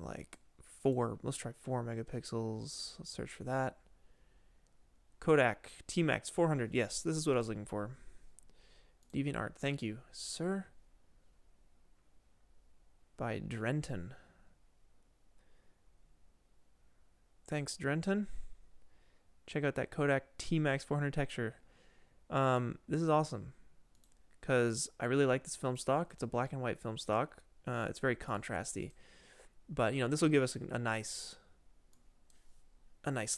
like 4. Let's try 4 megapixels. Let's search for that. Kodak T-Max 400. Yes, this is what I was looking for. DeviantArt, thank you, sir. By Drenton. Thanks, Drenton. Check out that Kodak T-Max 400 texture. This is awesome because I really like this film stock. It's a black and white film stock. It's very contrasty, but you know, this will give us a nice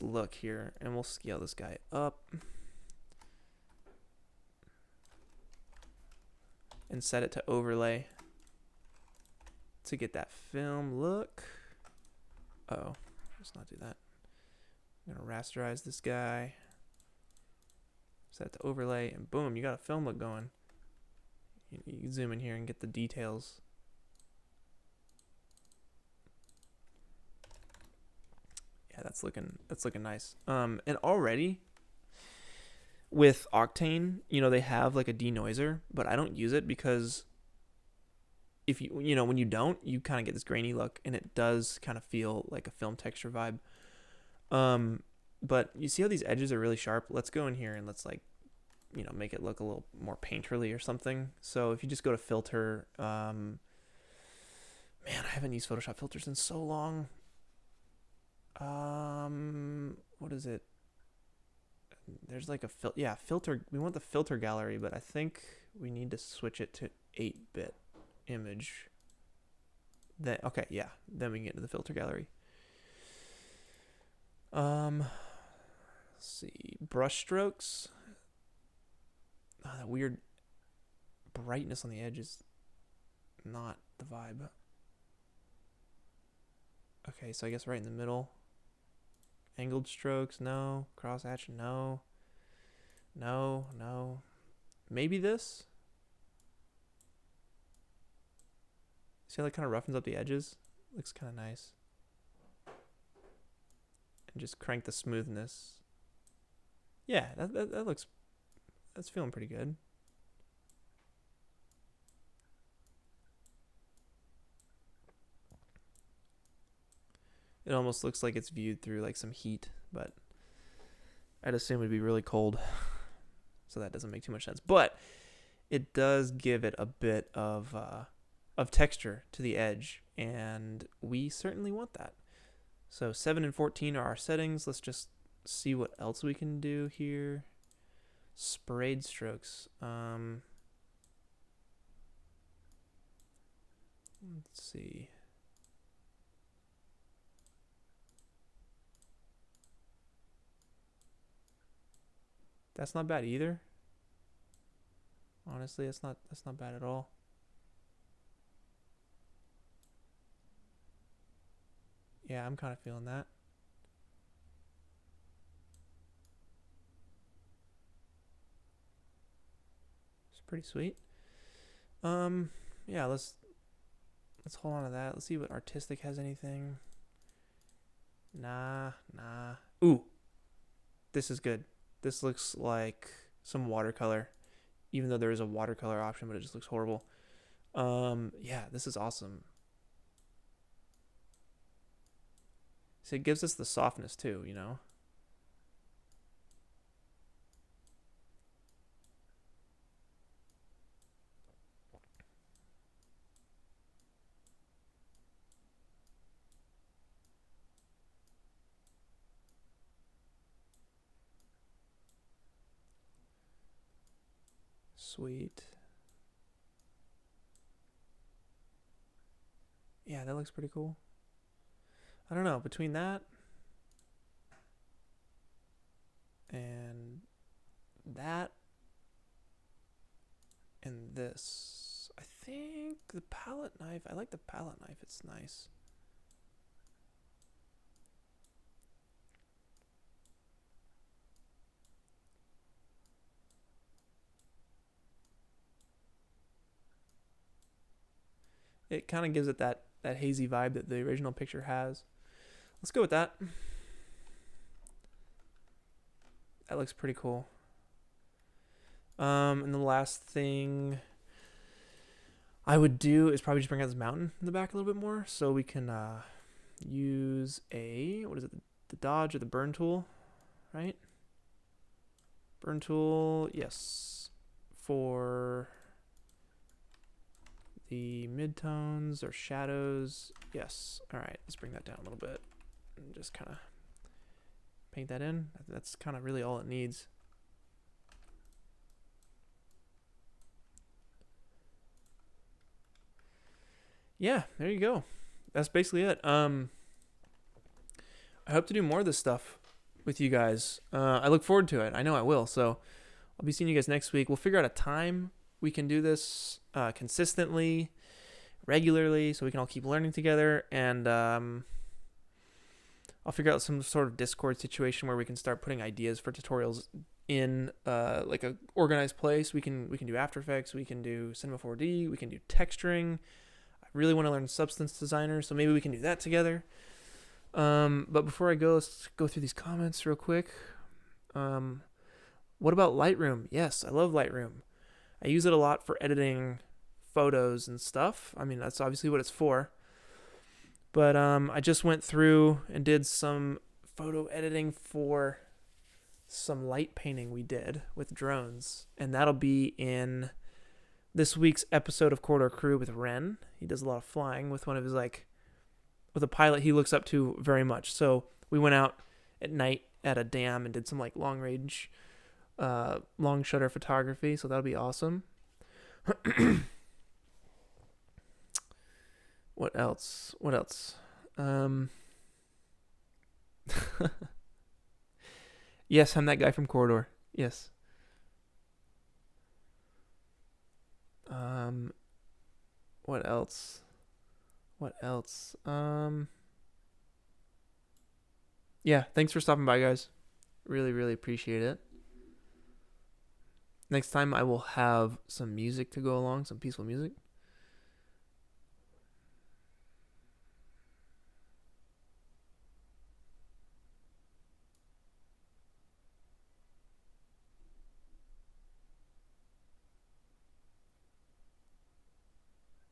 look here. And we'll scale this guy up and set it to overlay to get that film look. Oh, let's not do that. I'm gonna rasterize this guy, set it to overlay, and boom, you got a film look going. You can zoom in here and get the details. Yeah, that's looking nice. And already with Octane, you know, they have like a denoiser, but I don't use it because if you know, when you don't, you kind of get this grainy look, and it does kind of feel like a film texture vibe. But you see how these edges are really sharp? Let's go in here and let's, like, you know, make it look a little more painterly or something. So if you just go to filter, man, I haven't used Photoshop filters in so long. What is it? There's like a filter. We want the filter gallery, but I think we need to switch it to 8-bit image. Then okay, yeah, then we can get to the filter gallery. Let's see, brush strokes. Oh, that weird brightness on the edge is not the vibe. Okay, so I guess right in the middle. Angled strokes, no. Cross hatch, no. No. Maybe this? See how that kind of roughens up the edges? Looks kind of nice. And just crank the smoothness. Yeah, that looks... That's feeling pretty good. It almost looks like it's viewed through like some heat, but I'd assume it'd be really cold. So that doesn't make too much sense. But it does give it a bit of texture to the edge, and we certainly want that. So 7 and 14 are our settings. Let's just see what else we can do here. Sprayed strokes. Let's see. That's not bad either. Honestly, that's not bad at all. Yeah, I'm kind of feeling that. It's pretty sweet. Yeah, let's hold on to that. Let's see what artistic has anything. Nah. Ooh. This is good. This looks like some watercolor, even though there is a watercolor option, but it just looks horrible. Yeah, this is awesome. So it gives us the softness too, you know? Sweet. Yeah, that looks pretty cool. I don't know, between that and that and this, I think the palette knife, I like the palette knife, it's nice. It kind of gives it that hazy vibe that the original picture has. Let's go with that. That looks pretty cool. And the last thing I would do is probably just bring out this mountain in the back a little bit more, so we can use a, what is it, the dodge or the burn tool, right? Burn tool, yes, for the midtones or shadows. Yes. All right, let's bring that down a little bit and just kind of paint that in. That's kind of really all it needs. Yeah, there you go. That's basically it. I hope to do more of this stuff with you guys. I look forward to it. I know I will. So I'll be seeing you guys next week. We'll figure out a time we can do this consistently, regularly, so we can all keep learning together. And I'll figure out some sort of Discord situation where we can start putting ideas for tutorials in like a organized place. We can do After Effects, we can do Cinema 4D, we can do texturing. I really want to learn Substance Designer, so maybe we can do that together. But before I go, let's go through these comments real quick. What about Lightroom? Yes, I love Lightroom. I use it a lot for editing photos and stuff. I mean, that's obviously what it's for. But I just went through and did some photo editing for some light painting we did with drones. And that'll be in this week's episode of Corridor Crew with Ren. He does a lot of flying with one of his, with a pilot he looks up to very much. So we went out at night at a dam and did some long range, long shutter photography. So that'll be awesome. What else? Yes, I'm that guy from Corridor. Yes. What else? Yeah, thanks for stopping by, guys. Really, really appreciate it. Next time I will have some music to go along, some peaceful music.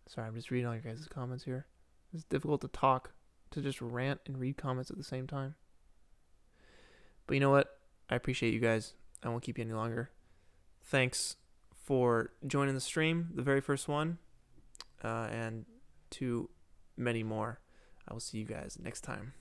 Sorry, I'm just reading all your guys' comments here. It's difficult to talk, to just rant and read comments at the same time. But you know what? I appreciate you guys. I won't keep you any longer. Thanks for joining the stream, the very first one, and to many more. I will see you guys next time.